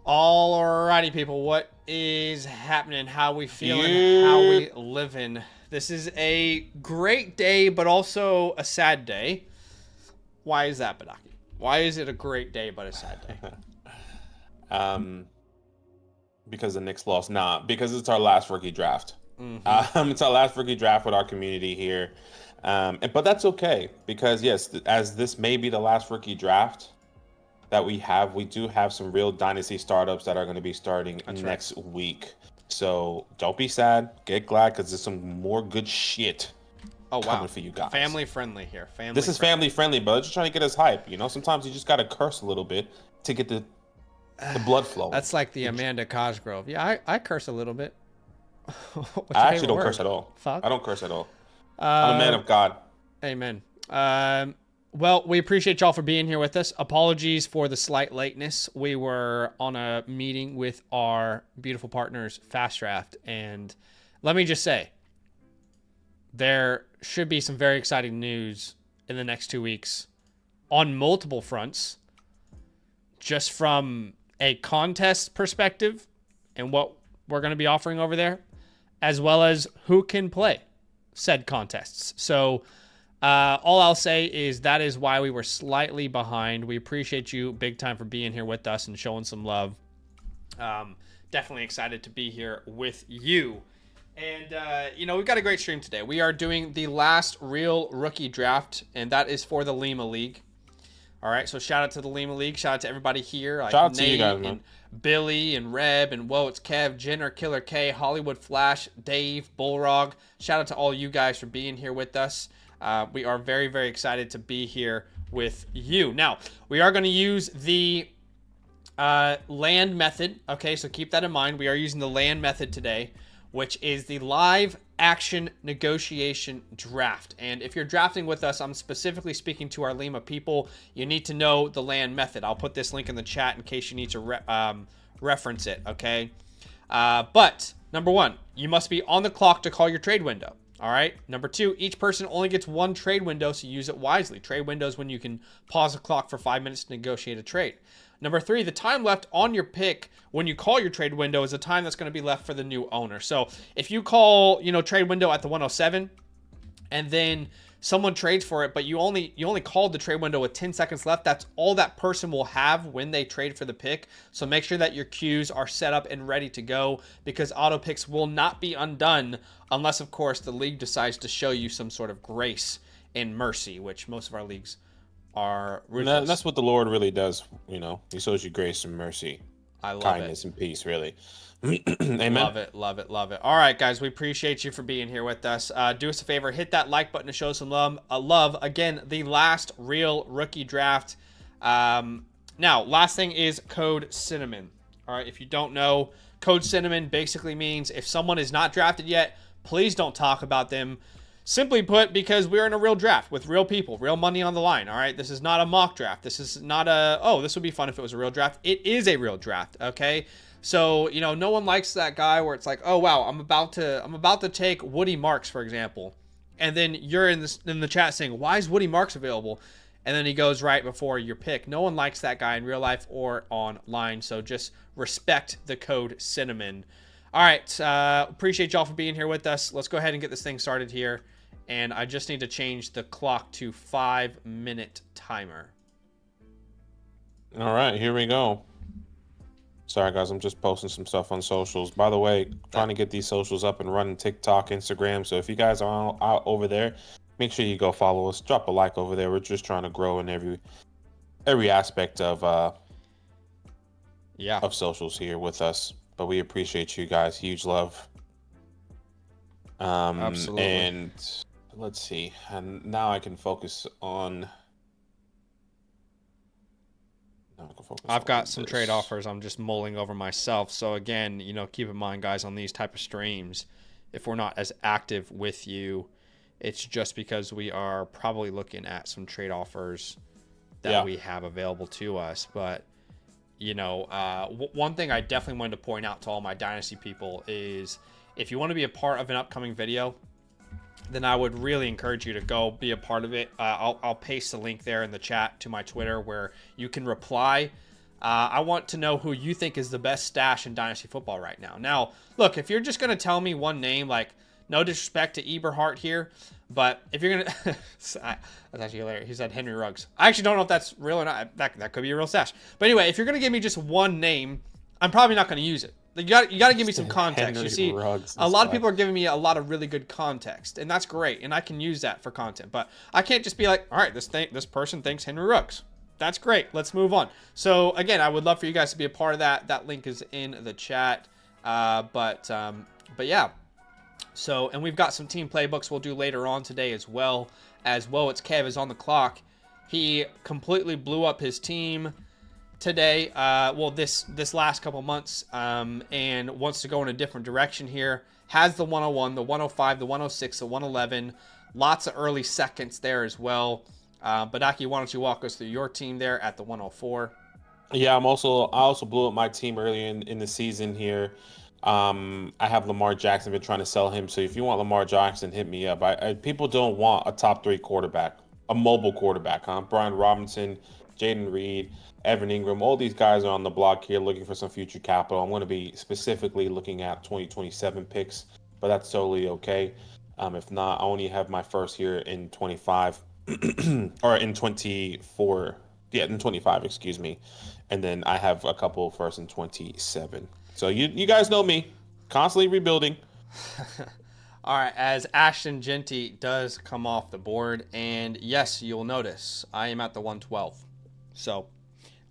Alrighty, people, what is happening? How we feeling? Yeah. How we living? This is a great day, but also a sad day. Why is that, Badaki? Why is it a great day, but a sad day? um, because the Knicks lost. Nah, because it's our last rookie draft. Mm-hmm. It's our last rookie draft with our community here. But that's okay because yes, as this may be the last rookie draft that we do have some real dynasty startups that are going to be starting That's next week. So don't be sad. Get glad because there's some more good shit Oh, wow. coming for you guys. Family friendly here. This is family friendly, but just trying to get us hype. You know, sometimes you just gotta curse a little bit to get the blood flow. That's like the Amanda Cosgrove. Yeah, I curse a little bit. I actually don't curse at all. Fuck. I don't curse at all. I'm a man of God. Amen. Well, we appreciate y'all for being here with us. Apologies for the slight lateness. We were on a meeting with our beautiful partners, FastDraft, and let me just say, there should be some very exciting news in the next 2 weeks on multiple fronts, just from a contest perspective and what we're going to be offering over there, as well as who can play said contests. So all I'll say is that is why we were slightly behind. We appreciate you big time for being here with us and showing some love. Definitely excited to be here with you. And, we've got a great stream today. We are doing the last real rookie draft, and that is for the Lima League. All right, so shout out to the Lima League. Shout out to everybody here. Like Shout out to Nate you guys, and man. Billy and Reb and Whoa, it's Kev, Jenner, Killer K, Hollywood Flash, Dave, Bullrog. Shout out to all you guys for being here with us. We are very, very excited to be here with you. Now, we are going to use the land method. Okay, so keep that in mind. We are using the land method today, which is the live action negotiation draft. And if you're drafting with us, I'm specifically speaking to our Lima people. You need to know the land method. I'll put this link in the chat in case you need to reference it, okay? But number one, you must be on the clock to call your trade window. All right. Number two, each person only gets one trade window, so use it wisely. Trade windows when you can pause the clock for 5 minutes to negotiate a trade. Number three, the time left on your pick when you call your trade window is the time that's going to be left for the new owner. So if you call, trade window at the 107 and then someone trades for it, but you only called the trade window with 10 seconds left, that's all that person will have when they trade for the pick. So make sure that your queues are set up and ready to go, because auto picks will not be undone unless, of course, the league decides to show you some sort of grace and mercy, which most of our leagues are ruthless. That's what the Lord really does. He shows you grace and mercy, I love kindness it. and peace, really. Amen. Love it, love it, love it. All right, guys, we appreciate you for being here with us. Do us a favor, hit that like button to show some love. Again, the last real rookie draft. Now, last thing is code cinnamon. All right, if you don't know, code cinnamon basically means if someone is not drafted yet, please don't talk about them. Simply put, because we're in a real draft with real people, real money on the line, all right? This is not a mock draft. This is not this would be fun if it was a real draft. It is a real draft, okay? So, no one likes that guy where it's like, oh, wow, I'm about to take Woody Marks, for example. And then you're in the chat saying, why is Woody Marks available? And then he goes right before your pick. No one likes that guy in real life or online, so just respect the code cinnamon. All right, appreciate y'all for being here with us. Let's go ahead and get this thing started here. And I just need to change the clock to 5-minute timer. All right, here we go. Sorry, guys, I'm just posting some stuff on socials. By the way, trying to get these socials up and running, TikTok, Instagram. So if you guys are out over there, make sure you go follow us. Drop a like over there. We're just trying to grow in every aspect of socials here with us. But we appreciate you guys. Huge love. Absolutely. And let's see. And now I can focus on. I've got some trade offers I'm just mulling over myself. So again, keep in mind, guys, on these type of streams, if we're not as active with you, it's just because we are probably looking at some trade offers that we have available to us. But one thing I definitely wanted to point out to all my Dynasty people is, if you want to be a part of an upcoming video, then I would really encourage you to go be a part of it. I'll paste the link there in the chat to my Twitter where you can reply I want to know who you think is the best stash in Dynasty football right now. Now, look, if you're just going to tell me one name, like, no disrespect to Eberhart here, but if you're going to... That's actually hilarious. He said Henry Ruggs. I actually don't know if that's real or not. That could be a real stash. But anyway, if you're going to give me just one name, I'm probably not going to use it. You got to give me some context. You see, a lot of people are giving me a lot of really good context, and that's great, and I can use that for content. But I can't just be like, all right, this person thinks Henry Ruggs. That's great. Let's move on. So again, I would love for you guys to be a part of that. That link is in the chat. But yeah. So, and we've got some team playbooks we'll do later on today as well. It's Kev is on the clock. He completely blew up his team today. This last couple months, and wants to go in a different direction here. Has the 101, the 105, the 106, the 111. Lots of early seconds there as well. But Aki, why don't you walk us through your team there at the 104? Yeah, I also blew up my team earlier in the season here. I have Lamar Jackson. Been trying to sell him. So if you want Lamar Jackson, hit me up. People don't want a top 3 quarterback, a mobile quarterback, huh? Brian Robinson, Jaden Reed, Evan Ingram, all these guys are on the block here looking for some future capital. I'm going to be specifically looking at 2027 picks, but that's totally okay. If not, I only have my first here in 25. Or in 24, in 25, excuse me, and then I have a couple first in 27. So you guys know me, constantly rebuilding. All right, as Ashton Genty does come off the board, and yes, you'll notice I am at the 112. So,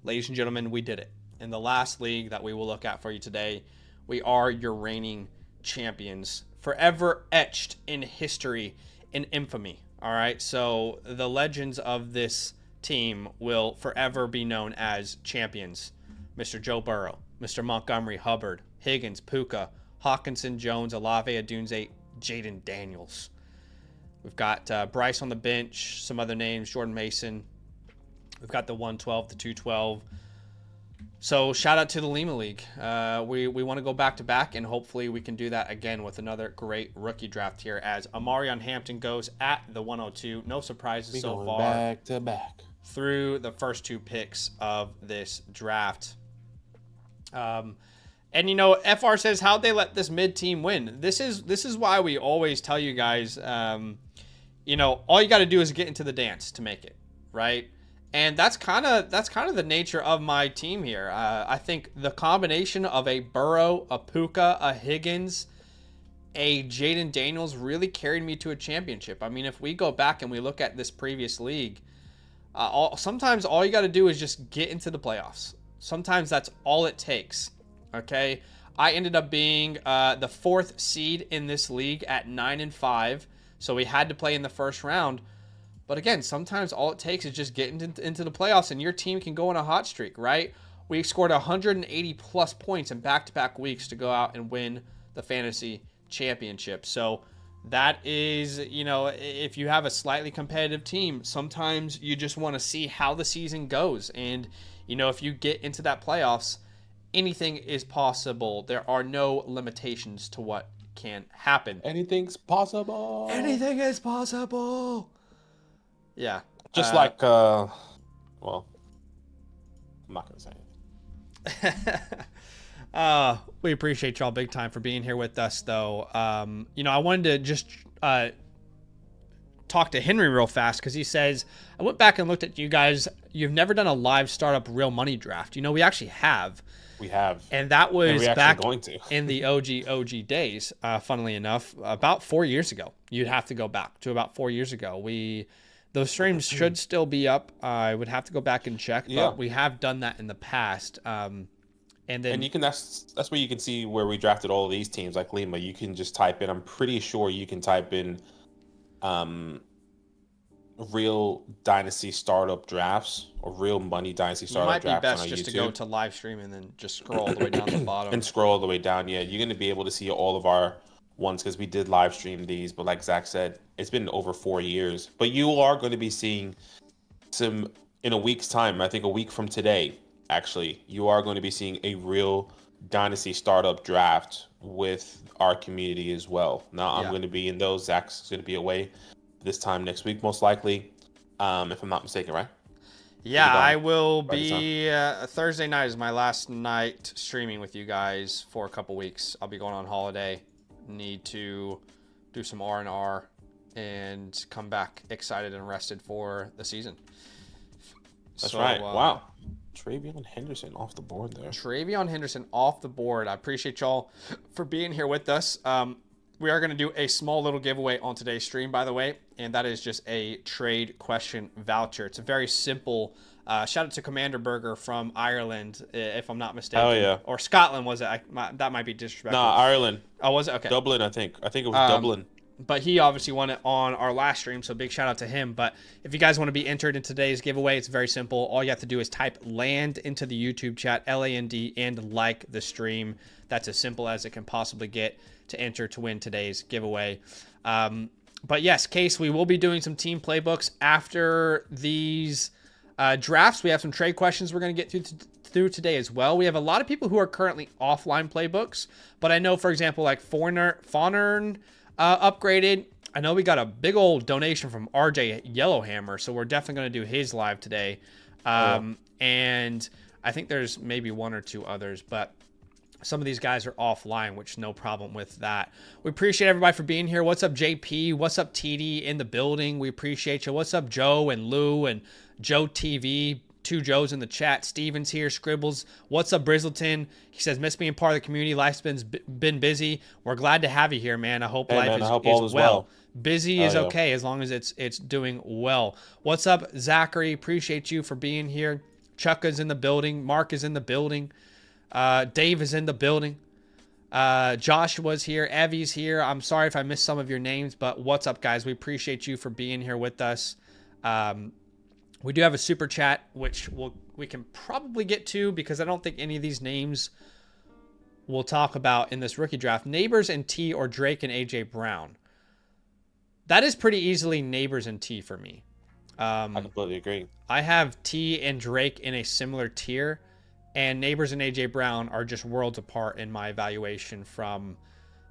ladies and gentlemen, we did it. In the last league that we will look at for you today, we are your reigning champions, forever etched in history, in infamy. All right, so the legends of this team will forever be known as champions. Mr. Joe Burrow, Mr. Montgomery, Hubbard, Higgins, Puka, Hawkinson, Jones, Olave, Adunze, Jaden Daniels. We've got Bryce on the bench, some other names, Jordan Mason. We've got the 112, the 212. So shout out to the Lima League. We want to go back to back, and hopefully we can do that again with another great rookie draft here as Amarion Hampton goes at the 102. No surprises so far. Back to back through the first 2 picks of this draft. And FR says, how'd they let this mid team win? This is why we always tell you guys, all you got to do is get into the dance to make it, right? And that's kind of the nature of my team here. I think the combination of a Burrow, a Puka, a Higgins, a Jaden Daniels really carried me to a championship. I mean, if we go back and we look at this previous league, sometimes all you got to do is just get into the playoffs. Sometimes that's all it takes. Okay, I ended up being the 4th seed in this league at 9-5, so we had to play in the first round. But again, sometimes all it takes is just getting into the playoffs, and your team can go on a hot streak, right? We scored 180 plus points in back-to-back weeks to go out and win the fantasy championship. So that is, if you have a slightly competitive team, sometimes you just want to see how the season goes. And, if you get into that playoffs, anything is possible. There are no limitations to what can happen. Anything's possible. Anything is possible. Yeah. Just like, I'm not going to say anything. We appreciate y'all big time for being here with us, though. I wanted to just talk to Henry real fast because he says, I went back and looked at you guys. You've never done a live startup real money draft. We actually have. We have. And that was back going to. in the OG days, funnily enough, about 4 years ago. You'd have to go back to about 4 years ago. Those streams should still be up. I would have to go back and check, but we have done that in the past. And you can that's where you can see where we drafted all of these teams. Like Lima, you can just type in. I'm pretty sure you can type in, real dynasty startup drafts or real money dynasty startup drafts. It might be best on just YouTube. To go to live stream and then just scroll all the way down the bottom. And scroll all the way down. Yeah, you're gonna be able to see all of our ones because we did live stream these. But like Zach said, it's been over 4 years. But you are going to be seeing some in a week's time. I think a week from today, actually, you are going to be seeing a real dynasty startup draft with our community as well. Now I'm going to be in those. Zach's going to be away this time next week, most likely, if I'm not mistaken, right? Yeah, I will by the time? be. Thursday night is my last night streaming with you guys for a couple weeks. I'll be going on holiday. Need to do some R&R and come back excited and rested for the season. That's right. Wow. Travion Henderson off the board there. Travion Henderson off the board. I appreciate y'all for being here with us. We are going to do a small little giveaway on today's stream, by the way, and that is just a trade question voucher. It's a very simple. Shout out to Commander Burger from Ireland, if I'm not mistaken. Oh yeah. Or Scotland, was it? That might be disrespectful. Nah, Ireland. Oh, was it? Okay. Dublin, I think. I think it was Dublin. But he obviously won it on our last stream, so big shout out to him. But if you guys want to be entered in today's giveaway, it's very simple. All you have to do is type LAND into the YouTube chat, LAND, and like the stream. That's as simple as it can possibly get to enter to win today's giveaway. But yes, Case, we will be doing some team playbooks after these drafts. We have some trade questions we're going to get through today as well. We have a lot of people who are currently offline playbooks, but I know, for example, like Fawnern upgraded. I know we got a big old donation from RJ Yellowhammer, so we're definitely going to do his live today. And I think there's maybe one or two others, but some of these guys are offline, which no problem with that. We appreciate everybody for being here. What's up, JP? What's up, TD in the building? We appreciate you. What's up, Joe and Lou and Joe TV? Two Joes in the chat. Steven's here. Scribbles. What's up, Brizzleton? He says, miss being part of the community. Life's been busy. We're glad to have you here, man. I hope life is well. Busy is okay as long as it's doing well. What's up, Zachary? Appreciate you for being here. Chucka's in the building. Mark is in the building. Dave is in the building. Joshua's here. Evie's here. I'm sorry if I missed some of your names, but what's up, guys? We appreciate you for being here with us. We do have a super chat, which we can probably get to because I don't think any of these names we'll talk about in this rookie draft. Neighbors and T or Drake and AJ Brown. That is pretty easily Neighbors and T for me. I completely agree. I have T and Drake in a similar tier, and Neighbors and AJ Brown are just worlds apart in my evaluation from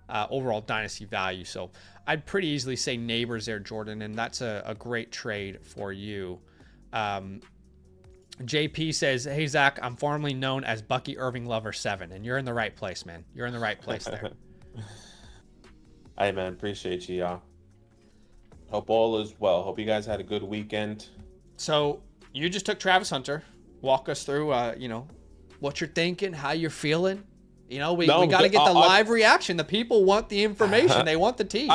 overall dynasty value. So I'd pretty easily say Neighbors there, Jordan, and that's a great trade for you. JP says, hey, Zach, I'm formerly known as Bucky Irving Lover 7, and you're in the right place, man. You're in the right place there. Hey, man, appreciate you, y'all. Hope all is well. Hope you guys had a good weekend. So you just took Travis Hunter. Walk us through, what you're thinking, how you're feeling. We got to get the live reaction. The people want the information. They want the tea.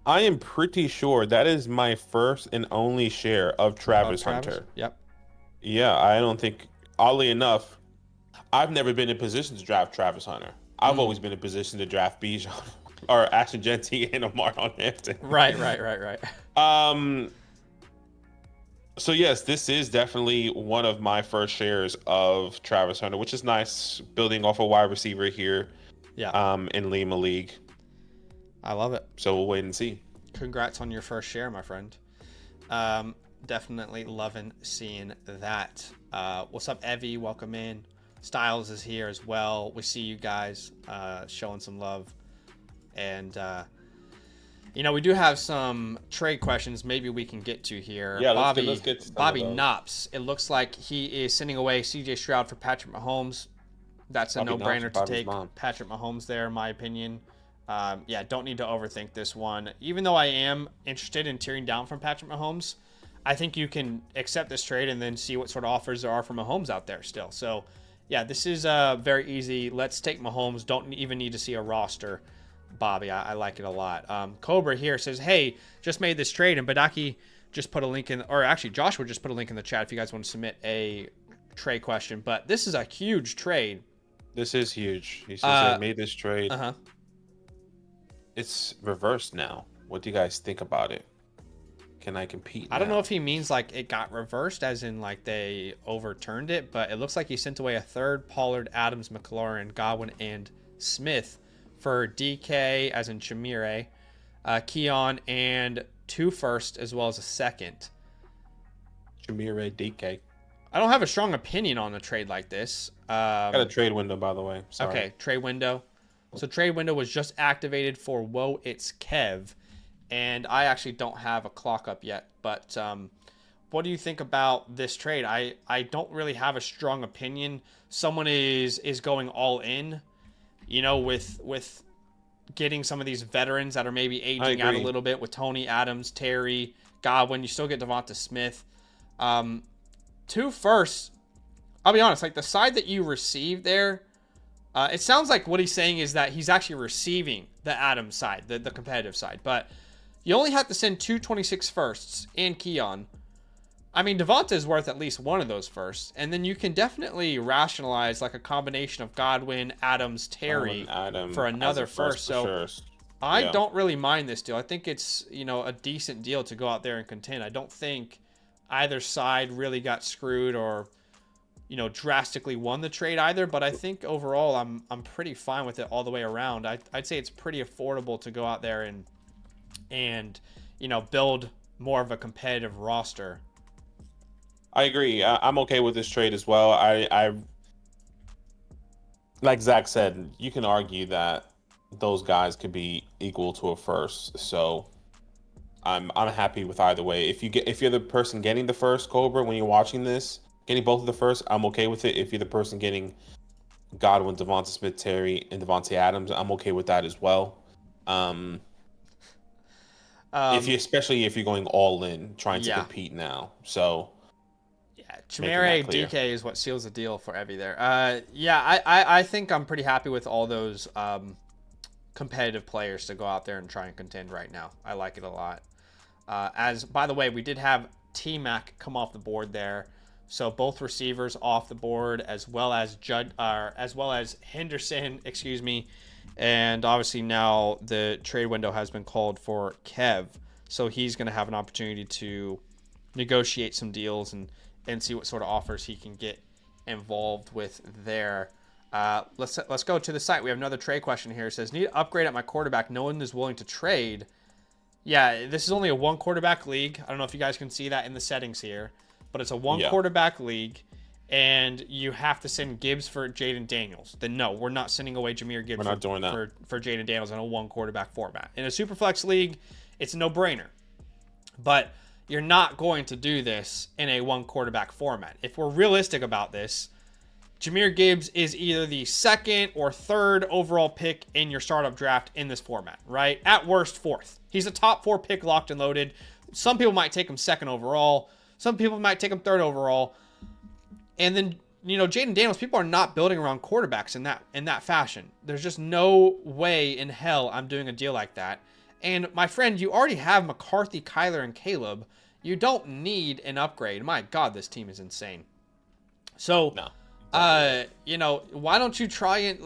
I am pretty sure that is my first and only share of Travis Hunter. Yep. Yeah, I don't think, oddly enough, I've never been in position to draft Travis Hunter. I've always been in position to draft Bijan or Ashton Genty and Amar Hampton. Right. So yes, this is definitely one of my first shares of Travis Hunter, which is nice, building off a wide receiver here. Yeah. In Lima League. I love it. So we'll wait and see. Congrats on your first share, my friend. Definitely loving seeing that. What's up, Evie? Welcome in. Styles is here as well. We see you guys showing some love. And, we do have some trade questions maybe we can get to here. Yeah, let's get to Bobby Knops. It looks like he is sending away CJ Stroud for Patrick Mahomes. That's a no-brainer to take Patrick Mahomes there, in my opinion. Don't need to overthink this one. Even though I am interested in tearing down from Patrick Mahomes, I think you can accept this trade and then see what sort of offers there are for Mahomes out there still. So, yeah, this is very easy. Let's take Mahomes. Don't even need to see a roster. Bobby, I like it a lot. Cobra here says, hey, just made this trade, and Badaki just put a link in, or actually Joshua just put a link in the chat if you guys want to submit a trade question. But this is a huge trade. This is huge. He says I made this trade. Uh-huh. It's reversed now. What do you guys think about it? Can I compete now? I don't know if he means like it got reversed as in like they overturned it, but it looks like he sent away a third, Pollard, Adams, McLaurin, Godwin, and Smith for DK as in Chamire, Keon, and 2 firsts as well as a second. Chamire, DK. I don't have a strong opinion on a trade like this. Got a trade window, by the way. Sorry. Okay, trade window. So trade window was just activated for Whoa, It's Kev. And I actually don't have a clock up yet. But what do you think about this trade? I don't really have a strong opinion. Someone is going all in, with getting some of these veterans that are maybe aging out a little bit with Tony, Adams, Terry, Godwin. You still get Devonta Smith. 2 firsts. I'll be honest, like the side that you received there, it sounds like what he's saying is that he's actually receiving the Adams side, the competitive side. But you only have to send 2 26 firsts and Keon. I mean, Devonta is worth at least one of those firsts. And then you can definitely rationalize like a combination of Godwin, Adams, Terry for another first. So I don't really mind this deal. I think it's, a decent deal to go out there and contend. I don't think either side really got screwed or, drastically won the trade either. But I think overall I'm pretty fine with it all the way around. I'd say it's pretty affordable to go out there and build more of a competitive roster. I agree. I'm okay with this trade as well. I like Zach said, you can argue that those guys could be equal to a first. So I'm happy with either way. If you're the person getting the first, Cobra, when you're watching this, getting both of the first, I'm okay with it. If you're the person getting Godwin, Devonta Smith, Terry, and Devontae Adams, I'm okay with that as well. Especially if you're going all in, trying to compete now. So Chimere DK is what seals the deal for Evie there. I think I'm pretty happy with all those competitive players to go out there and try and contend right now. I like it a lot. As by the way, we did have T-Mac come off the board there, so both receivers off the board, as well as Henderson, and obviously now the trade window has been called for Kev, so he's going to have an opportunity to negotiate some deals and see what sort of offers he can get involved with there. Let's go to the site. We have another trade question here. It says, need to upgrade at my quarterback. No one is willing to trade. Yeah, this is only a 1 quarterback league. I don't know if you guys can see that in the settings here, but it's a 1 quarterback league, and you have to send Gibbs for Jaden Daniels. Then no, we're not sending away Jahmyr Gibbs for Jaden Daniels in a 1 quarterback format. In a Superflex league, it's a no-brainer. But you're not going to do this in a 1 quarterback format. If we're realistic about this, Jahmyr Gibbs is either the 2nd or 3rd overall pick in your startup draft in this format, right? At worst, 4th. He's a top 4 pick locked and loaded. Some people might take him 2nd overall. Some people might take him 3rd overall. And then, Jaden Daniels, people are not building around quarterbacks in that fashion. There's just no way in hell I'm doing a deal like that. And my friend, you already have McCarthy, Kyler, and Caleb. You don't need an upgrade. My God, this team is insane. So, why don't you try and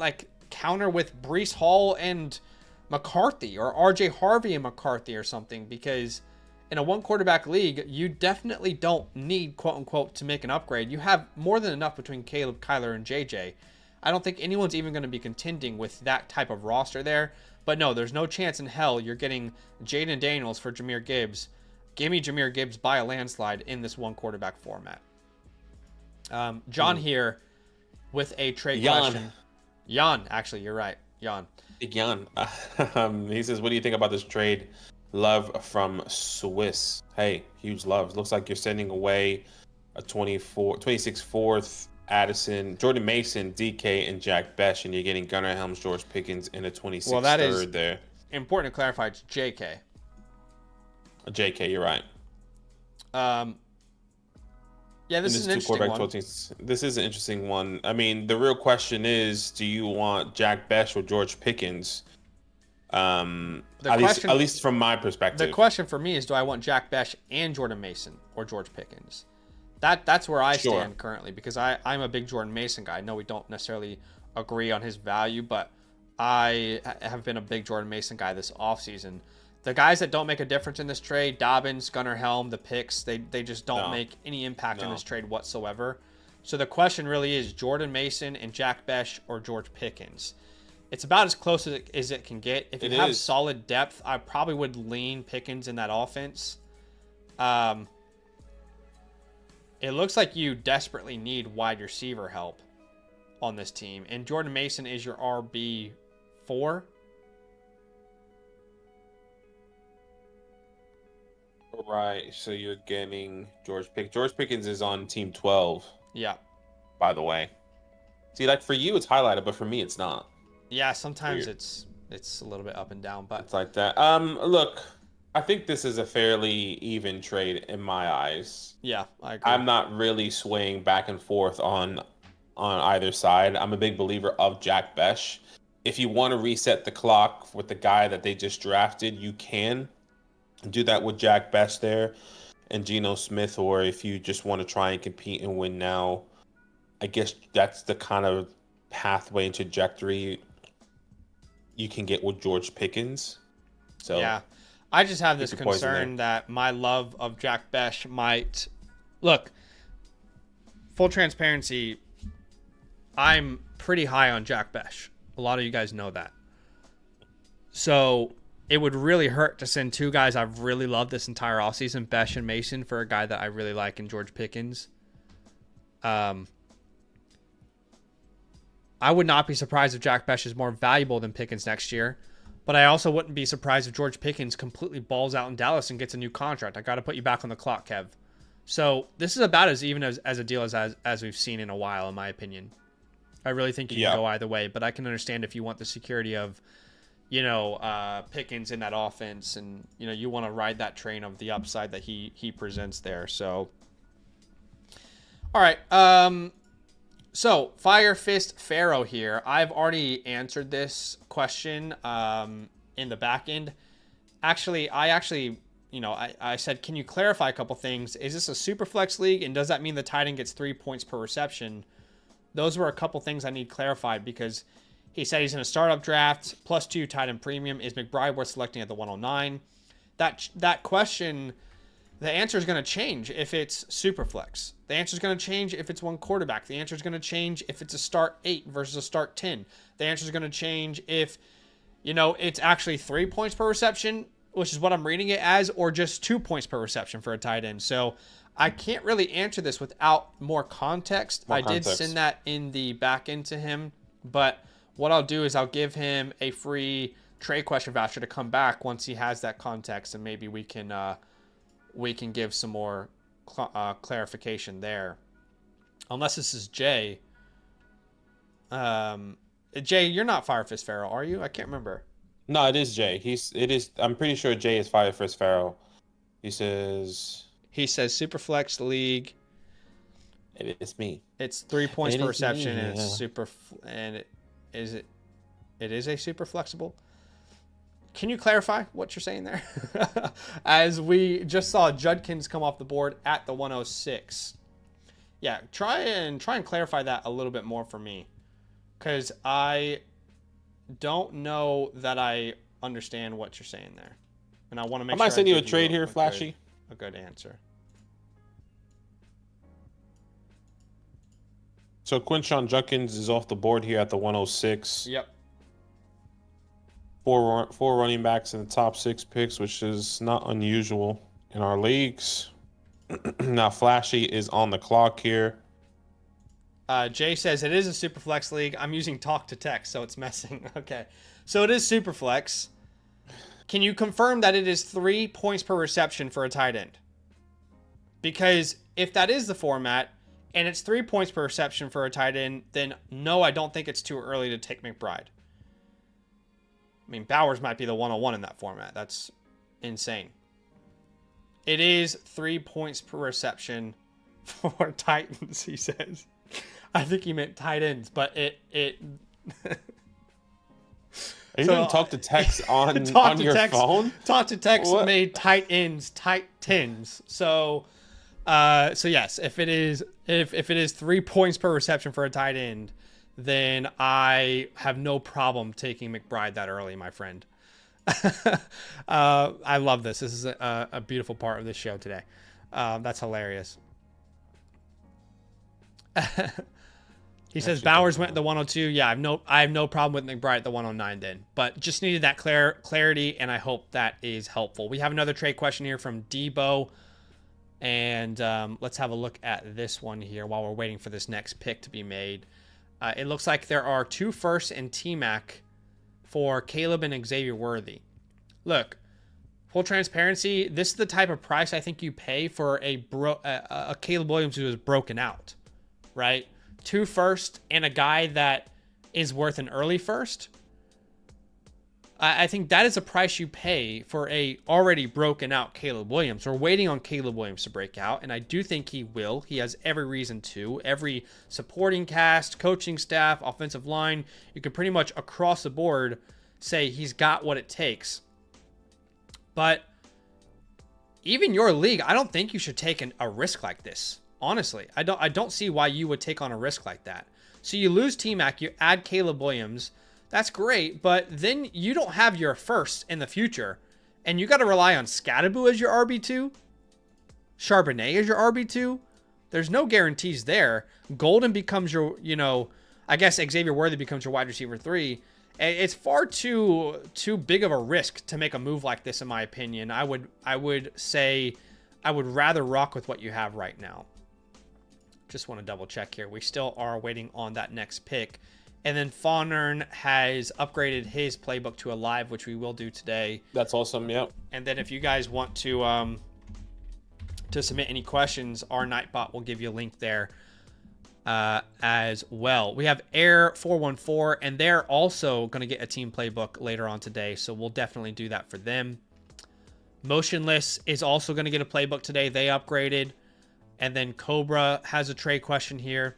counter with Breece Hall and McCarthy, or RJ Harvey and McCarthy or something? Because in a 1 quarterback league, you definitely don't need, quote unquote, to make an upgrade. You have more than enough between Caleb, Kyler, and JJ. I don't think anyone's even going to be contending with that type of roster there. But no, there's no chance in hell you're getting Jaden Daniels for Jahmyr Gibbs. Give me Jahmyr Gibbs by a landslide in this 1 quarterback format. John here with a trade question. Jan, actually, you're right. Jan. He says, what do you think about this trade? Love from Swiss. Hey, huge love. Looks like you're sending away a 26 fourth, Addison, Jordan Mason, DK, and Jack Besh, and you're getting Gunnar Helms, George Pickens, and a 26th well, that third is there. Important to clarify, it's JK. JK, you're right. This is an interesting one. This is an interesting one. I mean, the real question is, do you want Jack Besh or George Pickens? At least from my perspective. The question for me is, do I want Jack Besh and Jordan Mason or George Pickens? That's where I stand currently, because I'm a big Jordan Mason guy. I know we don't necessarily agree on his value, but I have been a big Jordan Mason guy this offseason. The guys that don't make a difference in this trade, Dobbins, Gunnar Helm, the picks, they just don't make any impact in this trade whatsoever. So the question really is Jordan Mason and Jack Besh or George Pickens. It's about as close as it can get. If you have solid depth, I probably would lean Pickens in that offense. It looks like you desperately need wide receiver help on this team. And Jordan Mason is your RB4. Right. So you're getting George Pickens. George Pickens is on team 12, Yeah. by the way. See, like for you, it's highlighted, but for me, it's not. Yeah, sometimes Weird. it's a little bit up and down, but It's like that. Look, I think this is a fairly even trade in my eyes. yeah, I agree. I'm not really swaying back and forth on either side. I'm a big believer of Jack Besh. If you want to reset the clock with the guy that they just drafted, you can do that with Jack Besh there and Geno Smith, or if you just want to try and compete and win now, I guess that's the kind of pathway and trajectory you can get with George Pickens. So Yeah. I just have this keep your poison concern there. that my love of Jack Besh might look, full transparency, I'm pretty high on Jack Besh. A lot of you guys know that. So it would really hurt to send two guys I've really loved this entire offseason, Besh and Mason, for a guy that I really like in George Pickens. I would not be surprised if Jack Besh is more valuable than Pickens next year. But I also wouldn't be surprised if George Pickens completely balls out in Dallas and gets a new contract. I got to put you back on the clock, Kev. So this is about as even as a deal as we've seen in a while, in my opinion. I really think you can go either way, but I can understand if you want the security of, Pickens in that offense, and you want to ride that train of the upside that he presents there. So, all right. So Fire Fist Pharaoh here. I've already answered this question in the back end. Actually, I said, can you clarify a couple things? Is this a super flex league, and does that mean the tight end gets 3 points per reception? Those were a couple things I need clarified, because he said he's in a startup draft, +2 tight end premium. Is McBride worth selecting at the 109? That question, the answer is going to change if it's super flex. The answer is going to change if it's one quarterback. The answer is going to change if it's a start 8 versus a start 10. The answer is going to change if, it's actually 3 points per reception, which is what I'm reading it as, or just 2 points per reception for a tight end. So I can't really answer this without more context. I did send that in the back end to him, but what I'll do is I'll give him a free trade question voucher to come back once he has that context, and maybe we can give some more clarification there. Unless this is Jay. Jay, you're not Fire Fist Pharaoh, are you? I can't remember. No, it is Jay. I'm pretty sure Jay is Fire Fist Pharaoh. He says Superflex League. It is me. It's 3 points per reception, me, and it's yeah. super. And it is a super flexible. Can you clarify what you're saying there? As we just saw Judkins come off the board at the 106. Yeah, try and clarify that a little bit more for me, because I don't know that I understand what you're saying there, and I want to make sure I might send you a give trade here, Flashy. A good answer. So Quinshon Judkins is off the board here at the 106. Yep. Four running backs in the top 6 picks, which is not unusual in our leagues. Now Flashy is on the clock here. Jay says it is a super flex league. I'm using talk to text, so it's messing. Okay. So it is super flex. Can you confirm that it is 3 points per reception for a tight end? Because if that is the format and it's 3 points per reception for a tight end, then no, I don't think it's too early to take McBride. I mean, Bowers might be the 101 in that format. That's insane. It is 3 points per reception for Titans, he says. I think he meant tight ends, but it Are you doing talk to text on your phone? Talk to text What? made tight ends tight tens. So yes, if it is 3 points per reception for a tight end, then I have no problem taking McBride that early, my friend. I love this. This is a beautiful part of this show today. That's hilarious. He says Bowers went at the 102. Yeah, I have no problem with McBride at the 109 then, but just needed that clarity, and I hope that is helpful. We have another trade question here from Debo, and let's have a look at this one here while we're waiting for this next pick to be made. It looks like there are 2 firsts and T-Mac for Caleb and Xavier Worthy. Look, Full transparency, this is the type of price I think you pay for a Caleb Williams who is broken out, right? 2 first and a guy that is worth an early first. I think that is a price you pay for a already broken out Caleb Williams. We're waiting on Caleb Williams to break out, and I do think he will. He has every reason to. Every supporting cast, coaching staff, offensive line, you can pretty much across the board say he's got what it takes. But even your league, I don't think you should take a risk like this. Honestly, I don't see why you would take on a risk like that. So you lose T-Mac, you add Caleb Williams. That's great, but then you don't have your first in the future, and you got to rely on Scadaboo as your RB2, Charbonnet as your RB2. There's no guarantees there. Golden becomes your, I guess Xavier Worthy becomes your wide receiver 3. It's far too big of a risk to make a move like this, in my opinion. I would say I would rather rock with what you have right now. Just want to double check here. We still are waiting on that next pick. And then Fawnern has upgraded his playbook to a live, which we will do today. That's awesome. Yep. And then if you guys want to submit any questions, our Nightbot will give you a link there as well. We have Air 414, and they're also going to get a team playbook later on today, so we'll definitely do that for them. Motionless is also going to get a playbook today. They upgraded. And then Cobra has a trade question here.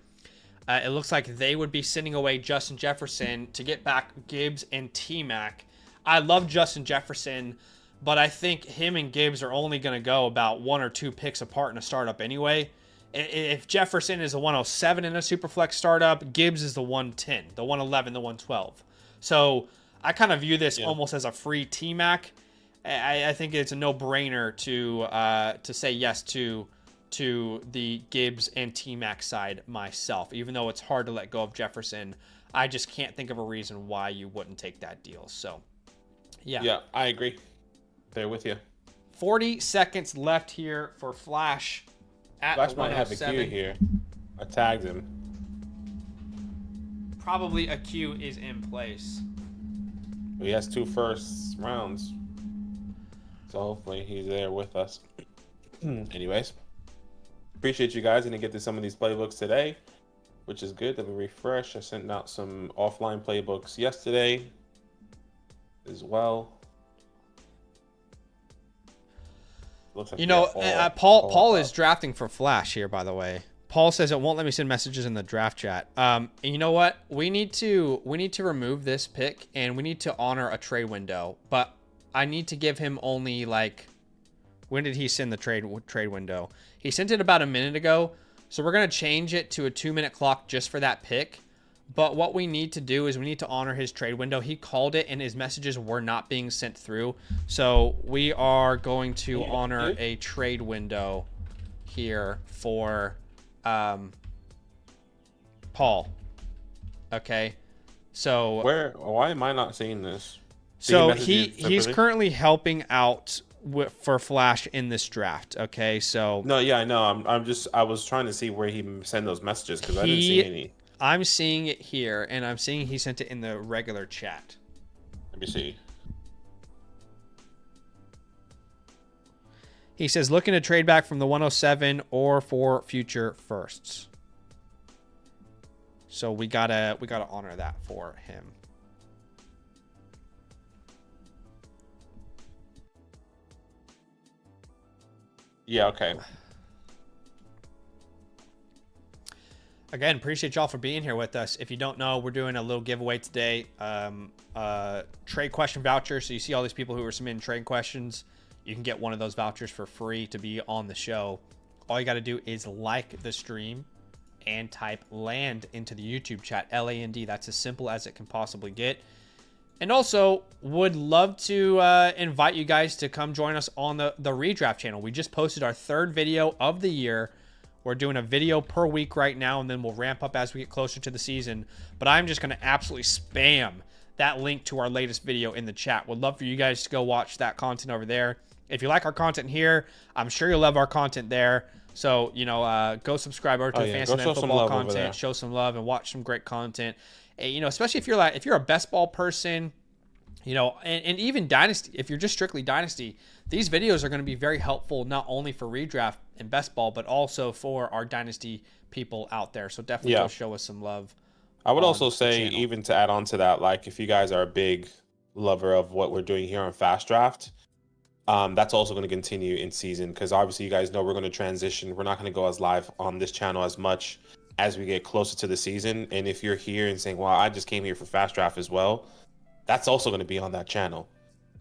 It looks like they would be sending away Justin Jefferson to get back Gibbs and T-Mac. I love Justin Jefferson, but I think him and Gibbs are only going to go about 1 or 2 picks apart in a startup anyway. If Jefferson is a 107 in a Superflex startup, Gibbs is the 110, the 111, the 112. So I kind of view this almost as a free T-Mac. I think it's a no-brainer to say yes to the Gibbs and T-Mac side myself. Even though it's hard to let go of Jefferson, I just can't think of a reason why you wouldn't take that deal. So, yeah. Yeah, I agree. There with you. 40 seconds left here for Flash at Flash might have a 107. Q here. I tagged him. Probably a Q is in place. He has 2 first rounds. So hopefully he's there with us. Anyways. Appreciate you guys. Going to get to some of these playbooks today, which is good. Let me refresh. I sent out some offline playbooks yesterday as well. Looks like Paul is drafting for Flash here, by the way. Paul says it won't let me send messages in the draft chat. And you know what? We need to remove this pick, and we need to honor a trade window. But I need to give him only like, when did he send the trade window? He sent it about a minute ago. So we're going to change it to a 2-minute clock just for that pick. But what we need to do is we need to honor his trade window. He called it and his messages were not being sent through. So we are going to honor a trade window here for Paul. Okay. So why am I not seeing this? So he's currently helping out for Flash in this draft. Okay, so no, yeah, I know. I was trying to see where he sent those messages because I didn't see any. I'm seeing it here, and I'm seeing he sent it in the regular chat. Let me see. He says looking to trade back from the 107 or for future firsts. So we gotta honor that for him. Yeah, okay. Again, appreciate y'all for being here with us. If you don't know, we're doing a little giveaway today. Trade question voucher. So you see all these people who are submitting trade questions. You can get one of those vouchers for free to be on the show. All you got to do is like the stream and type LAND into the YouTube chat. LAND. That's as simple as it can possibly get. And also, would love to invite you guys to come join us on the redraft channel. We just posted our 3rd video of the year. We're doing a video per week right now, and then we'll ramp up as we get closer to the season. But I'm just going to absolutely spam that link to our latest video in the chat. Would love for you guys to go watch that content over there. If you like our content here, I'm sure you'll love our content there. So, go subscribe over to the Fantasy Man Football content, show some love, and watch some great content. Especially if you're a best ball person, You know, and even Dynasty, if you're just strictly Dynasty, these videos are going to be very helpful not only for redraft and best ball, but also for our Dynasty people out there. So definitely go show us some love. I would also say, even to add on to that, like if you guys are a big lover of what we're doing here on Fast Draft, that's also going to continue in season, because obviously you guys know we're going to transition. We're not going to go as live on this channel as much as we get closer to the season. And if you're here and saying, well, I just came here for Fast Draft as well, that's also going to be on that channel.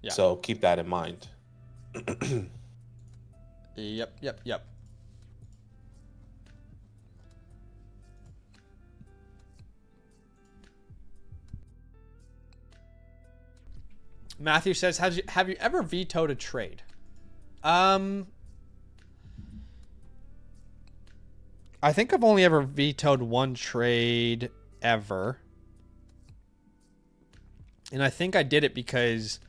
Yeah. So keep that in mind. Yep. Matthew says, have you ever vetoed a trade? I think I've only ever vetoed one trade ever. And I think I did it because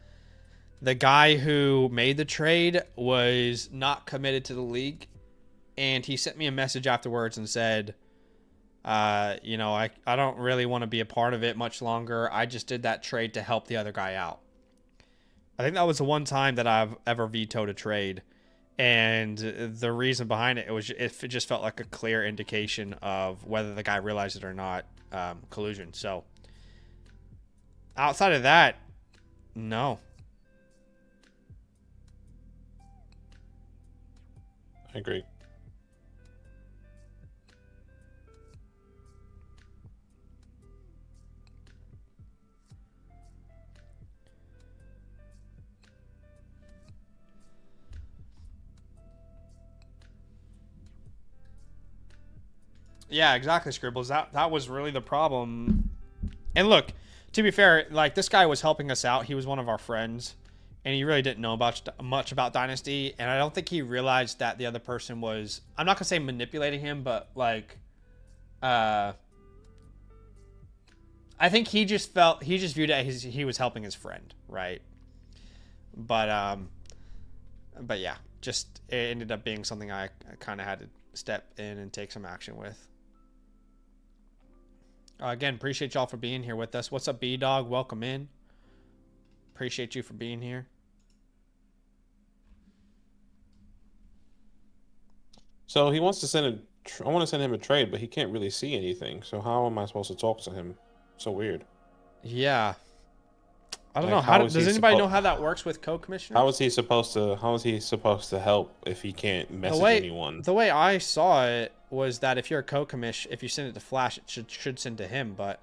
the guy who made the trade was not committed to the league. And he sent me a message afterwards and said, you know, I don't really want to be a part of it much longer. I just did that trade to help the other guy out. I think that was the one time that I've ever vetoed a trade. And the reason behind it, it just felt like a clear indication of whether the guy realized it or not, collusion. So outside of that, no. I agree. Yeah, exactly, Scribbles. That was really the problem. And look, to be fair, like, this guy was helping us out. He was one of our friends, and he really didn't know much about Dynasty. And I don't think he realized that the other person was, I'm not gonna say manipulating him, but like, I think he just viewed it as he was helping his friend, right? But yeah, just it ended up being something I kind of had to step in and take some action with. Again, appreciate y'all for being here with us. What's up, B-Dog? Welcome in. Appreciate you for being here. So he wants to send I want to send him a trade, but he can't really see anything. So how am I supposed to talk to him? So weird. Yeah. I don't know. Does anybody know how that works with co-commissioners? How is he supposed to help if he can't message anyone? The way I saw it was that if you're a co-commish, if you send it to Flash, it should send to him, but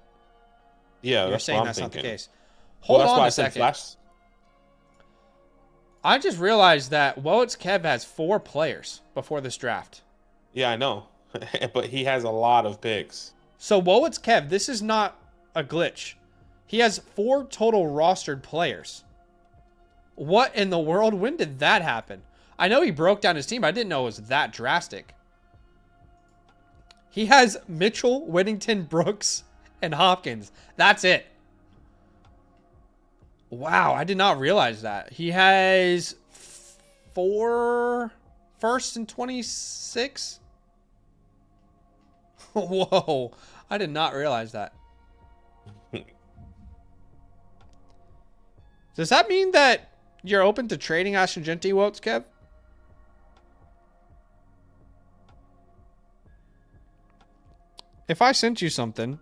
yeah, you're saying that's thinking. Not the case. Hold on a second. Flash. I just realized that Woet's Kev has 4 players before this draft. Yeah, I know. But he has a lot of picks. So Woet's Kev, this is not a glitch. He has 4 total rostered players. What in the world? When did that happen? I know he broke down his team, but I didn't know it was that drastic. He has Mitchell, Whittington, Brooks, and Hopkins. That's it. Wow, I did not realize that. He has 4 firsts and 26? Whoa, I did not realize that. Does that mean that you're open to trading Astringenti, Wotes, Kev? If I sent you something...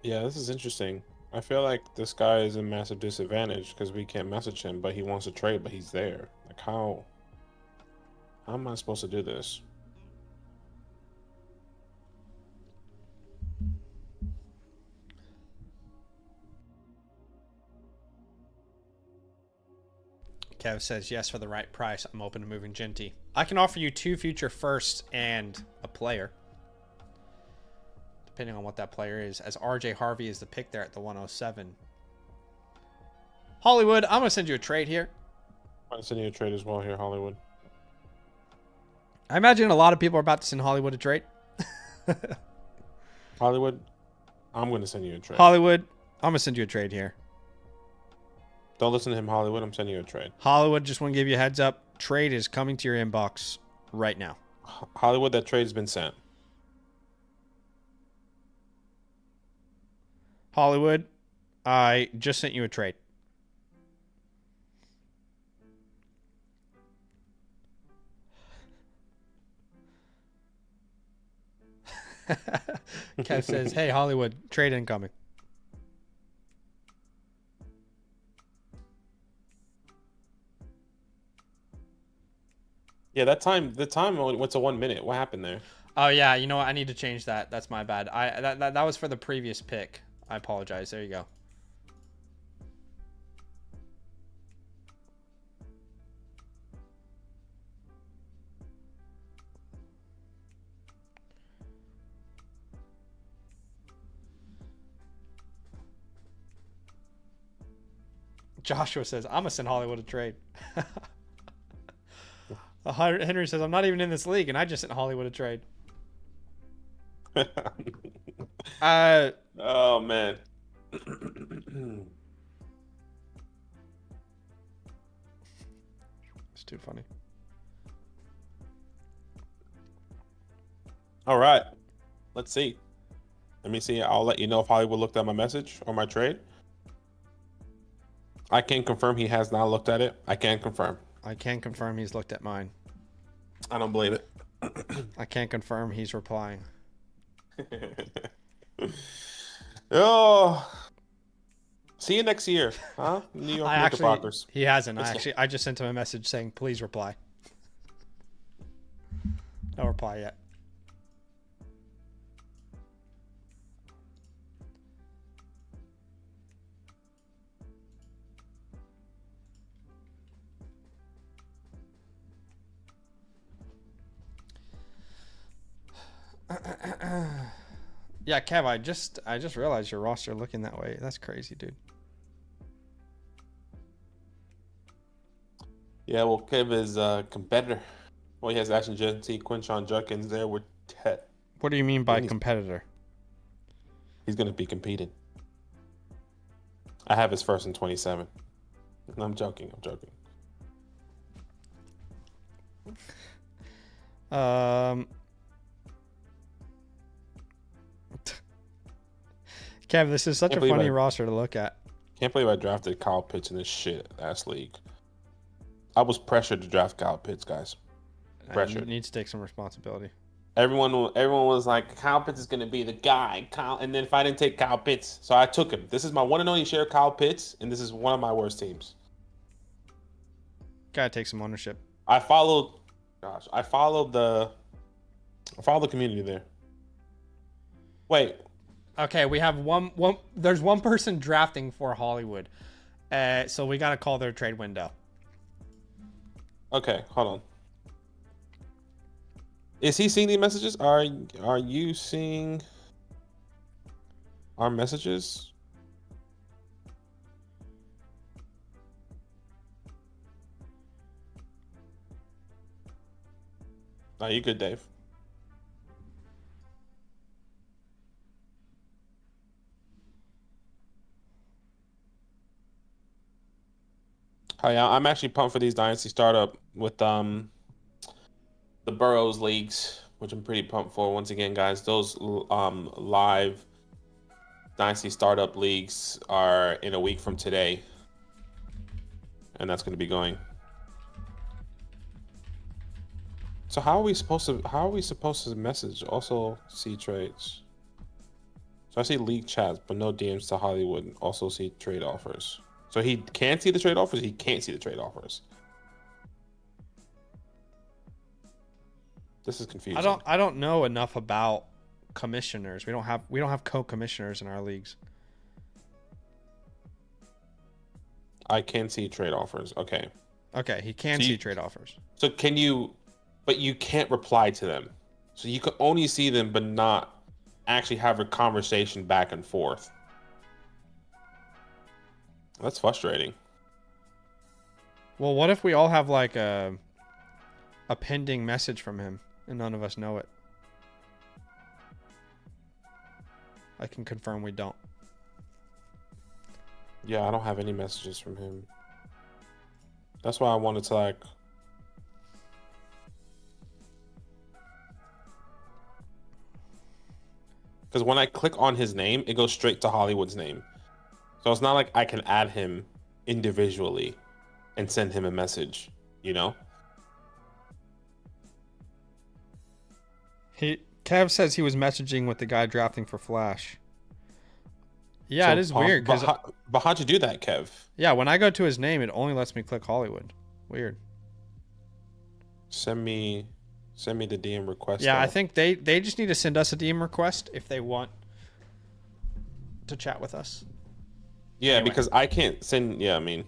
Yeah, this is interesting. I feel like this guy is a massive disadvantage because we can't message him, but he wants to trade, but he's there. Like, how am I supposed to do this? Kev says, yes, for the right price, I'm open to moving Genty. I can offer you 2 future firsts and a player, depending on what that player is, as RJ Harvey is the pick there at the 107. Hollywood, I'm going to send you a trade here. I'm going to send you a trade as well here, Hollywood. I imagine a lot of people are about to send Hollywood a trade. Hollywood, I'm going to send you a trade. Hollywood, I'm going to send you a trade here. Don't listen to him, Hollywood. I'm sending you a trade. Hollywood, just want to give you a heads up. Trade is coming to your inbox right now. Hollywood, that trade's been sent. Hollywood, I just sent you a trade. Kev says, hey, Hollywood, trade incoming. Yeah, the time only went to 1 minute. What happened there? Oh, yeah. You know what? I need to change that. That's my bad. That was for the previous pick. I apologize. There you go. Joshua says, I'm going to send Hollywood a trade. Henry says, I'm not even in this league, and I just sent Hollywood a trade. Oh, man. It's too funny. All right. Let's see. Let me see. I'll let you know if Hollywood looked at my message or my trade. I can confirm he has not looked at it. I can confirm. I can confirm he's looked at mine. I don't believe it. I can't confirm he's replying. Oh. See you next year, huh? New York Knickerbockers. He hasn't. I just sent him a message saying, please reply. No reply yet. Yeah, Kev, I just realized your roster looking that way. That's crazy, dude. Yeah, well, Kev is a competitor. Well, he has Ashton Genty, Quinshon Judkins there with Tet. What do you mean by competitor? He's going to be competing. I have his first in 27. I'm joking. Kev, this is such a funny roster to look at. Can't believe I drafted Kyle Pitts in this shit ass league. I was pressured to draft Kyle Pitts, guys. Pressured. You need to take some responsibility. Everyone was like, Kyle Pitts is going to be the guy. And then if I didn't take Kyle Pitts, so I took him. This is my one and only share of Kyle Pitts, and this is one of my worst teams. Gotta take some ownership. I followed the community there. Wait. Okay, we have one. There's one person drafting for Hollywood, so we gotta call their trade window. Okay, hold on. Is he seeing these messages? Are you seeing our messages? Are you good, Dave? Hi, I'm actually pumped for these Dynasty startup with the Burrows leagues, which I'm pretty pumped for. Once again, guys, those live Dynasty startup leagues are in a week from today, and that's going to be going. So how are we supposed to message? Also see trades. So I see league chats, but no DMs to Hollywood. Also see trade offers. So he can see the trade offers. He can't see the trade offers. This is confusing. I don't know enough about commissioners. We don't have co-commissioners in our leagues. I can see trade offers. Okay. Okay, he can see trade offers. So can you? But you can't reply to them. So you can only see them, but not actually have a conversation back and forth. That's frustrating. Well, what if we all have like a pending message from him and none of us know it? I can confirm we don't. Yeah, I don't have any messages from him. That's why I wanted to like... Because when I click on his name, it goes straight to Hollywood's name. So it's not like I can add him individually and send him a message, you know? Kev says he was messaging with the guy drafting for Flash. Yeah, So, it is weird. but how'd you do that, Kev? Yeah, when I go to his name, it only lets me click Hollywood. Weird. Send me the DM request. Yeah, though. I think they just need to send us a DM request if they want to chat with us. Yeah, Anyway. because I can't send. Yeah, I mean,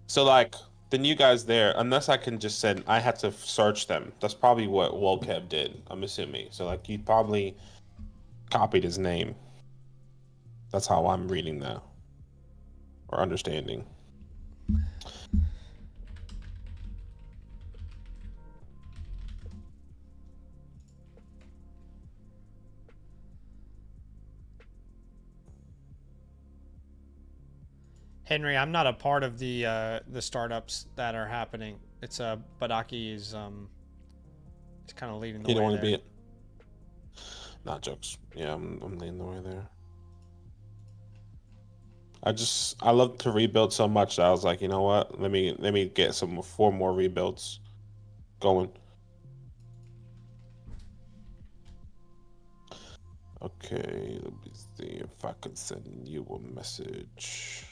so like the new guys there, unless I can just send, I had to search them. That's probably what Wolkev did. I'm assuming. So like he probably copied his name. That's how I'm reading that or understanding. Henry, I'm not a part of the startups that are happening. It's Badaki is kind of leading the way. You don't want there. to be it. Not jokes. Yeah, I'm leading the way there. I love to rebuild so much that I was like, you know what? Let me get 4 more rebuilds going. Okay, let me see if I can send you a message.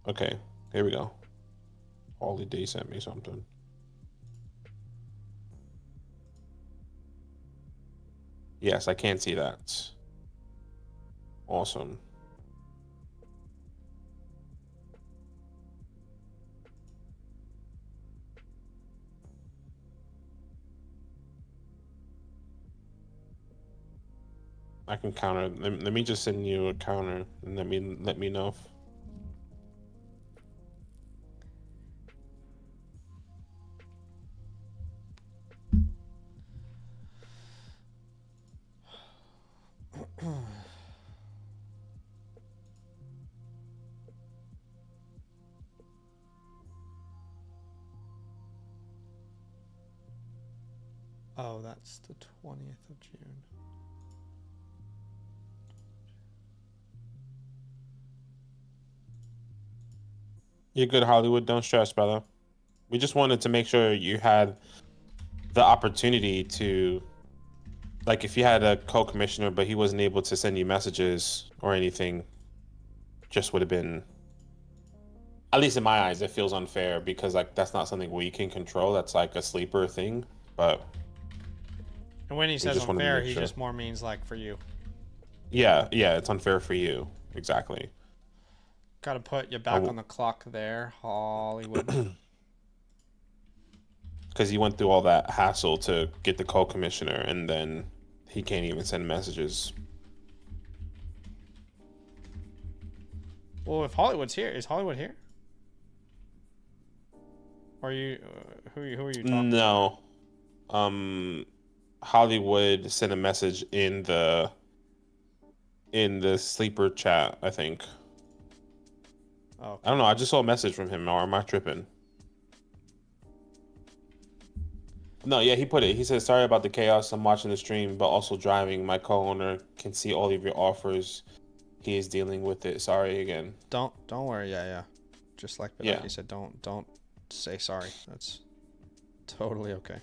Okay, here we go. Holiday sent me something. Yes, I can see that. Awesome. I can counter. Let me just send you a counter and let me know if. Oh, that's the 20th of June. You're good, Hollywood. Don't stress, brother. We just wanted to make sure you had the opportunity to, like, if you had a co-commissioner, but he wasn't able to send you messages or anything, just would have been, at least in my eyes, it feels unfair because, like, that's not something we can control. That's like a sleeper thing. But And when he says just wanted to unfair, make he sure. just more means like for you. Yeah, it's unfair for you. Exactly. Got to put you back on the clock there, Hollywood. Because he went through all that hassle to get the co-commissioner, and then he can't even send messages. Well, if Hollywood's here, is Hollywood here? Or are you who are you talking No. Hollywood sent a message in the sleeper chat, I think. Oh, okay. I don't know. I just saw a message from him, or am I tripping? No, yeah, he put it. He said, "Sorry about the chaos. I'm watching the stream, but also driving. My co-owner can see all of your offers. He is dealing with it. Sorry again." Don't worry. Yeah. Just like Badaki said, don't say sorry. That's totally okay.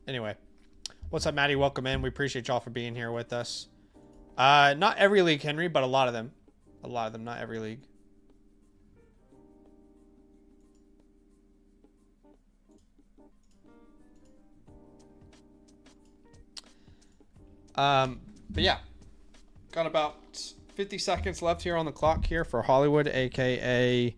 Anyway, what's up, Maddie? Welcome in. We appreciate y'all for being here with us. Not every league, Henry, but a lot of them. Not every league. But yeah, got about 50 seconds left here on the clock here for Hollywood, aka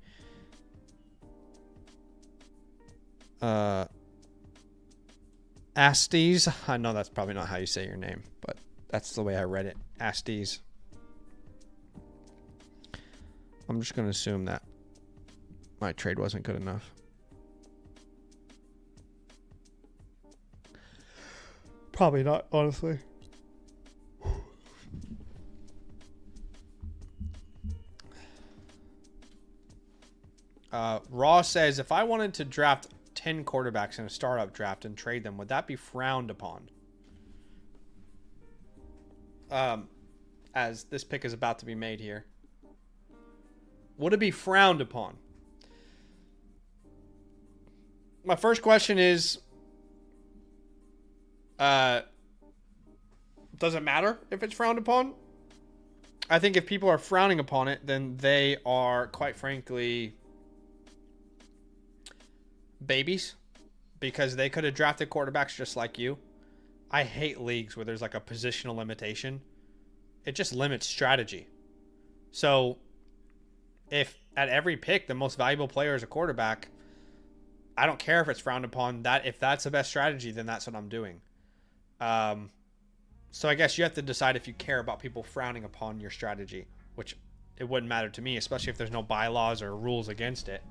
Astes. I know that's probably not how you say your name, but That's the way I read it. Asties. I'm just going to assume that my trade wasn't good enough. Probably not, honestly. Raw says, if I wanted to draft 10 quarterbacks in a startup draft and trade them, would that be frowned upon? As this pick is about to be made here. Would it be frowned upon? My first question is, does it matter if it's frowned upon? I think if people are frowning upon it, then they are, quite frankly, babies, because they could have drafted quarterbacks just like you. I hate leagues where there's like a positional limitation. It just limits strategy. So if at every pick the most valuable player is a quarterback, I don't care if it's frowned upon. That if that's the best strategy, then that's what I'm doing. So I guess you have to decide if you care about people frowning upon your strategy, which it wouldn't matter to me, especially if there's no bylaws or rules against it.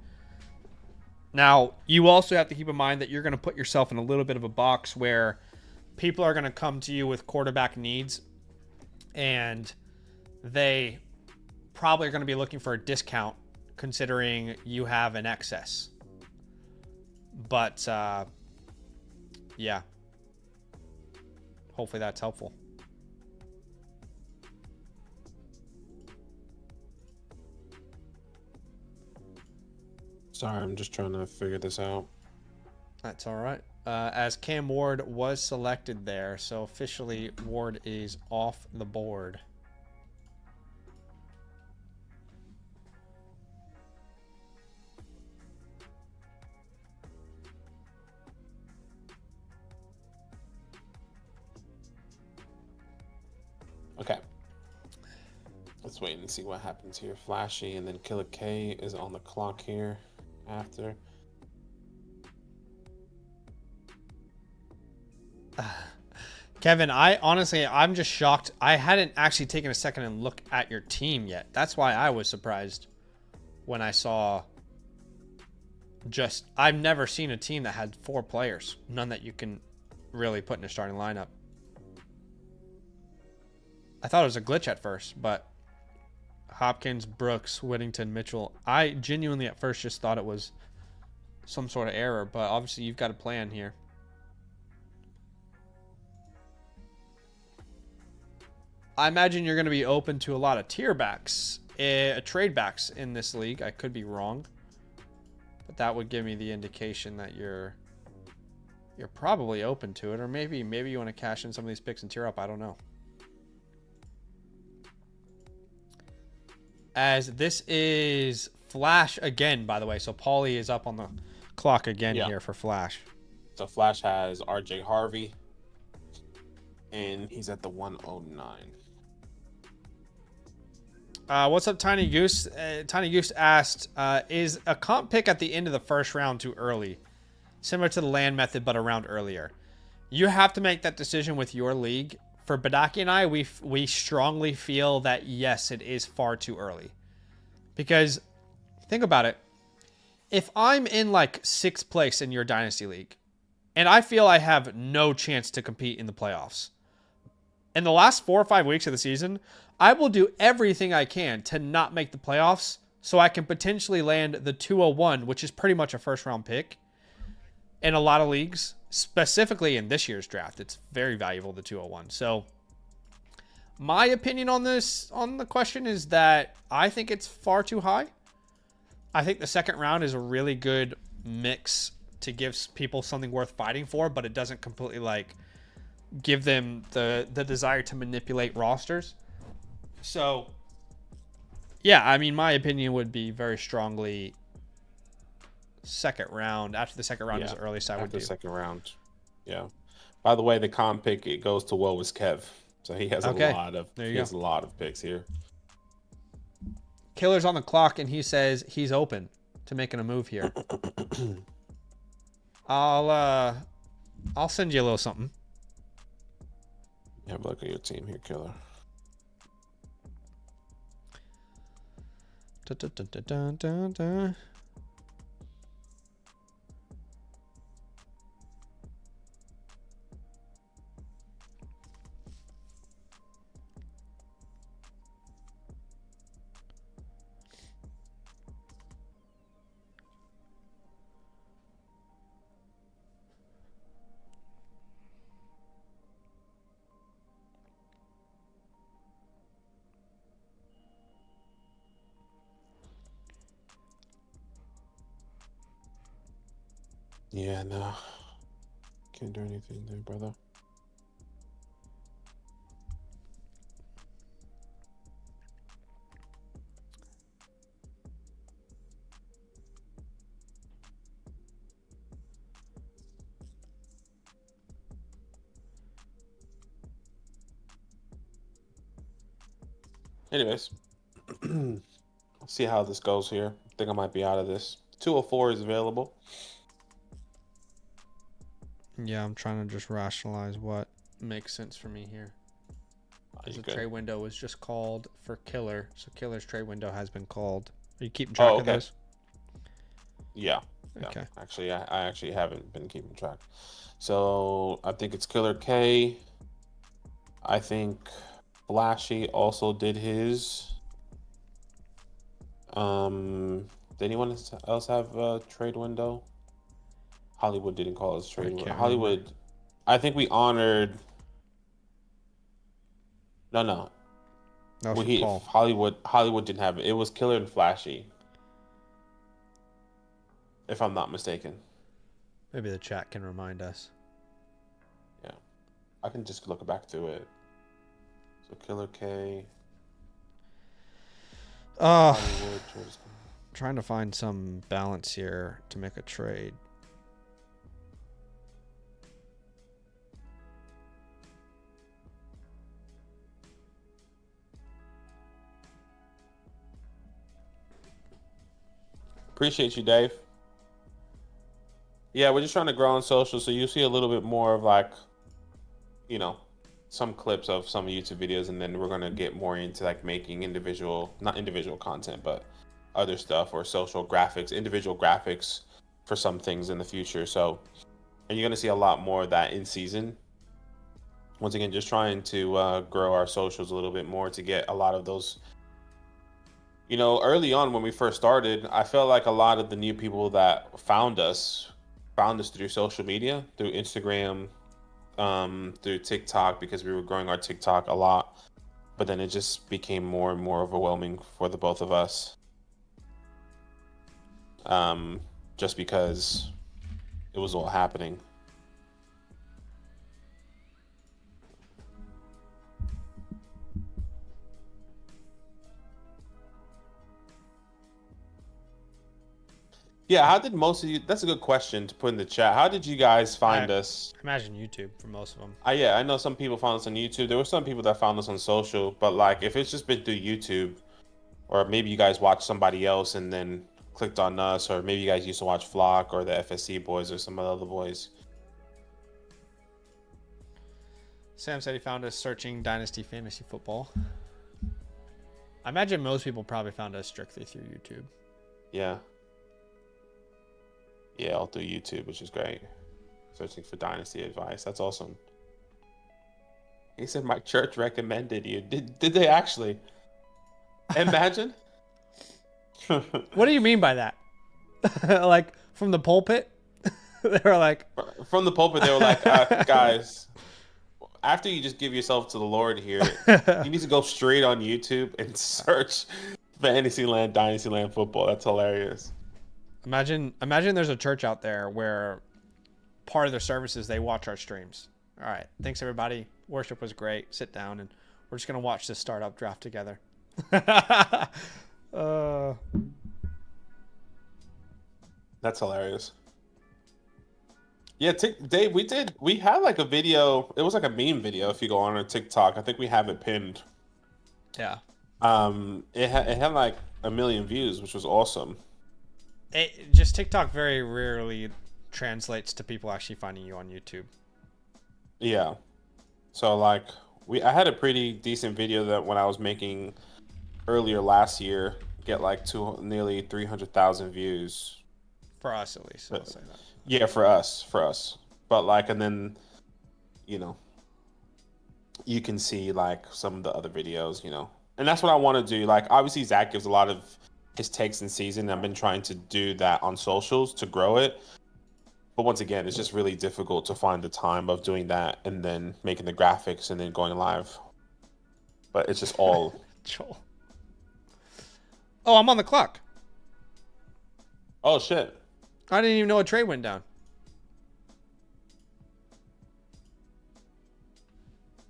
Now, you also have to keep in mind that you're going to put yourself in a little bit of a box where people are going to come to you with quarterback needs, and they probably are going to be looking for a discount considering you have an excess. But, yeah. Hopefully that's helpful. Sorry, I'm just trying to figure this out. That's all right. As Cam Ward was selected there, so officially Ward is off the board. Okay. Let's wait and see what happens here. Flashy and then Killer K is on the clock here after. Kevin, I'm just shocked. I hadn't actually taken a second and look at your team yet. That's why I was surprised when I saw I've never seen a team that had 4 players. None that you can really put in a starting lineup. I thought it was a glitch at first, but Hopkins, Brooks, Whittington, Mitchell. I genuinely at first just thought it was some sort of error, but obviously you've got a plan here. I imagine you're going to be open to a lot of tier backs, trade backs in this league. I could be wrong, but that would give me the indication that you're probably open to it, or maybe you want to cash in some of these picks and tier up. I don't know. As this is Flash again, by the way, so Paulie is up on the clock again here for Flash. So Flash has RJ Harvey, and he's at the 109. What's up, Tiny Goose? Tiny Goose asked, is a comp pick at the end of the first round too early? Similar to the land method, but a round earlier. You have to make that decision with your league. For Badaki and I, we strongly feel that, yes, it is far too early. Because, think about it. If I'm in, like, 6th place in your Dynasty League, and I feel I have no chance to compete in the playoffs, in the last 4 or 5 weeks of the season, I will do everything I can to not make the playoffs so I can potentially land the 201, which is pretty much a first-round pick in a lot of leagues. Specifically in this year's draft, it's very valuable, the 201. So my opinion on the question is that I think it's far too high. I think the second round is a really good mix to give people something worth fighting for, but it doesn't completely like give them the desire to manipulate rosters. So yeah, I mean, my opinion would be very strongly second round. After the second round is the earliest I would do. After the second round. Yeah. By the way, the comp pick, it goes to Woe is Kev. So he has a lot of picks here. Killer's on the clock, and he says he's open to making a move here. I'll send you a little something. Have a look at your team here, Killer. Dun, dun, dun, dun, dun, dun, dun. Yeah, no. Can't do anything there, brother. Anyways, let's see how this goes here. I think I might be out of this. 204 is available. Yeah, I'm trying to just rationalize what makes sense for me here. Because the trade window was just called for Killer, so Killer's trade window has been called. Are you keeping track of those? Yeah. Okay. Yeah. Actually, I actually haven't been keeping track. So I think it's Killer K. I think Flashy also did his. Did anyone else have a trade window? Hollywood didn't call his trade window. Hollywood, I think we honored. No. No, Paul. Hollywood didn't have it. It was Killer and Flashy, if I'm not mistaken. Maybe the chat can remind us. Yeah, I can just look back through it. So Killer K. Hollywood, trying to find some balance here to make a trade. Appreciate you, Dave. Yeah, we're just trying to grow on social, so you see a little bit more of like, some clips of some YouTube videos, and then we're gonna get more into like making not individual content, but other stuff or social graphics, individual graphics for some things in the future. So, and you're gonna see a lot more of that in season. Once again, just trying to grow our socials a little bit more to get a lot of those. Early on when we first started, I felt like a lot of the new people that found us through social media, through Instagram, through TikTok, because we were growing our TikTok a lot. But then it just became more and more overwhelming for the both of us. Just because it was all happening. Yeah, how did most of you? That's a good question to put in the chat. How did you guys find us? I imagine YouTube for most of them. Yeah, I know some people found us on YouTube. There were some people that found us on social, but like if it's just been through YouTube, or maybe you guys watched somebody else and then clicked on us, or maybe you guys used to watch Flock or the FSC boys or some of the other boys. Sam said he found us searching Dynasty Fantasy Football. I imagine most people probably found us strictly through YouTube. Yeah. Yeah, all through YouTube, which is great. Searching for Dynasty advice. That's awesome. He said my church recommended you. Did they actually? Imagine. What do you mean by that? Like from the pulpit? They were like from the pulpit, they were like, guys, after you just give yourself to the Lord here, you need to go straight on YouTube and search Fantasyland, Dynastyland football. That's hilarious. Imagine there's a church out there where part of their services, they watch our streams. All right. Thanks, everybody. Worship was great. Sit down, and we're just going to watch this startup draft together. That's hilarious. Yeah, Dave, we had like a video. It was like a meme video if you go on our TikTok. I think we have it pinned. Yeah. It had like 1 million views, which was awesome. Just TikTok very rarely translates to people actually finding you on YouTube. Yeah. So like I had a pretty decent video that when I was making earlier last year get like nearly 300,000 views. For us, at least. I'll But, say that. yeah, for us. But like, and then, you know, you can see like some of the other videos, and that's what I want to do. Like, obviously, Zach gives a lot of his takes in season. I've been trying to do that on socials to grow it. But once again, it's just really difficult to find the time of doing that and then making the graphics and then going live. But it's just all. Joel. Oh, I'm on the clock. Oh, shit. I didn't even know a trade went down.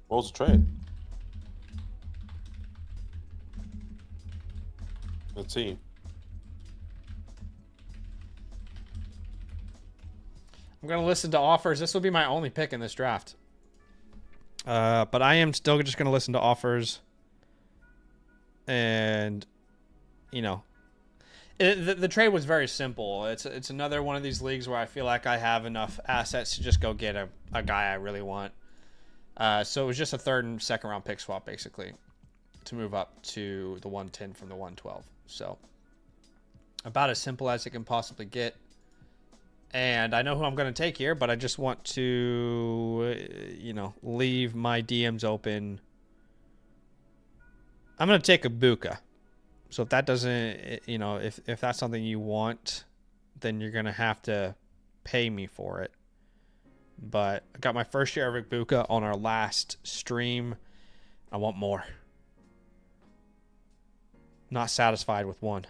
What was the trade? Let's see. I'm going to listen to offers. This will be my only pick in this draft. But I am still just going to listen to offers. And, the trade was very simple. It's another one of these leagues where I feel like I have enough assets to just go get a guy I really want. So it was just a third and second round pick swap, basically, to move up to the 110 from the 112. So about as simple as it can possibly get. And I know who I'm going to take here, but I just want to, leave my DMs open. I'm going to take a Buka. So if that doesn't, if that's something you want, then you're going to have to pay me for it. But I got my first share of Buka on our last stream. I want more. Not satisfied with one.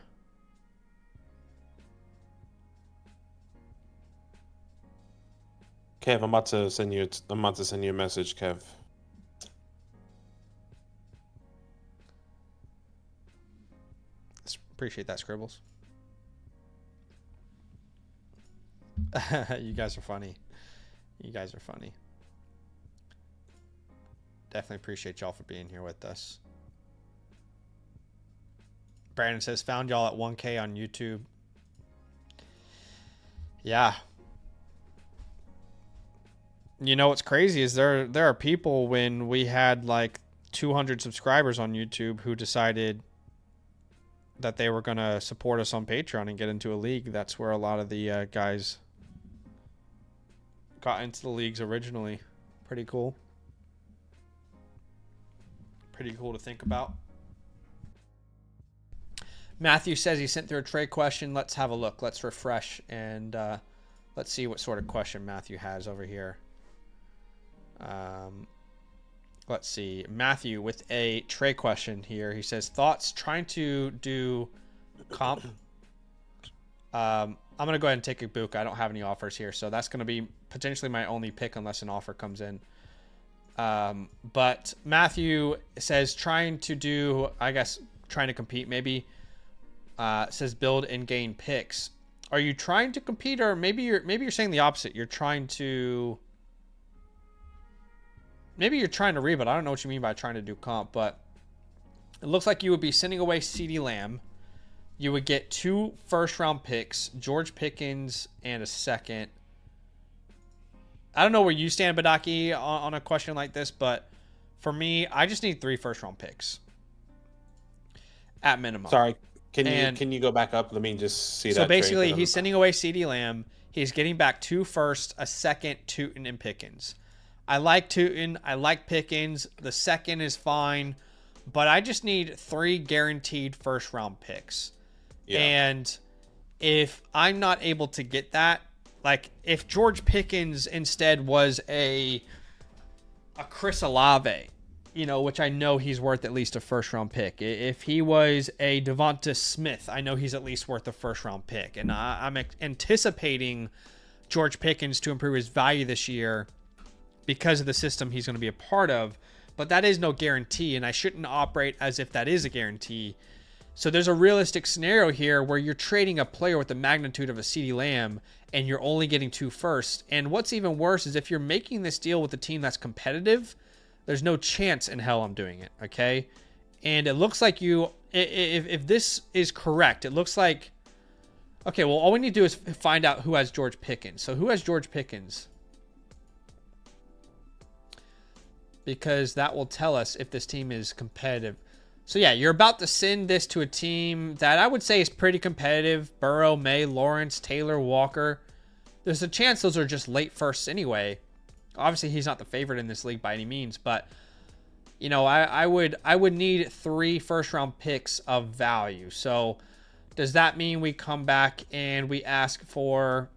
Kev, I'm about to send you a message, Kev. Appreciate that, Scribbles. You guys are funny. Definitely appreciate y'all for being here with us. Brandon says, found y'all at 1K on YouTube. Yeah. You know what's crazy is there are people when we had like 200 subscribers on YouTube who decided that they were going to support us on Patreon and get into a league. That's where a lot of the guys got into the leagues originally. Pretty cool. Pretty cool to think about. Matthew says he sent through a trade question. Let's have a look. Let's refresh and let's see what sort of question Matthew has over here. Let's see. Matthew with a trade question here. He says, thoughts trying to do comp. I'm going to go ahead and take a book. I don't have any offers here, so that's going to be potentially my only pick unless an offer comes in. But Matthew says trying to compete maybe. Says build and gain picks. Are you trying to compete, or maybe you're saying the opposite? You're trying to rebuild. I don't know what you mean by trying to do comp, but it looks like you would be sending away CeeDee Lamb. You would get 2 first-round picks, George Pickens, and a second. I don't know where you stand, Badaki, on a question like this, but for me, I just need 3 first-round picks at minimum. Sorry, can you go back up? Let me just see that. So basically, he's sending away CeeDee Lamb. He's getting back 2 first, a second, Tootin, and Pickens. I like Tootin. I like Pickens. The second is fine, but I just need 3 guaranteed first-round picks. Yeah. And if I'm not able to get that, like if George Pickens instead was a Chris Olave, which I know he's worth at least a first-round pick. If he was a Devonta Smith, I know he's at least worth a first-round pick. And I'm anticipating George Pickens to improve his value this year because of the system he's going to be a part of. But that is no guarantee, and I shouldn't operate as if that is a guarantee. So there's a realistic scenario here where you're trading a player with the magnitude of a CeeDee Lamb and you're only getting 2 first. And what's even worse is if you're making this deal with a team that's competitive, there's no chance in hell I'm doing it, okay? And it looks like if this is correct, it looks like, okay, well, all we need to do is find out who has George Pickens. So who has George Pickens? because that will tell us if this team is competitive. So yeah, you're about to send this to a team that I would say is pretty competitive. Burrow, May, Lawrence, Taylor, Walker. There's a chance those are just late firsts anyway. Obviously, he's not the favorite in this league by any means, but you know, I would need 3 first-round picks of value. So does that mean we come back and we ask for...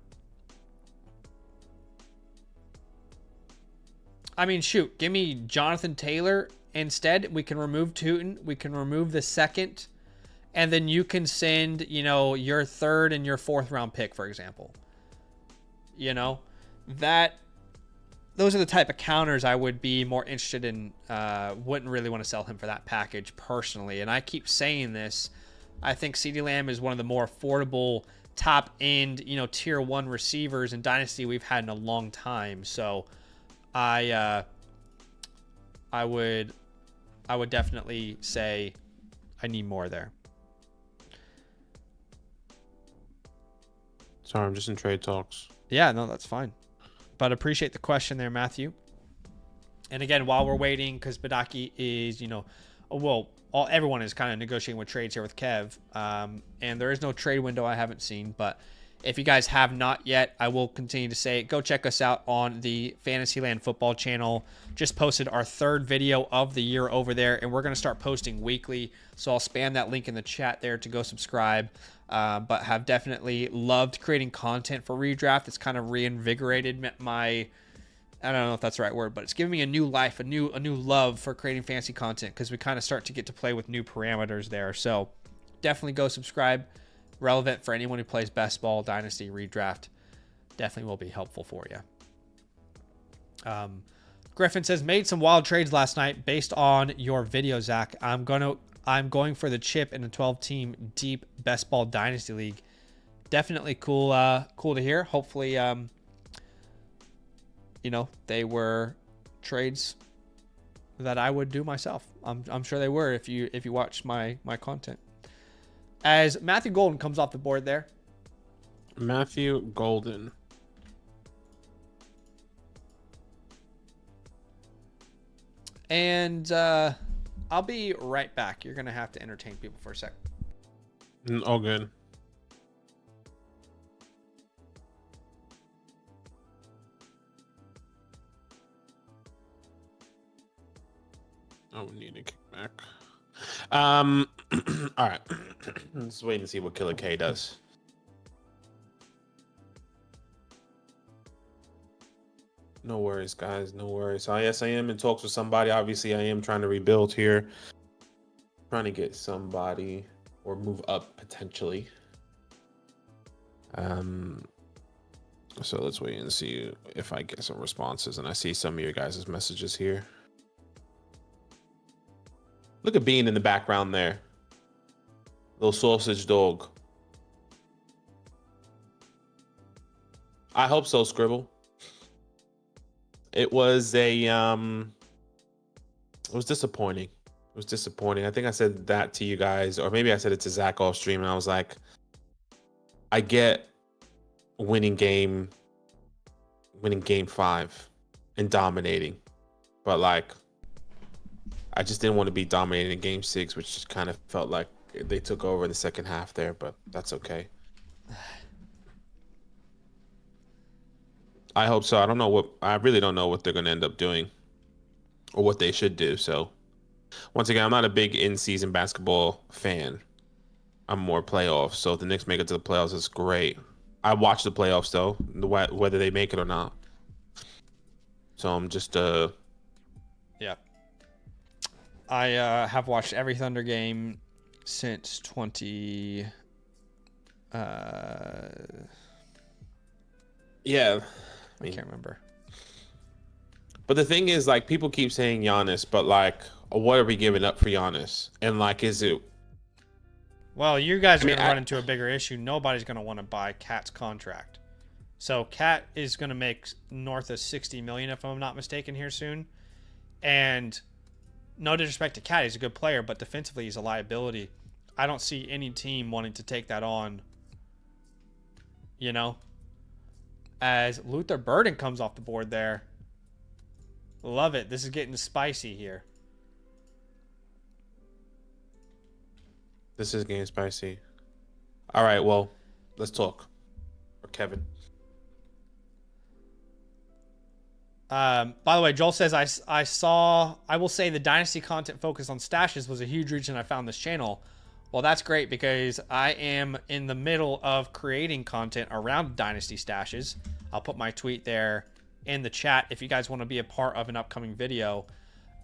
I mean, shoot, give me Jonathan Taylor instead. We can remove Tootin. We can remove the second. And then you can send, you know, your 3rd and your 4th round pick, for example. You know, those are the type of counters I would be more interested in. Wouldn't really want to sell him for that package personally. And I keep saying this. I think CeeDee Lamb is one of the more affordable top end, you know, tier 1 receivers in Dynasty we've had in a long time. So I would definitely say I need more there. Sorry, I'm just in trade talks. Yeah, no, that's fine. But appreciate the question there, Matthew. And again, while we're waiting, because Badaki is, you know, well, everyone is kind of negotiating with trades here with Kev. And there is no trade window I haven't seen, but if you guys have not yet, I will continue to say, go check us out on the Fantasyland Football channel. Just posted our 3rd video of the year over there, and we're going to start posting weekly. So I'll spam that link in the chat there to go subscribe. But have definitely loved creating content for Redraft. It's kind of reinvigorated my, I don't know if that's the right word, but it's given me a new life, a new love for creating fantasy content, because we kind of start to get to play with new parameters there. So definitely go subscribe. Relevant for anyone who plays best ball, Dynasty, Redraft. Definitely will be helpful for you. Griffin says, made some wild trades last night based on your video, Zach. I'm going for the chip in a 12-team deep best ball Dynasty league. Definitely cool to hear. Hopefully, you know, they were trades that I would do myself. I'm sure they were if you watched my content. As Matthew Golden comes off the board there. Matthew Golden. And I'll be right back. You're going to have to entertain people for a sec. All good. Oh, we need a kickback. All right. Let's wait and see what Killer K does. No worries, guys. No worries. So, yes, I am in talks with somebody. Obviously, I am trying to rebuild here. Trying to get somebody or move up potentially. So let's wait and see if I get some responses. And I see some of your guys' messages here. Look at Bean in the background there. Little sausage dog. I hope so, Scribble. It was disappointing. It was disappointing. I think I said that to you guys, or maybe I said it to Zach off stream, and I was like, I get winning game 5 and dominating, but like, I just didn't want to be dominating in game 6, which just kind of felt like they took over in the second half there, but that's okay. I hope so. I really don't know what they're going to end up doing or what they should do. So once again, I'm not a big in-season basketball fan. I'm more playoffs. So if the Knicks make it to the playoffs, it's great. I watch the playoffs though, whether they make it or not. So I'm just yeah. I have watched every Thunder game since 20. Yeah. I can't remember. But the thing is, like, people keep saying Giannis, but like, what are we giving up for Giannis? And like, is it? Well, you guys are going to run into a bigger issue. Nobody's going to want to buy Cat's contract. So Cat is going to make north of 60 million, if I'm not mistaken, here soon. And no disrespect to Cat, he's a good player, but defensively he's a liability. I don't see any team wanting to take that on. You know? As Luther Burden comes off the board there. Love it. This is getting spicy here. This is getting spicy. All right, well, let's talk. Or Kevin. By the way, Joel says, I will say the Dynasty content focused on stashes was a huge reason I found this channel. Well, that's great because I am in the middle of creating content around Dynasty stashes. I'll put my tweet there in the chat if you guys want to be a part of an upcoming video.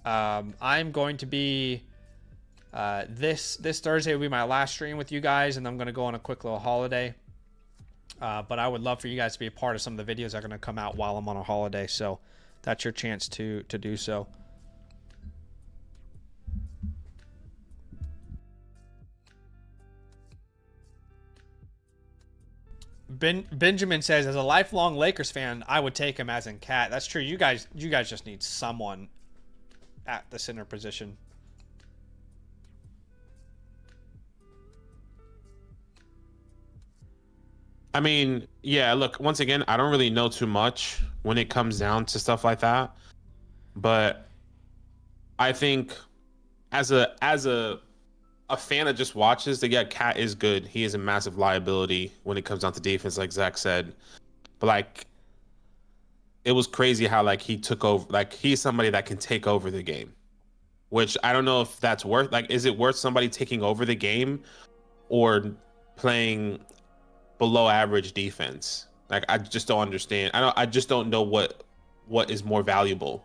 I'm going to be, this Thursday will be my last stream with you guys, and I'm going to go on a quick little holiday. But I would love for you guys to be a part of some of the videos that are going to come out while I'm on a holiday. So that's your chance to do so. Benjamin says, as a lifelong Lakers fan, I would take him as in Cat. That's true. You guys just need someone at the center position. I mean, yeah, look, once again, I don't really know too much when it comes down to stuff like that. But I think as a fan that just watches, that yeah, Cat is good. He is a massive liability when it comes down to defense, like Zach said. But like, it was crazy how like he took over. Like he's somebody that can take over the game, which I don't know if that's worth. Like, is it worth somebody taking over the game or playing below average defense? Like, I just don't understand. I just don't know what is more valuable.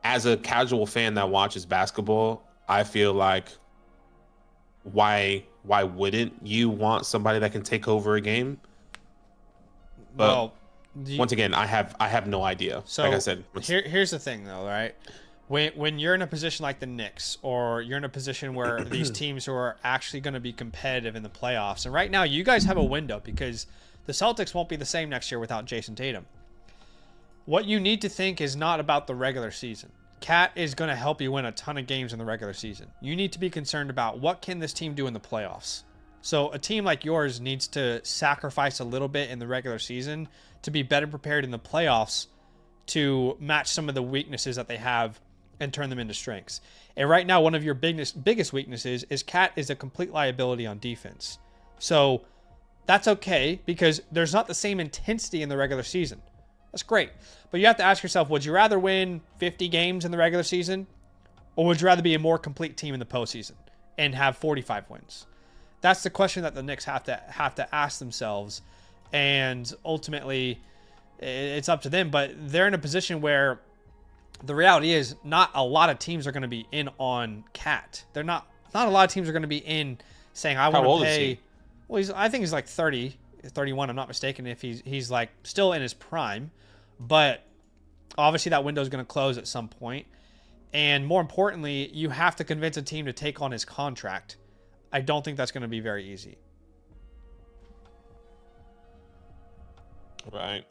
As a casual fan that watches basketball, I feel like why wouldn't you want somebody that can take over a game? But Well, once again, I have no idea. So like I said, here's the thing though, right? When you're in a position like the Knicks, or you're in a position where these teams who are actually going to be competitive in the playoffs, and right now you guys have a window because the Celtics won't be the same next year without Jason Tatum. What you need to think is not about the regular season. Cat is going to help you win a ton of games in the regular season. You need to be concerned about what can this team do in the playoffs. So a team like yours needs to sacrifice a little bit in the regular season to be better prepared in the playoffs to match some of the weaknesses that they have and turn them into strengths. And right now, one of your biggest weaknesses is Cat is a complete liability on defense. So that's okay because there's not the same intensity in the regular season. That's great. But you have to ask yourself, would you rather win 50 games in the regular season, or would you rather be a more complete team in the postseason and have 45 wins? That's the question that the Knicks have to ask themselves. And ultimately, it's up to them. But they're in a position where the reality is not a lot of teams are going to be in on Cat. Not a lot of teams are going to be in saying, I want to pay. Is he? Well, I think he's like 30, 31. I'm not mistaken if he's like still in his prime. But obviously that window is going to close at some point. And more importantly, you have to convince a team to take on his contract. I don't think that's going to be very easy. Right.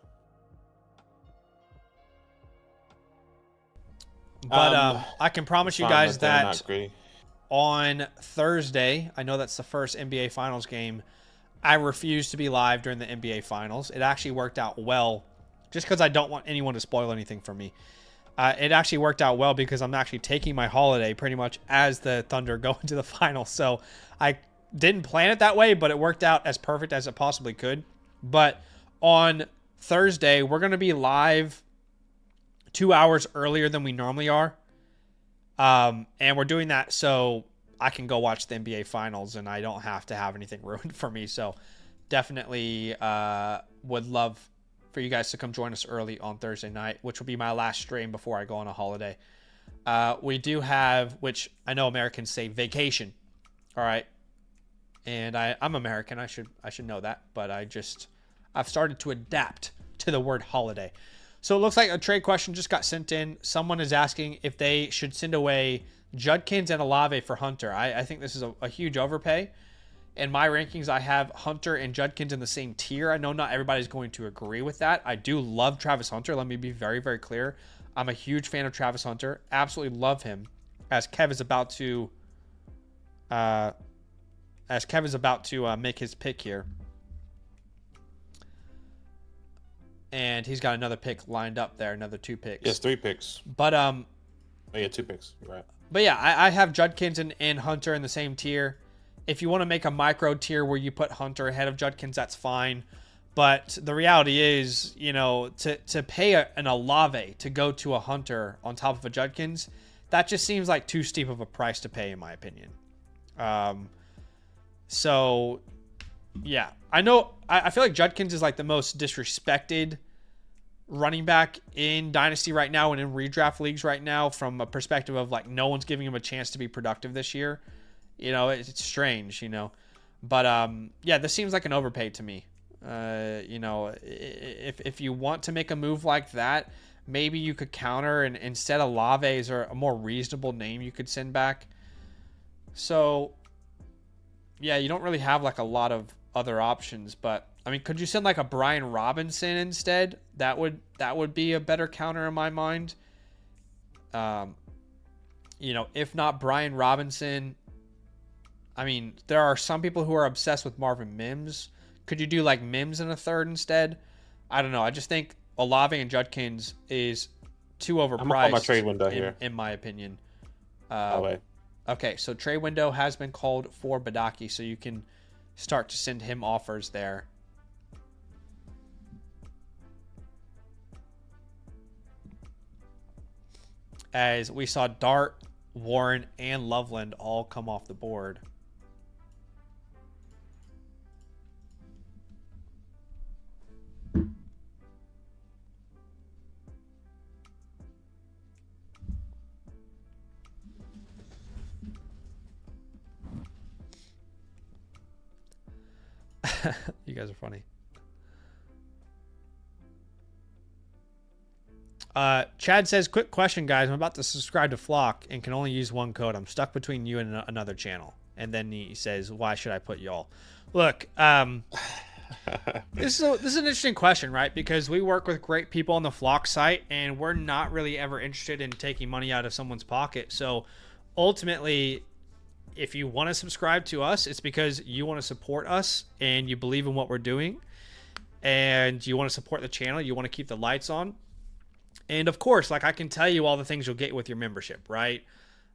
But I can promise you guys that on Thursday, I know that's the first NBA Finals game, I refuse to be live during the NBA Finals. It actually worked out well, just because I don't want anyone to spoil anything for me. It actually worked out well because I'm actually taking my holiday pretty much as the Thunder go into the finals. So I didn't plan it that way, but it worked out as perfect as it possibly could. But on Thursday, we're going to be live 2 hours earlier than we normally are. And we're doing that so I can go watch the NBA Finals and I don't have to have anything ruined for me. So definitely would love for you guys to come join us early on Thursday night, which will be my last stream before I go on a holiday. We do have, which I know Americans say vacation. All right. And I'm American. I should know that, but I've started to adapt to the word holiday. So it looks like a trade question just got sent in. Someone is asking if they should send away Judkins and Olave for Hunter. I think this is a huge overpay. In my rankings, I have Hunter and Judkins in the same tier. I know not everybody's going to agree with that. I do love Travis Hunter. Let me be very, very clear. I'm a huge fan of Travis Hunter. Absolutely love him. As Kev is about to make his pick here. and he's got another pick lined up there, another 2 picks. Yes, 3 picks. But Oh yeah, 2 picks. You're right. But yeah, I have Judkins and Hunter in the same tier. If you want to make a micro tier where you put Hunter ahead of Judkins, that's fine. But the reality is, you know, to pay an Olave to go to a Hunter on top of a Judkins, that just seems like too steep of a price to pay, in my opinion. So, yeah. I know, I feel like Judkins is like the most disrespected running back in Dynasty right now and in redraft leagues right now, from a perspective of like no one's giving him a chance to be productive this year. You know, it's strange, you know. But yeah, this seems like an overpay to me. You know, if you want to make a move like that, maybe you could counter and instead of Laves or a more reasonable name you could send back. So yeah, you don't really have like a lot of other options, but I mean, could you send like a Brian Robinson instead? That would be a better counter in my mind. You know, if not Brian Robinson, I mean, there are some people who are obsessed with Marvin Mims. Could you do like Mims in a third instead? I don't know. I just think Olave and is too overpriced. I'm on my trade window here, in my opinion. Okay, so trade window has been called for Badaki, so you can start to send him offers there. As we saw Dart, Warren, and Loveland all come off the board. You guys are funny. Chad says, quick question, guys. I'm about to subscribe to Flock and can only use one code. I'm stuck between you and another channel. And then he says, why should I put y'all? Look, this is an interesting question, right? Because we work with great people on the Flock site, and we're not really ever interested in taking money out of someone's pocket. So ultimately, if you want to subscribe to us, it's because you want to support us and you believe in what we're doing and you want to support the channel. You want to keep the lights on. And of course, like I can tell you all the things you'll get with your membership, right?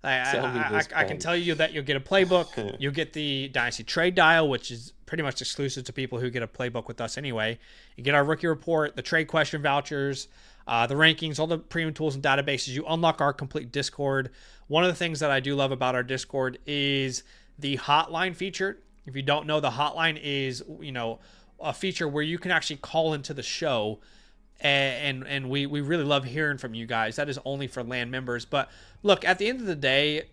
I can tell you that you'll get a playbook. You'll get the Dynasty trade dial, which is pretty much exclusive to people who get a playbook with us anyway. You get our rookie report, the trade question vouchers, the rankings, all the premium tools and databases. You unlock our complete Discord. One of the things that I do love about our Discord is the hotline feature. If you don't know, the hotline is, you know, a feature where you can actually call into the show. And we really love hearing from you guys. That is only for LAN members. But look, at the end of the day,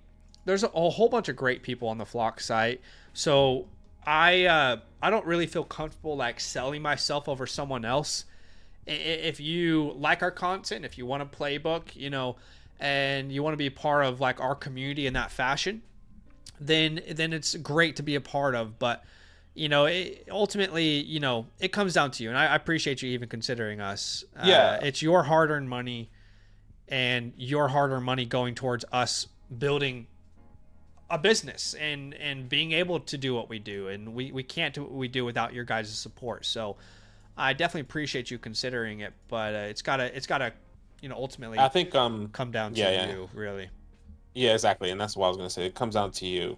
there's a whole bunch of great people on the Flock site. So I don't really feel comfortable like selling myself over someone else. If you like our content, if you want a playbook, you know, and you want to be a part of like our community in that fashion, then it's great to be a part of. But you know, ultimately, you know, it comes down to you. And I appreciate you even considering us. Yeah. It's your hard-earned money and your hard-earned money going towards us building a business and being able to do what we do. And we can't do what we do without your guys' support. So I definitely appreciate you considering it. But it's gotta, you know, ultimately, I think come down to you, really. Yeah, exactly. And that's what I was going to say. It comes down to you.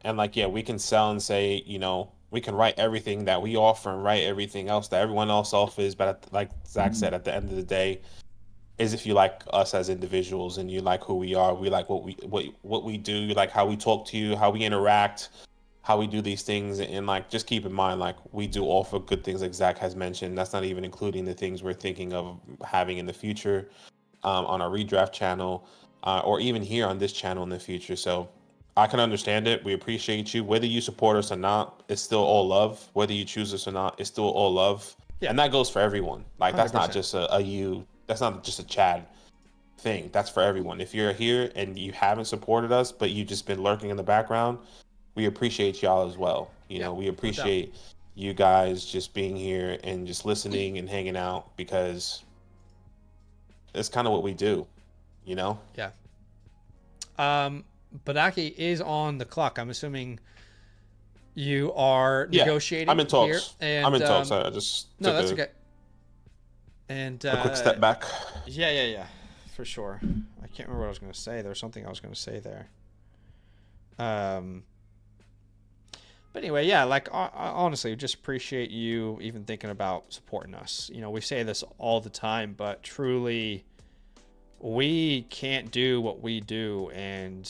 And like, yeah, we can sell and say, you know, we can write everything that we offer and write everything else that everyone else offers. But like Zach said, at the end of the day, is if you like us as individuals and you like who we are, we like what we do, you like how we talk to you, how we interact, how we do these things. And like, just keep in mind, like we do offer good things like Zach has mentioned. That's not even including the things we're thinking of having in the future on our redraft channel or even here on this channel in the future. So I can understand it. We appreciate you. Whether you support us or not, it's still all love. Whether you choose us or not, it's still all love. Yeah. And that goes for everyone. Like, 100%. That's not just a you. That's not just a Chad thing. That's for everyone. If you're here and you haven't supported us, but you've just been lurking in the background, we appreciate y'all as well. You know, we appreciate you guys just being here and just listening and hanging out because it's kind of what we do, you know? Yeah. Badaki is on the clock. I'm assuming you are negotiating. I'm in talks. Here, and, I'm in talks. I just no, that's okay. And A quick step back. yeah, for sure. I can't remember what I was going to say. There was something I was going to say there. But anyway, yeah, like I honestly just appreciate you even thinking about supporting us. You know, we say this all the time, but truly, we can't do what we do, and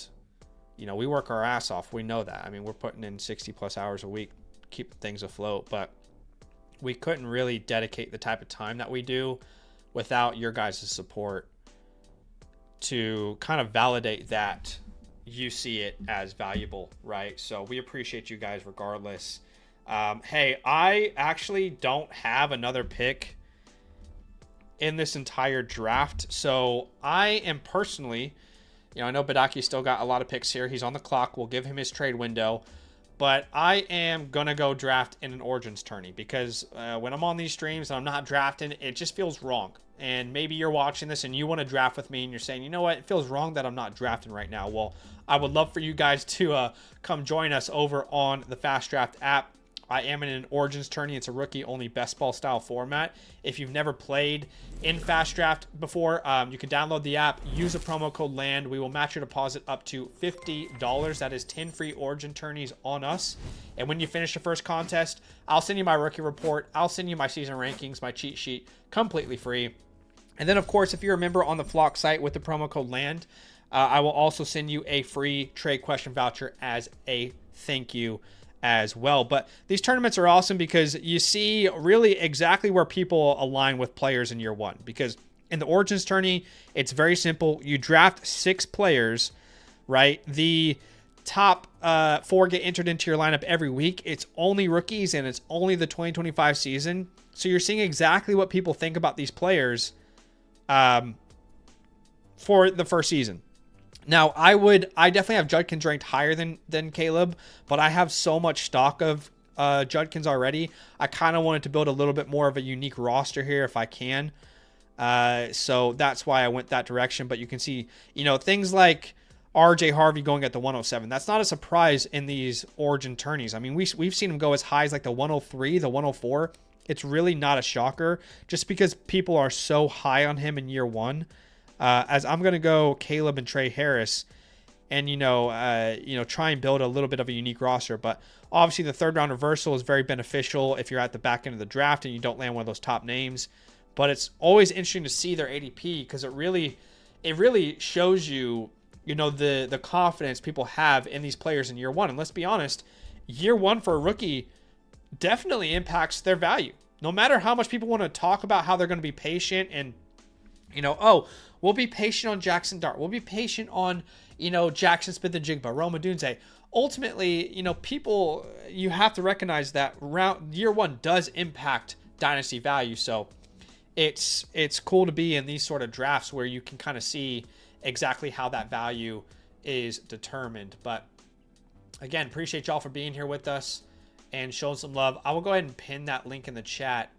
you know, we work our ass off. We know that. I mean, we're putting in 60 plus hours a week, keeping things afloat, but we couldn't really dedicate the type of time that we do without your guys' support to kind of validate that you see it as valuable, right? So we appreciate you guys regardless. Hey, I actually don't have another pick in this entire draft. So I am personally, you know, I know Badaki still got a lot of picks here. He's on the clock. We'll give him his trade window. But I am going to go draft in an Origins tourney because when I'm on these streams and I'm not drafting, it just feels wrong. And maybe you're watching this and you want to draft with me and you're saying, you know what, it feels wrong that I'm not drafting right now. Well, I would love for you guys to come join us over on the FastDraft app. I am in an Origins tourney. It's a rookie-only best ball style format. If you've never played in FastDraft before, you can download the app, use a promo code LAND. We will match your deposit up to $50. That is 10 free Origin tourneys on us. And when you finish the first contest, I'll send you my rookie report. I'll send you my season rankings, my cheat sheet, completely free. And then, of course, if you're a member on the Flock site with the promo code LAND, I will also send you a free trade question voucher as a thank you as well. But these tournaments are awesome because you see really exactly where people align with players in year one. Because in the Origins tourney, it's very simple. You draft 6 players, right? The top 4 get entered into your lineup every week. It's only rookies and it's only the 2025 season. So you're seeing exactly what people think about these players for the first season. Now, I definitely have Judkins ranked higher than Caleb, but I have so much stock of Judkins already. I kind of wanted to build a little bit more of a unique roster here if I can. So that's why I went that direction. But you can see, you know, things like RJ Harvey going at the 107. That's not a surprise in these Origin tourneys. I mean, we've seen him go as high as like the 103, the 104. It's really not a shocker just because people are so high on him in year one. As I'm going to go Caleb and Trey Harris and, try and build a little bit of a unique roster. But obviously the third round reversal is very beneficial if you're at the back end of the draft and you don't land one of those top names. But it's always interesting to see their ADP because it really shows you, the confidence people have in these players in year one. And let's be honest, year one for a rookie definitely impacts their value. No matter how much people want to talk about how they're going to be patient and, we'll be patient on Jackson Dart. We'll be patient on, Jackson Smith-Njigba, Roma Dunze. Ultimately, people, you have to recognize that year one does impact dynasty value. So it's cool to be in these sort of drafts where you can kind of see exactly how that value is determined. But again, appreciate y'all for being here with us and showing some love. I will go ahead and pin that link in the chat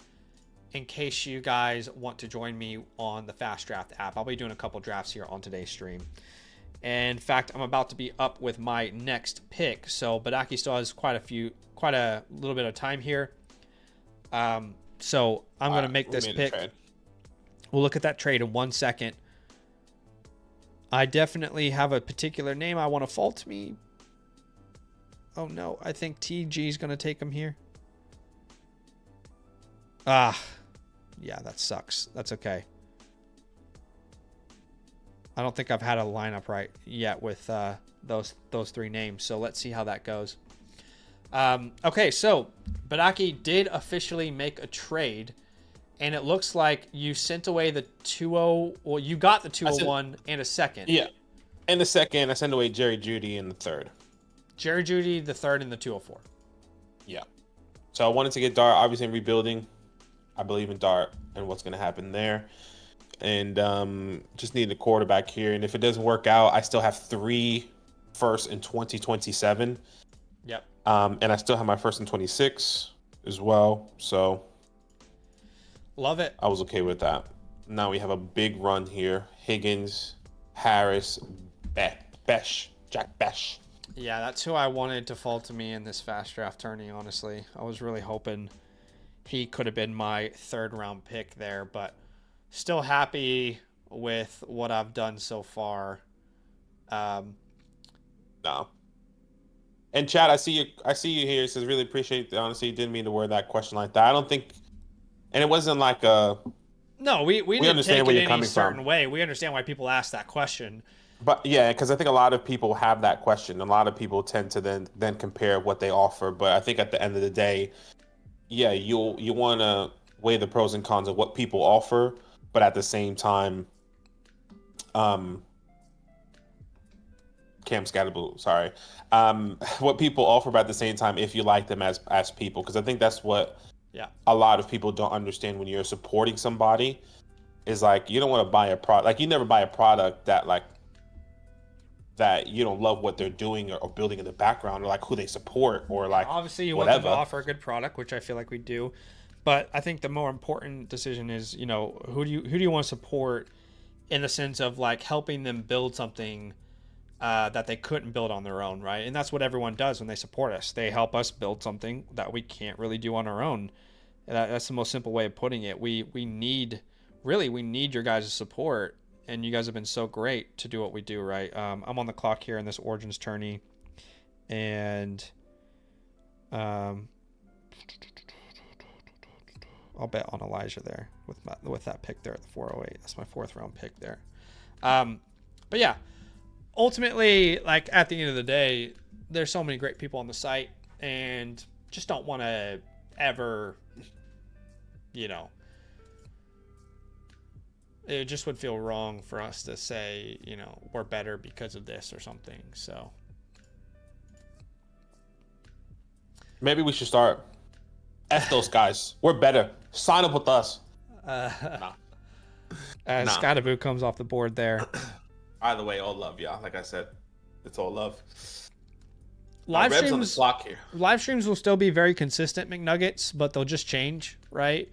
in case you guys want to join me on the FastDraft app. I'll be doing a couple drafts here on today's stream. And in fact, I'm about to be up with my next pick. So Badaki still has quite a little bit of time here. So I'm going to make this pick. We'll look at that trade in 1 second. I definitely have a particular name I want to fault me. Oh no, I think TG is going to take him here. Yeah, that sucks. That's okay. I don't think I've had a lineup right yet with those 3 names. So let's see how that goes. Okay, so Badaki did officially make a trade, and it looks like you sent away the 2-0. Well, you got the 201 and a second. Yeah, and the second, I sent away Jerry Jeudy in the third. Jerry Jeudy, the third, and the 204. Yeah. So I wanted to get Dart, obviously in rebuilding. I believe in Dart and what's going to happen there. And just need a quarterback here. And if it doesn't work out, I still have 3 firsts in 2027. Yep. And I still have my first in 26 as well. So love it. I was okay with that. Now we have a big run here. Higgins, Harris, Jack Besh. Yeah, that's who I wanted to fall to me in this FastDraft tourney, honestly. I was really hoping he could have been my third round pick there, but still happy with what I've done so far. No. And Chad, I see you. I see you here. It says really appreciate the honesty. Didn't mean to word that question like that. I don't think, and it wasn't like a. No, we We didn't take understand where it you're any coming certain from. way. We understand why people ask that question. But yeah, because I think a lot of people have that question. A lot of people tend to then compare what they offer. But I think at the end of the day, yeah, you want to weigh the pros and cons of what people offer, but at the same time, um, Cam Scatterboo, sorry, what people offer, but at the same time, if you like them as people, because I think that's what Yeah. a lot of people don't understand when you're supporting somebody is like you don't want to buy a product, like you never buy a product that you don't love what they're doing or building in the background or like who they support or like Obviously, you want them whatever. to offer a good product, which I feel like we do. But I think the more important decision is, who do you want to support in the sense of like helping them build something that they couldn't build on their own, right? And that's what everyone does when they support us. They help us build something that we can't really do on our own. And that's the most simple way of putting it. We need your guys' support, and you guys have been so great to do what we do, right? I'm on the clock here in this Origins tourney, and I'll bet on Elijah there with that pick there at the 408. That's my 4th round pick there. But yeah, ultimately, like at the end of the day, there's so many great people on the site, and just don't want to ever, it just would feel wrong for us to say, we're better because of this or something. So Maybe we should start. F those guys. We're better. Sign up with us. Nah. Scottaboo comes off the board there. Either way, all love, y'all. Like I said, it's all love. Live Reb's on the streams, clock here. live streams will still be very consistent, McNuggets, but they'll just change, right?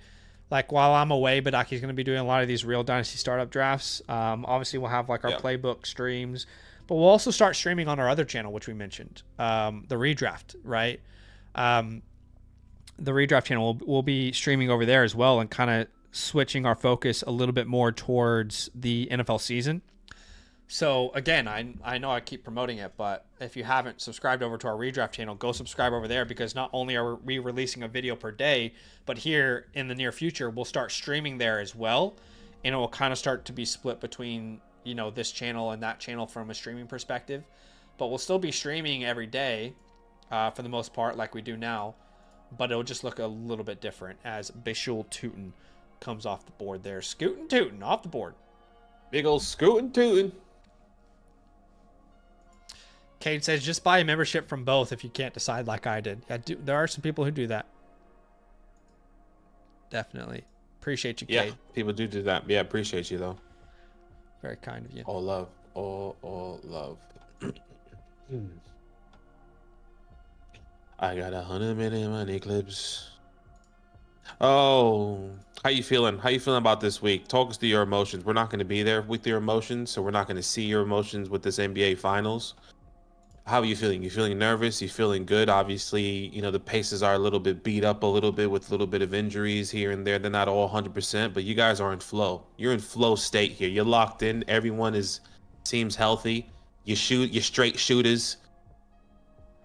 Like while I'm away, Badaki's going to be doing a lot of these real Dynasty startup drafts. Obviously, we'll have like our Playbook streams, but we'll also start streaming on our other channel, which we mentioned, the Redraft, right? The Redraft channel will be streaming over there as well, and kind of switching our focus a little bit more towards the NFL season. So again, I know I keep promoting it, but if you haven't subscribed over to our Redraft channel, go subscribe over there, because not only are we releasing a video per day, but here in the near future, we'll start streaming there as well. And it will kind of start to be split between, this channel and that channel from a streaming perspective. But we'll still be streaming every day for the most part, like we do now. But it'll just look a little bit different as Bishul Tootin comes off the board there. Scootin' Tootin' off the board. Big old scootin' tootin'. Cade says, just buy a membership from both if you can't decide like I did. Yeah, there are some people who do that. Definitely. Appreciate you, Cade. Yeah, people do that. Yeah, appreciate you, though. Very kind of you. All love. All love. I got 100 million money clips. Oh, how you feeling? How you feeling about this week? Talk us through your emotions. We're not going to be there with your emotions, so we're not going to see your emotions with this NBA Finals. How are you feeling? You feeling nervous? You feeling good? Obviously, the Pacers are a little bit beat up a little bit with a little bit of injuries here and there. They're not all 100%, but you guys are in flow. You're in flow state here. You're locked in. Everyone seems healthy. You're straight shooters.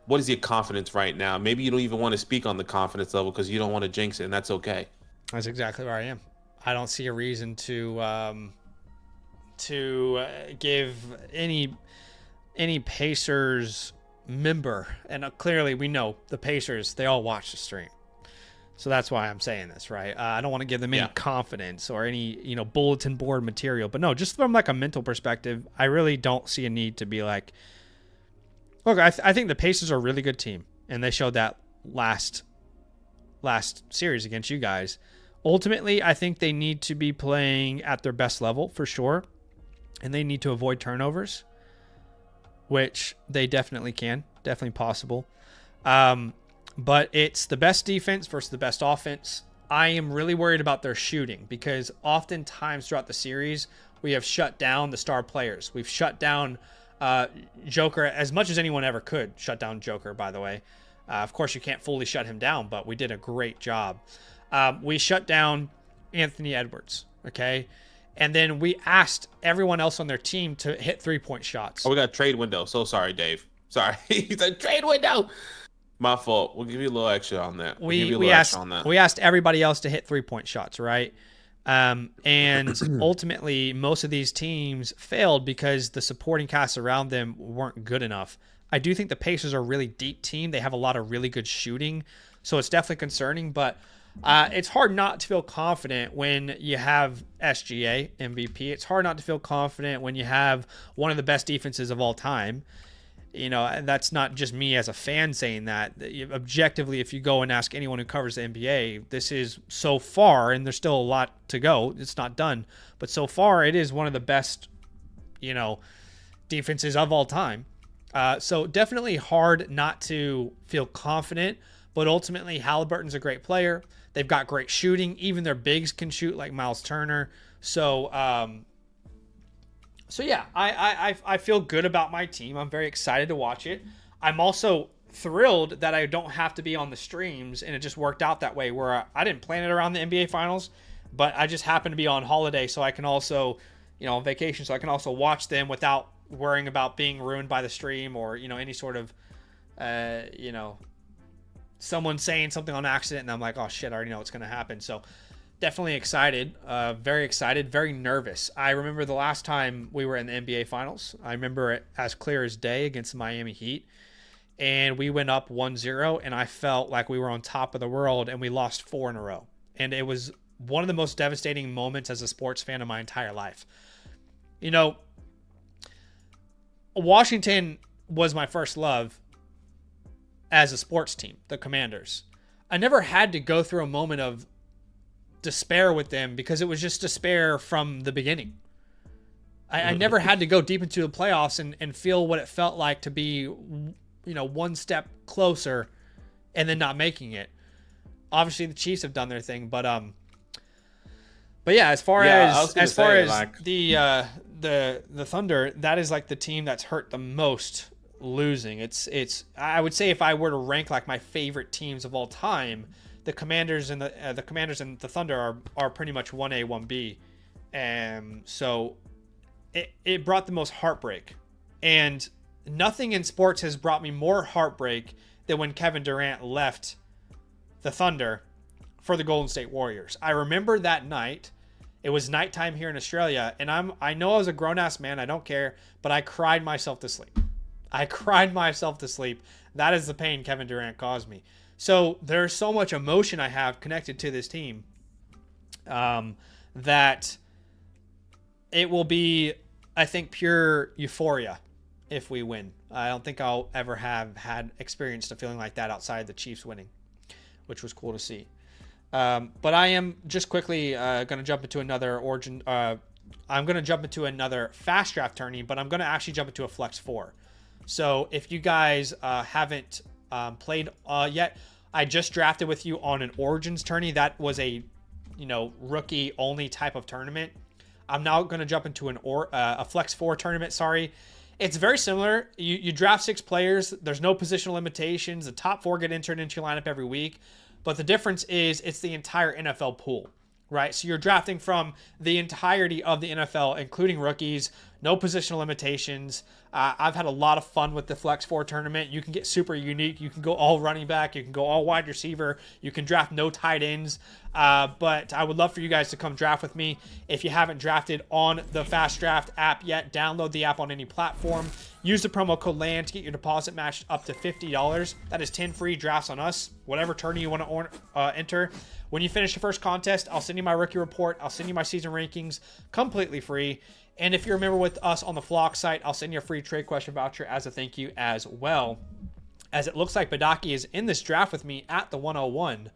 What is your confidence right now? Maybe you don't even want to speak on the confidence level because you don't want to jinx it, and that's okay. That's exactly where I am. I don't see a reason to give any Pacers member, and clearly we know the Pacers, they all watch the stream. So that's why I'm saying this, right? I don't want to give them any confidence or any, bulletin board material. But no, just from like a mental perspective, I really don't see a need to be like, look, I think the Pacers are a really good team, and they showed that last series against you guys. Ultimately, I think they need to be playing at their best level for sure, and they need to avoid turnovers, which they definitely can, definitely possible. But it's the best defense versus the best offense. I am really worried about their shooting, because oftentimes throughout the series, we have shut down the star players. We've shut down Joker as much as anyone ever could shut down Joker, by the way. Of course, you can't fully shut him down, but we did a great job. We shut down Anthony Edwards. Okay. And then we asked everyone else on their team to hit 3-point shots. Oh, we got a trade window. So sorry, Dave. Sorry. He said trade window. My fault. We'll give you a little extra on that. We asked everybody else to hit 3-point shots, right? And ultimately, most of these teams failed because the supporting cast around them weren't good enough. I do think the Pacers are a really deep team. They have a lot of really good shooting, so it's definitely concerning. But it's hard not to feel confident when you have SGA MVP. It's hard not to feel confident when you have one of the best defenses of all time. You know, and that's not just me as a fan saying that. Objectively, if you go and ask anyone who covers the NBA, this is so far, and there's still a lot to go. It's not done. But so far, it is one of the best, you know, defenses of all time. So definitely hard not to feel confident. But ultimately, Halliburton's a great player. They've got great shooting. Even their bigs can shoot, like Miles Turner. So yeah, I feel good about my team. I'm very excited to watch it. I'm also thrilled that I don't have to be on the streams, and it just worked out that way where I didn't plan it around the NBA Finals, but I just happened to be on holiday, so I can also, you know, on vacation, so I can also watch them without worrying about being ruined by the stream or, you know, any sort of, you know, someone saying something on accident, and I'm like, oh shit, I already know what's going to happen. So definitely excited, very nervous. I remember the last time we were in the NBA Finals. I remember it as clear as day against the Miami Heat. And we went up 1-0, and I felt like we were on top of the world, and we lost 4 in a row. And it was one of the most devastating moments as a sports fan of my entire life. You know, Washington was my first love as a sports team, the Commanders. I never had to go through a moment of despair with them because it was just despair from the beginning. I never had to go deep into the playoffs and feel what it felt like to be, you know, one step closer and then not making it. Obviously the Chiefs have done their thing, but yeah, as far as the Thunder, that is like the team that's hurt the most losing. It's I would say if I were to rank like my favorite teams of all time, the Commanders and the Thunder are pretty much 1A, 1B. And so it brought the most heartbreak. And nothing in sports has brought me more heartbreak than when Kevin Durant left the Thunder for the Golden State Warriors. I remember that night. It was nighttime here in Australia, and I know I was a grown-ass man, I don't care, but I cried myself to sleep. That is the pain Kevin Durant caused me. So there's so much emotion I have connected to this team that it will be, I think, pure euphoria if we win. I don't think I'll ever have had experienced a feeling like that outside the Chiefs winning, which was cool to see. But I am just quickly going to jump into another I'm going to jump into another FastDraft tourney, but I'm going to actually jump into a Flex 4. So if you guys haven't played yet, I just drafted with you on an Origins tourney. That was a, you know, rookie only type of tournament. I'm now going to jump into a Flex 4 tournament. Sorry. It's very similar. You draft 6 players. There's no positional limitations. The top 4 get entered into your lineup every week. But the difference is it's the entire NFL pool, right? So you're drafting from the entirety of the NFL, including rookies, no positional limitations. I've had a lot of fun with the Flex 4 tournament. You can get super unique. You can go all running back. You can go all wide receiver. You can draft no tight ends. But I would love for you guys to come draft with me. If you haven't drafted on the FastDraft app yet, download the app on any platform. Use the promo code LAND to get your deposit matched up to $50. That is 10 free drafts on us, whatever tourney you want to enter. When you finish the first contest, I'll send you my rookie report. I'll send you my season rankings completely free. And if you're a member with us on the Flock site, I'll send you a free trade question voucher as a thank you as well. As it looks like Badaki is in this draft with me at the 101.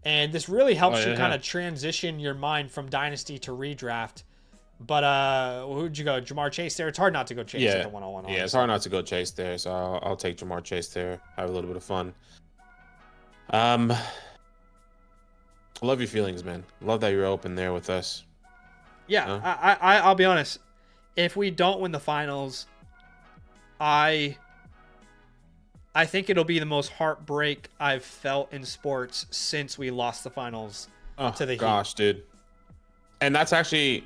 And this really helps you kind of transition your mind from Dynasty to redraft. But who'd you go? Jamar Chase there? It's hard not to go Chase at the 101. Yeah, it's hard not to go Chase there. So I'll take Jamar Chase there. Have a little bit of fun. I love your feelings, man. Love that you're open there with us. Yeah, I'll be honest. If we don't win the finals, I think it'll be the most heartbreak I've felt in sports since we lost the finals to the Heat. Gosh, dude. And that's actually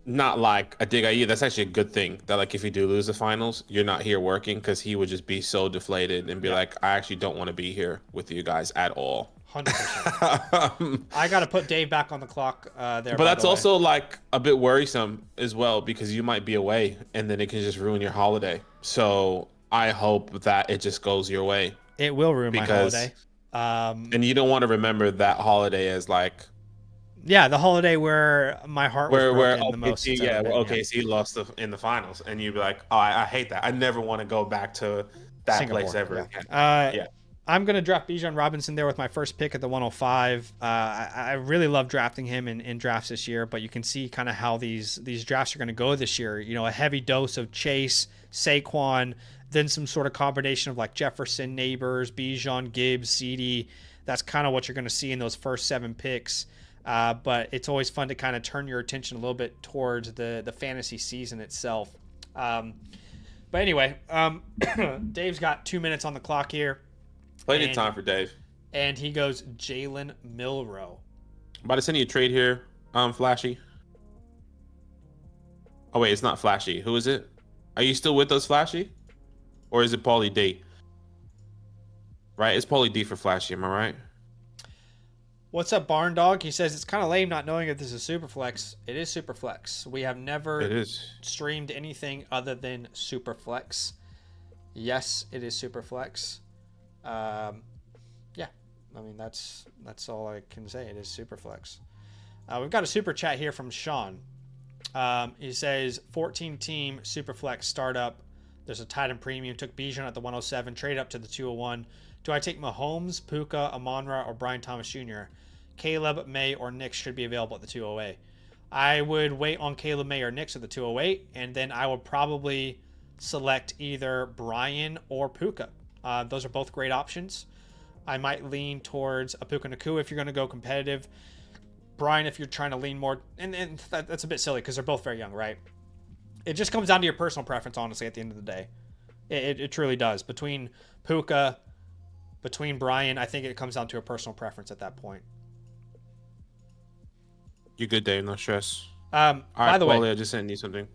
not like a dig at you. That's actually a good thing. That like if you do lose the finals, you're not here working, because he would just be so deflated and be like, I actually don't want to be here with you guys at all. 100%. I got to put Dave back on the clock there. But that's also like a bit worrisome as well, because you might be away and then it can just ruin your holiday. So I hope that it just goes your way. It will ruin my holiday. And you don't want to remember that holiday as like, yeah, the holiday where my heart was broken the most. Yeah, OKC lost in the finals, and you'd be like, oh, I hate that. I never want to go back to that Singapore, place ever again. I'm going to draft Bijan Robinson there with my first pick at the 105. I really love drafting him in drafts this year, but you can see kind of how these drafts are going to go this year. You know, a heavy dose of Chase, Saquon, then some sort of combination of like Jefferson, Neighbors, Bijan, Gibbs, CD. That's kind of what you're going to see in those first 7 picks. But it's always fun to kind of turn your attention a little bit towards the fantasy season itself. But anyway, Dave's got 2 minutes on the clock here. Plenty of time for Dave. And he goes Jalen Milroe. I'm about to send you a trade here, Flashy. Oh, wait, it's not Flashy. Who is it? Are you still with us, Flashy? Or is it Paulie D? Right, it's Paulie D for Flashy, am I right? What's up, Barn Dog? He says it's kind of lame not knowing if this is Superflex. It is Superflex. We have never streamed anything other than Superflex. Yes, it is Superflex. Yeah, I mean that's all I can say. It is Superflex. We've got a super chat here from Sean. He says 14-team Superflex startup. There's a tight end premium. Took Bijan at the 107. Trade up to the 201. Do I take Mahomes, Puka, Amon-Ra, or Brian Thomas Jr.? Caleb, May, or Nix should be available at the 208. I would wait on Caleb, May, or Nix at the 208, and then I would probably select either Brian or Puka. Those are both great options. I might lean towards a Puka Nacua if you're going to go competitive. Brian, if you're trying to lean more, and that's a bit silly because they're both very young, right? It just comes down to your personal preference, honestly, at the end of the day. It truly does. Between Puka, between Brian, I think it comes down to a personal preference at that point. You good, Dave? No stress. By the way, I just sent you something.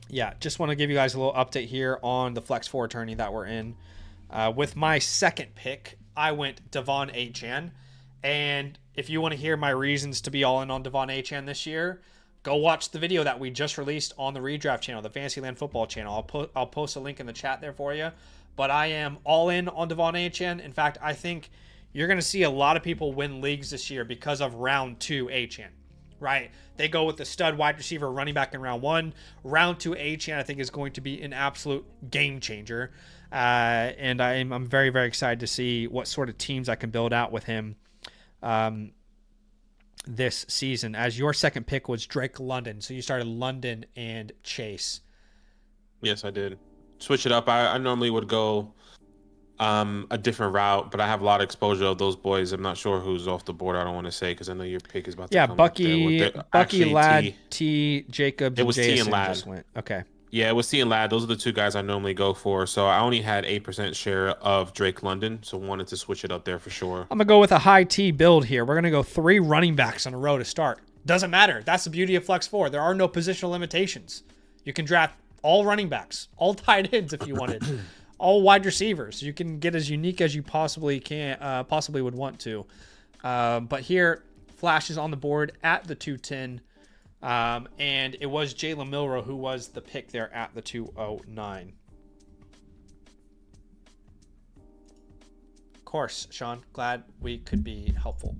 Yeah, just want to give you guys a little update here on the Flex 4 tourney that we're in. With my second pick, I went Devon Achane. And if you want to hear my reasons to be all in on Devon Achane this year, go watch the video that we just released on the Redraft channel, the Fantasyland Football channel. I'll post a link in the chat there for you. But I am all in on Devon Achane. In fact, I think you're going to see a lot of people win leagues this year because of round 2 Achane, right? They go with the stud wide receiver running back in round 1. Round 2 Achane, I think, is going to be an absolute game changer. And I'm very, very excited to see what sort of teams I can build out with him this season. As your second pick was Drake London. So you started London and Chase. Yes, I did. Switch it up. I normally would go a different route, but I have a lot of exposure of those boys. I'm not sure who's off the board. I don't want to say because I know your pick is about to come Bucky, actually, Ladd, T, Jacobs, it was Jason T and Ladd. Just went. Okay. Yeah, it was T and Ladd. Those are the two guys I normally go for. So I only had 8% share of Drake London, so wanted to switch it up there for sure. I'm going to go with a high T build here. We're going to go 3 running backs in a row to start. Doesn't matter. That's the beauty of Flex 4. There are no positional limitations. You can draft all running backs, all tight ends if you wanted, all wide receivers. You can get as unique as you possibly would want to. But here, Flash is on the board at the 210. And it was Jalen Milroe who was the pick there at the 209. Of course, Sean. Glad we could be helpful.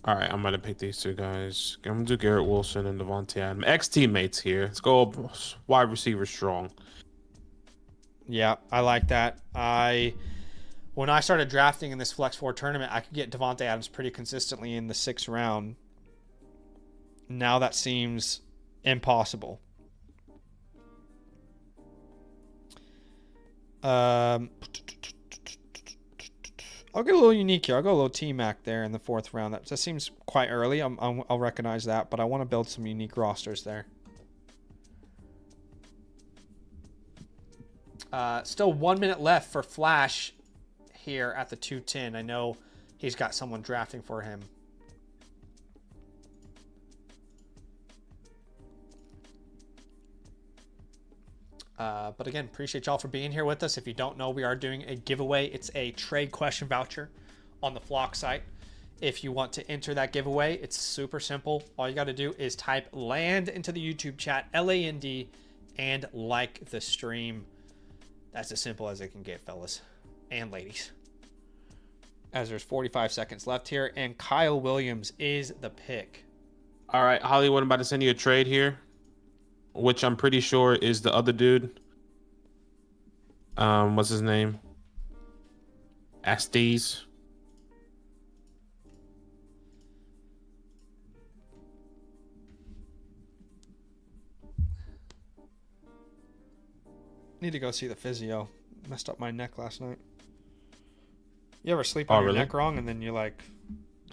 All right, I'm going to pick these two guys. I'm going to do Garrett Wilson and Devontae Adams. Ex-teammates here. Let's go wide receiver strong. Yeah, I like that. When I started drafting in this Flex 4 tournament, I could get Devontae Adams pretty consistently in the 6th round. Now that seems impossible. I'll get a little unique here. I'll go a little T-Mac there in the 4th round. That seems quite early. I'll recognize that, but I want to build some unique rosters there. Still 1 minute left for Flash here at the 210. I know he's got someone drafting for him. But again, appreciate y'all for being here with us. If you don't know, we are doing a giveaway. It's a trade question voucher on the Flock site. If you want to enter that giveaway, it's super simple. All you got to do is type LAND into the YouTube chat, LAND, and like the stream. That's as simple as it can get, fellas and ladies. As there's 45 seconds left here, and Kyle Williams is the pick. All right, Hollywood, I'm about to send you a trade here, which I'm pretty sure is the other dude. What's his name? Estes. Need to go see the physio. Messed up my neck last night. You ever sleep on your neck wrong and then you're like...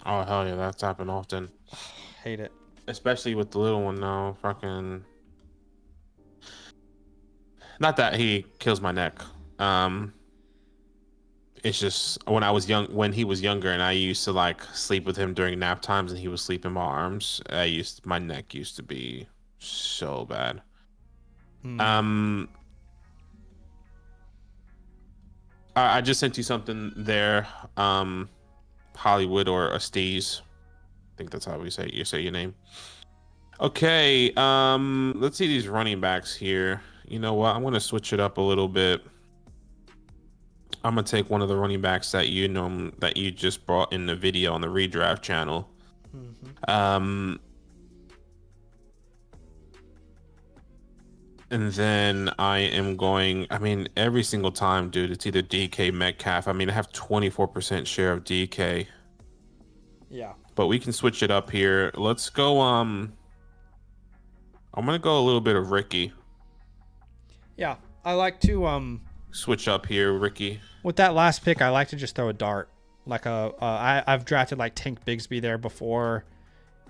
Oh, hell yeah, that's happened often. Hate it. Especially with the little one now. Fucking... Not that he kills my neck. It's just when he was younger and I used to like sleep with him during nap times and he would sleep in my arms, my neck used to be so bad. I just sent you something there, Hollywood or Estes. I think that's how you say your name. Okay, let's see these running backs here. You know what? I'm gonna switch it up a little bit. I'm gonna take one of the running backs that you just brought in the video on the redraft channel. And then I am going, every single time, dude, it's either DK Metcalf. I have 24% share of DK. Yeah. But we can switch it up here. Let's go, I'm going to go a little bit of Ricky. Yeah, I like to, switch up here, Ricky. With that last pick, I like to just throw a dart. Like I've drafted like Tank Bigsby there before.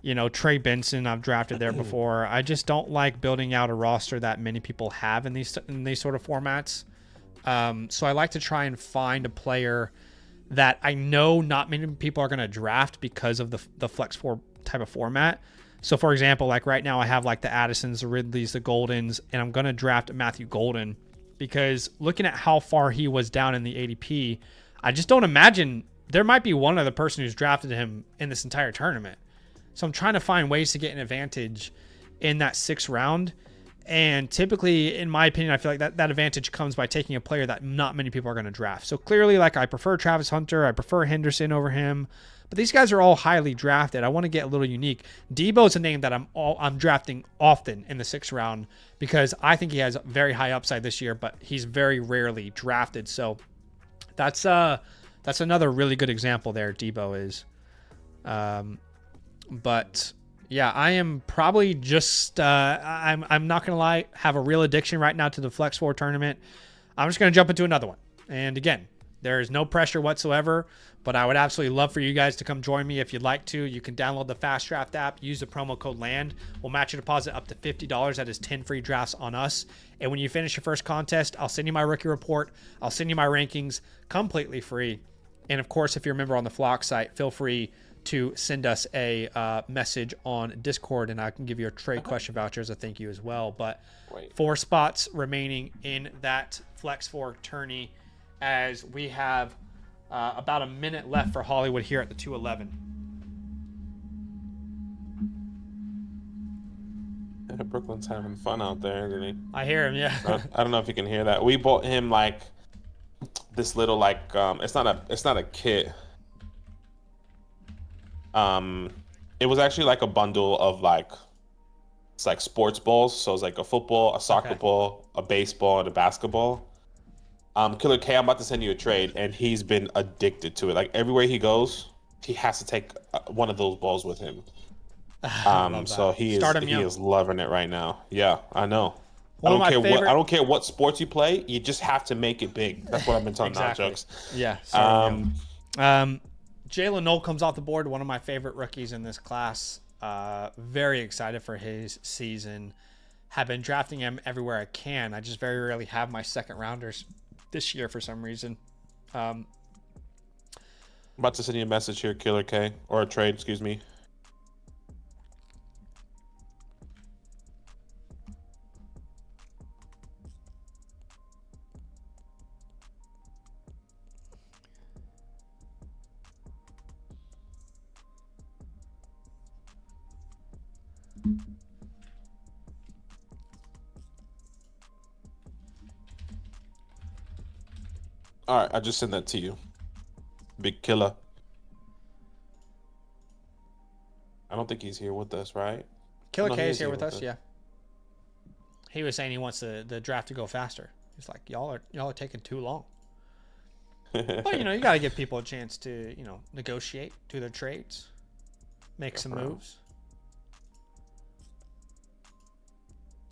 You know, Trey Benson, I've drafted there before. I just don't like building out a roster that many people have in these sort of formats. So I like to try and find a player that I know not many people are going to draft because of the Flex 4 type of format. So, for example, like right now I have like the Addisons, the Ridleys, the Goldens, and I'm going to draft Matthew Golden because looking at how far he was down in the ADP, I just don't imagine there might be one other person who's drafted him in this entire tournament. So I'm trying to find ways to get an advantage in that 6th round. And typically, in my opinion, I feel like that advantage comes by taking a player that not many people are going to draft. So clearly, like I prefer Travis Hunter. I prefer Henderson over him. But these guys are all highly drafted. I want to get a little unique. Debo is a name that I'm drafting often in the 6th round because I think he has very high upside this year, but he's very rarely drafted. So that's another really good example there, Debo is. But yeah, I am probably just I'm not gonna lie, have a real addiction right now to the Flex 4 tournament. I'm just gonna jump into another one. And again, there is no pressure whatsoever, but I would absolutely love for you guys to come join me if you'd like to. You can download the FastDraft app, use the promo code LAND. We'll match your deposit up to $50. That is 10 free drafts on us. And when you finish your first contest, I'll send you my rookie report. I'll send you my rankings completely free. And of course, if you're a member on the Flock site, feel free to send us a message on Discord, and I can give you a trade question voucher as a thank you as well. But 4 spots remaining in that Flex 4 tourney as we have about a minute left for Hollywood here at the 211. Yeah, Brooklyn's having fun out there, isn't he? I hear him, yeah. I don't know if you can hear that. We bought him like this little it's not a kit. It was actually like a bundle of it's like sports balls. So it's like a football, a soccer ball, a baseball, and a basketball. Killer K, I'm about to send you a trade, and he's been addicted to it. Like everywhere he goes, he has to take one of those balls with him. So he is loving it right now. Yeah, I know. I don't care what sports you play. You just have to make it big. That's what I've been telling jokes. Yeah. Jalen Noel comes off the board, one of my favorite rookies in this class. Very excited for his season. Have been drafting him everywhere I can. I just very rarely have my second rounders this year for some reason. I'm about to send you a message here, Killer K, or a trade, excuse me. All right, I just sent that to you. Big killer. I don't think he's here with us, right? Killer No, he K is is here with us. Yeah. He was saying he wants the draft to go faster. He's like, y'all are taking too long. But you got to give people a chance to negotiate, do their trades, make some moves.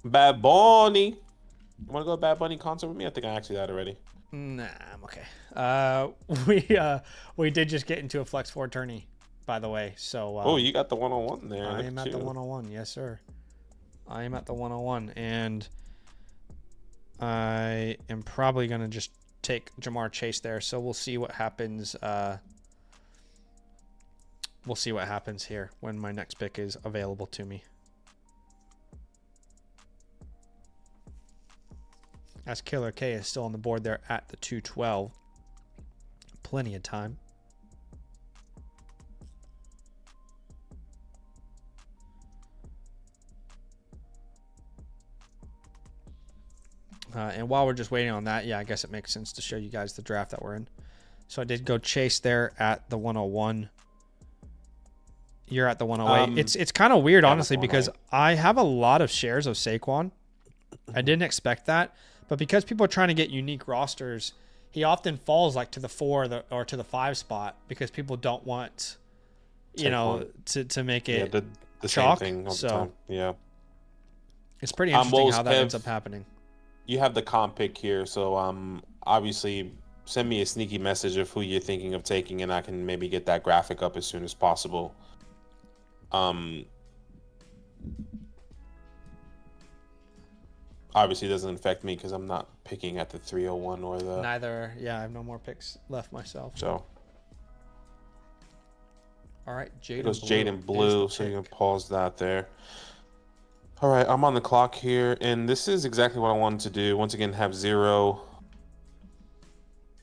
Bad Bunny. You want to go to Bad Bunny concert with me? I think I asked you that already. Nah, I'm okay. We did just get into a Flex 4 tourney, by the way. So Oh, you got the 101 there. I am at the 101. Yes, sir. I am at the 101, and I am probably gonna just take Jamar Chase there. So we'll see what happens. We'll see what happens here when my next pick is available to me. As Killer K is still on the board there at the 212. Plenty of time. And while we're just waiting on that, yeah, I guess it makes sense to show you guys the draft that we're in. So I did go Chase there at the 101. You're at the 108. It's kind of weird, honestly, because I have a lot of shares of Saquon. I didn't expect that. But because people are trying to get unique rosters, he often falls like to the 4 or to the 5 spot because people don't want, to make it the chalk. Same thing all the time. Yeah. It's pretty interesting how that ends up happening. You have the comp pick here, so obviously send me a sneaky message of who you're thinking of taking, and I can maybe get that graphic up as soon as possible. Obviously, it doesn't affect me because I'm not picking at the 301 or the... Neither. Yeah, I have no more picks left myself. So. All right, Jaden Blue. It goes Jaden Blue, so you can pause that there. All right, I'm on the clock here, and this is exactly what I wanted to do. Once again, have 0.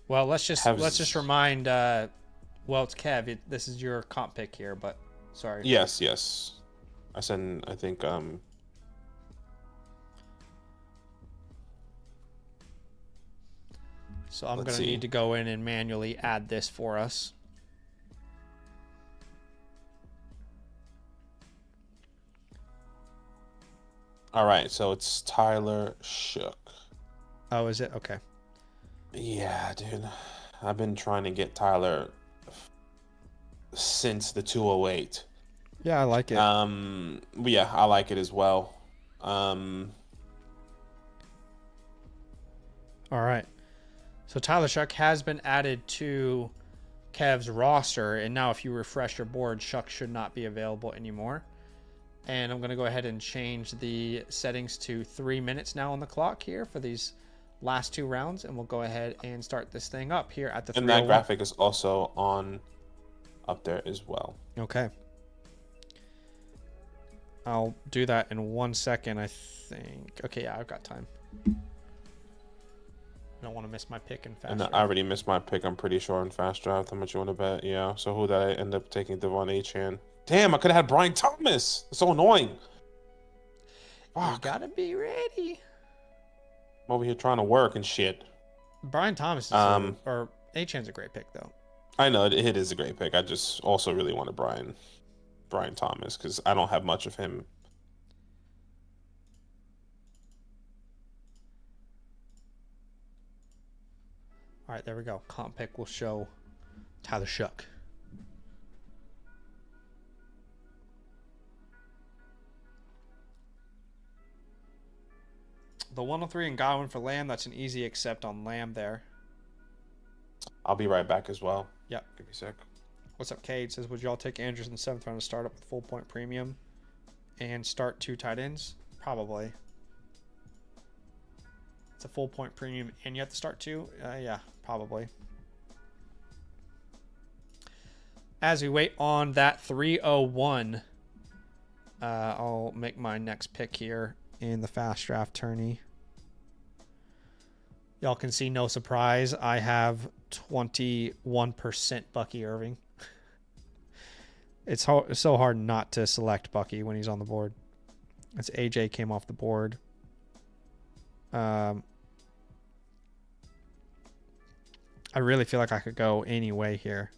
Well, let's just remind... well, it's Kev. This is your comp pick here, but sorry. Yes. I think... So I'm going to need to go in and manually add this for us. All right, so it's Tyler Shook. Oh, is it? Okay. Yeah, dude. I've been trying to get Tyler since the 208. Yeah, I like it. Yeah, I like it as well. All right. So Tyler Shuck has been added to Kev's roster, and now if you refresh your board, Shuck should not be available anymore. And I'm going to go ahead and change the settings to 3 minutes now on the clock here for these last 2 rounds, and we'll go ahead and start this thing up here at the 301. And that graphic is also on up there as well. Okay. I'll do that in 1 second, I think. Okay, yeah, I've got time. I don't want to miss my pick in FastDraft. And I already missed my pick, I'm pretty sure, in FastDraft. How much you want to bet? Yeah. So who did I end up taking? Devon Achane. Damn, I could have had Brian Thomas. It's so annoying. Fuck. You gotta be ready. I'm over here trying to work and shit. Brian Thomas is or Achane's a great pick, though. I know it is a great pick. I just also really wanted Brian Thomas because I don't have much of him. All right, there we go. Comp pick will show Tyler Shuck. The 103 and Godwin for Lamb. That's an easy accept on Lamb there. I'll be right back as well. Yep. Give me a sec. What's up, Cade? Says, would y'all take Andrews in the 7th round to start up with full point premium and start 2 tight ends? Probably. It's a full point premium and you have to start 2? Yeah, probably. As we wait on that 301, I'll make my next pick here in the FastDraft tourney. Y'all can see, no surprise, I have 21% Bucky Irving. It's so hard not to select Bucky when he's on the board. It's AJ came off the board. I really feel like I could go any way here.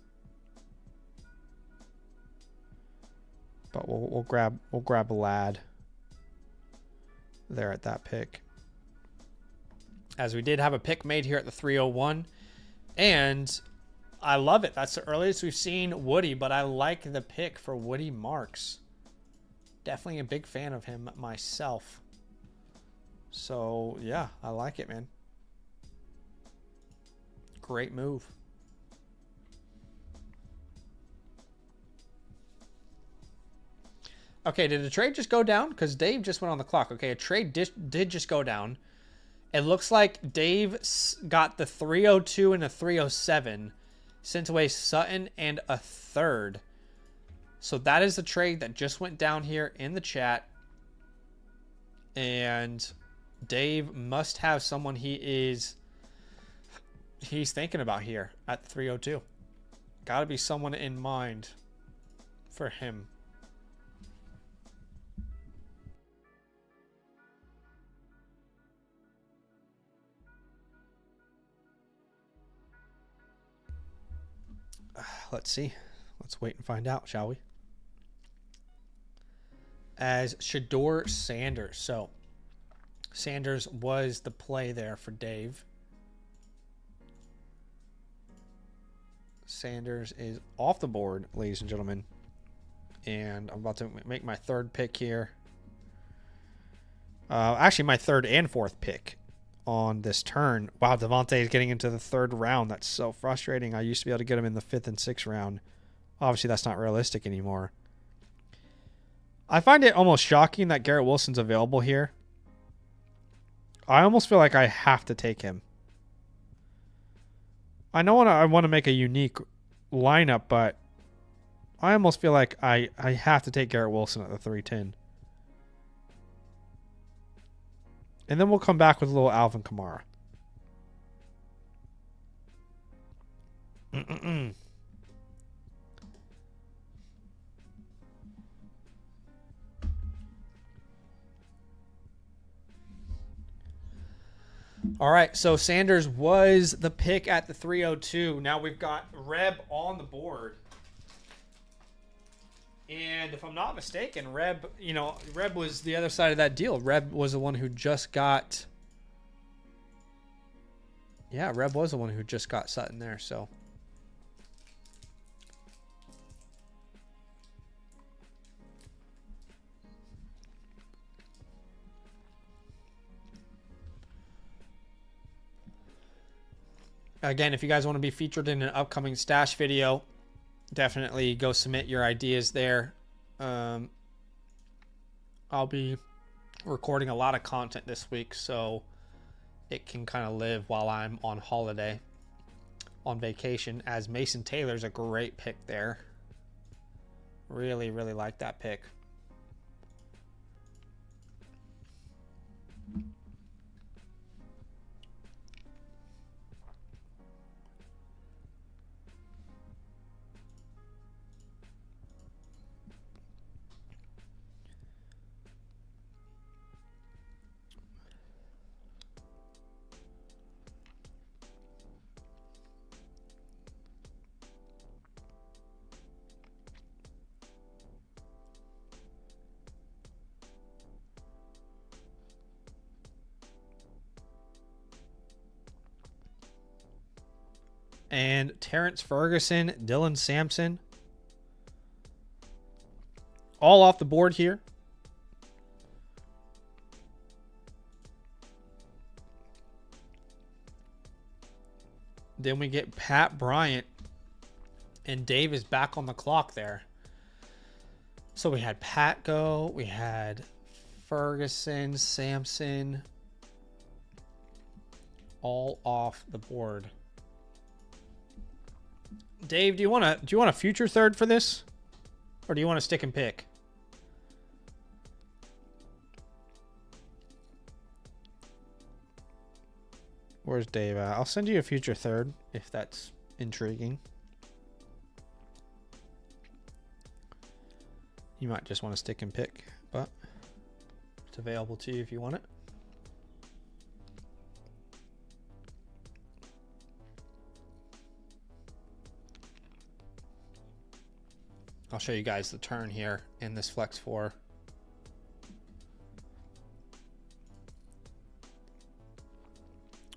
But we'll grab a lad there at that pick. As we did have a pick made here at the 301. And I love it. That's the earliest we've seen Woody, but I like the pick for Woody Marks. Definitely a big fan of him myself. So, yeah, I like it, man. Great move. Okay, did the trade just go down? Because Dave just went on the clock. Okay, a trade did just go down. It looks like Dave got the 302 and a 307. Sent away Sutton and a third. So that is the trade that just went down here in the chat. And Dave must have someone he's thinking about here at the 302. Got to be someone in mind for him. Let's see. Let's wait and find out, shall we? As Shador Sanders. So, Sanders was the play there for Dave. Sanders is off the board, ladies and gentlemen. And I'm about to make my third pick here. Actually, my third and fourth pick on this turn. Wow, Devontae is getting into the third round. That's so frustrating. I used to be able to get him in the fifth and sixth round. Obviously, that's not realistic anymore. I find it almost shocking that Garrett Wilson's available here. I almost feel like I have to take him. I know I want to make a unique lineup, but I almost feel like I have to take Garrett Wilson at the 310. And then we'll come back with a little Alvin Kamara. All right, so Sanders was the pick at the 302. Now we've got Reb on the board. And if I'm not mistaken, Reb was the other side of that deal. Reb was the one who just got... Yeah, Reb was the one who just got Sutton there, so... Again, if you guys want to be featured in an upcoming stash video, definitely go submit your ideas there. I'll be recording a lot of content this week, so it can kind of live while I'm on holiday, on vacation, as Mason Taylor's a great pick there. Really, really like that pick. And Terrence Ferguson, Dylan Sampson, all off the board here. Then we get Pat Bryant, and Dave is back on the clock there. So we had Pat go, we had Ferguson, Sampson, all off the board. Dave, do you want a future third for this, or do you want to stick and pick? Where's Dave at? I'll send you a future third if that's intriguing. You might just want to stick and pick, but it's available to you if you want it. I'll show you guys the turn here in this flex 4.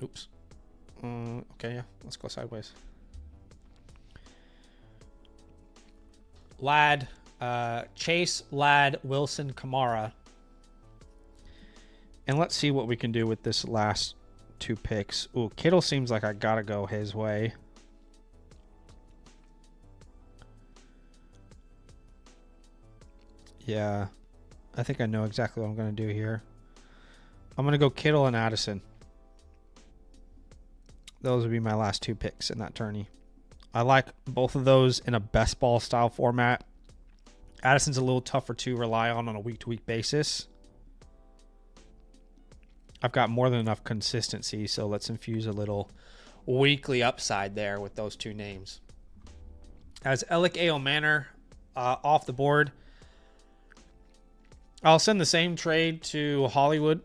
Oops. Okay, yeah. Let's go sideways. Ladd, Chase, Ladd, Wilson, Kamara. And let's see what we can do with this last 2 picks. Ooh, Kittle seems like I gotta go his way. Yeah, I think I know exactly what I'm gonna do here. I'm gonna go Kittle and Addison. Those would be my last 2 picks in that tourney. I like both of those in a best ball style format. Addison's a little tougher to rely on a week-to-week basis. I've got more than enough consistency, so let's infuse a little weekly upside there with those 2 names. As Alec A. Manor off the board, I'll send the same trade to Hollywood.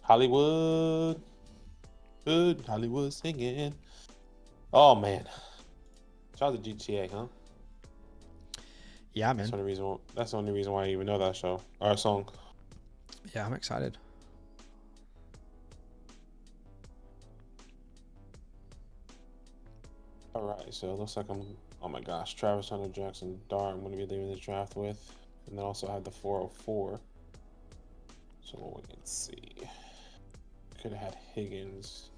Hollywood. Good Hollywood singing. Oh, man. Shout out to GTA, huh? Yeah, man. That's the only reason why I even know that show or song. Yeah, I'm excited. All right, so it looks like oh my gosh, Travis Hunter, Jackson Dart, I'm going to be leaving this draft with. And then also had the 404. So let's see. Could have had Higgins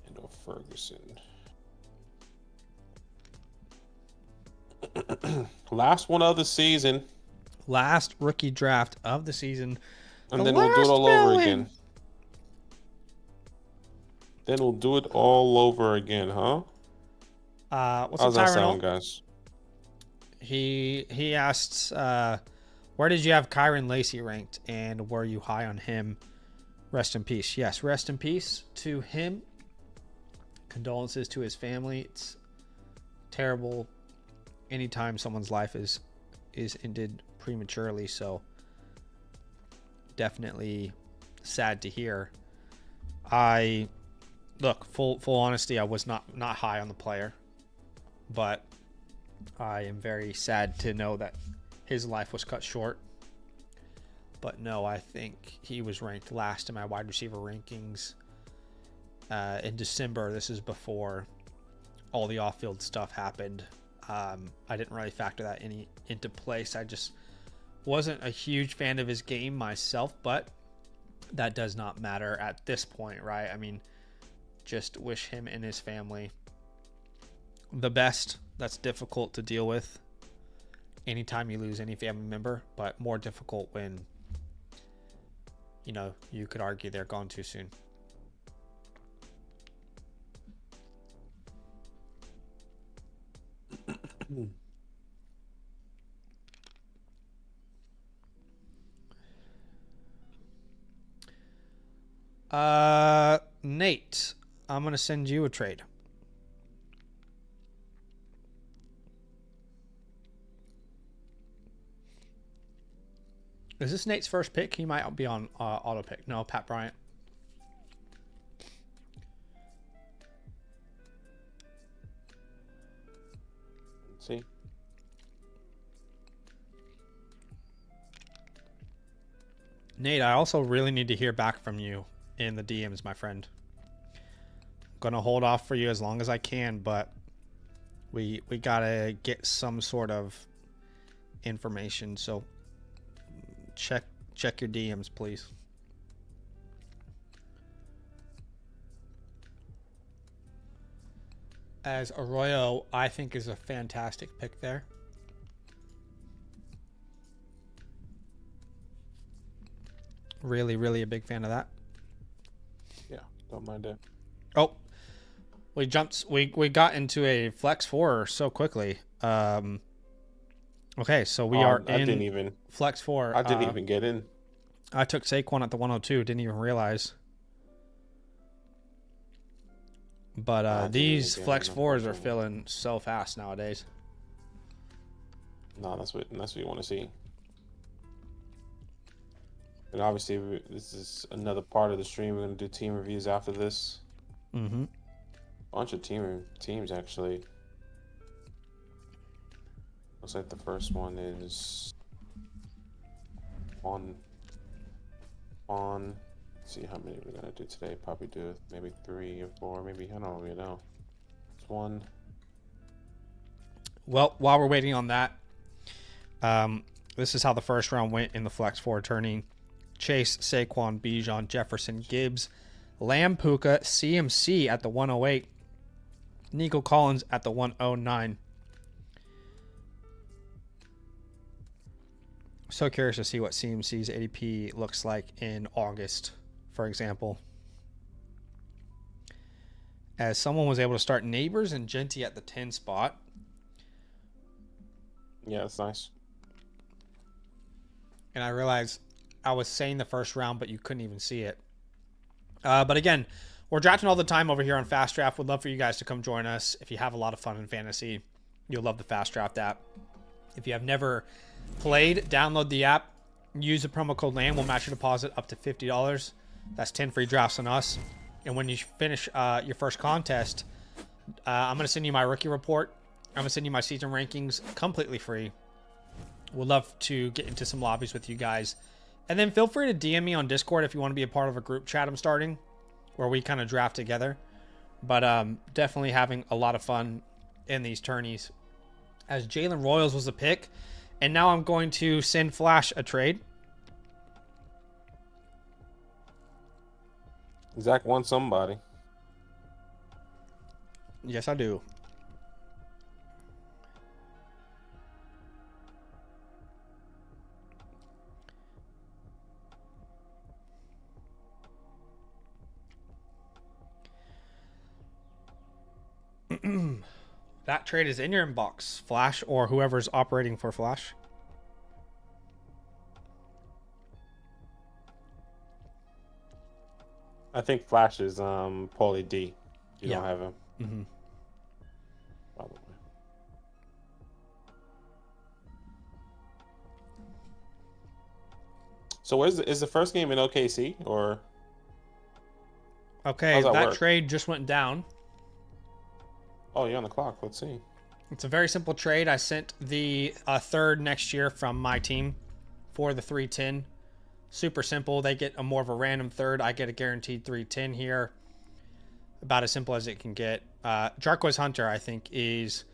and or Ferguson. Last one of the season. Last rookie draft of the season. And then we'll do it all over again. Then we'll do it all over again, huh? What's How's the that Tyrann? sound, guys? He asked, where did you have Kyron Lacey ranked, and were you high on him? Rest in peace. Yes, rest in peace to him. Condolences to his family. It's terrible anytime someone's life is ended prematurely, so definitely sad to hear. Look, full honesty, I was not high on the player, but I am very sad to know that his life was cut short. But no, I think he was ranked last in my wide receiver rankings in December. This is before all the off-field stuff happened. I didn't really factor that into place. I just wasn't a huge fan of his game myself, but that does not matter at this point, right? I mean, just wish him and his family the best. That's difficult to deal with anytime you lose any family member, but more difficult when, you know, you could argue they're gone too soon. Nate, I'm going to send you a trade. Is this Nate's first pick? He might be on auto pick. No, Pat Bryant. Let's see. Nate, I also really need to hear back from you in the DMs, my friend. I'm going to hold off for you as long as I can, but we got to get some sort of information. So check your DMs, please. As Arroyo, I think, is a fantastic pick there. Really, really a big fan of that. Yeah, don't mind it. Oh, we got into a flex 4 so quickly. Okay, so we are in flex 4. I didn't even get in. I took Saquon at the 102. Didn't even realize. But these flex 4s are filling so fast nowadays. No, that's what you want to see. And obviously, this is another part of the stream. We're gonna do team reviews after this. Mm-hmm. Bunch of teams actually. Looks like the first one is on. Let's see how many we're gonna do today. Probably do maybe 3 or 4. Maybe I don't really know. It's one. Well, while we're waiting on that, this is how the first round went in the Flex 4 tourney. Chase, Saquon, Bijan, Jefferson, Gibbs, Lamb, Puka, CMC at the 108, Nico Collins at the 109. So curious to see what CMC's ADP looks like in August, for example. As someone was able to start Neighbors and Genty at the 10 spot. Yeah, that's nice. And I realized I was saying the first round, but you couldn't even see it. But again, we're drafting all the time over here on FastDraft. Would love for you guys to come join us. If you have a lot of fun in fantasy, you'll love the FastDraft app. If you have never played, download the app. Use the promo code LAND. We'll match your deposit up to $50. That's 10 free drafts on us. And when you finish your first contest, I'm going to send you my rookie report. I'm going to send you my season rankings completely free. Would love to get into some lobbies with you guys. And then feel free to DM me on Discord if you want to be a part of a group chat I'm starting where we kind of draft together. But definitely having a lot of fun in these tourneys. As Jalen Royals was a pick. And now I'm going to send Flash a trade. Zach wants somebody. Yes, I do. That trade is in your inbox, Flash, or whoever's operating for Flash. I think Flash is Paulie D. You don't have him. Mm-hmm. Probably. So is the first game in OKC or? Okay, that work? Trade just went down. Oh, you're on the clock. Let's see. It's a very simple trade. I sent the third next year from my team for the 310. Super simple. They get a more of a random third. I get a guaranteed 310 here. About as simple as it can get. Jarquez Hunter, I think, is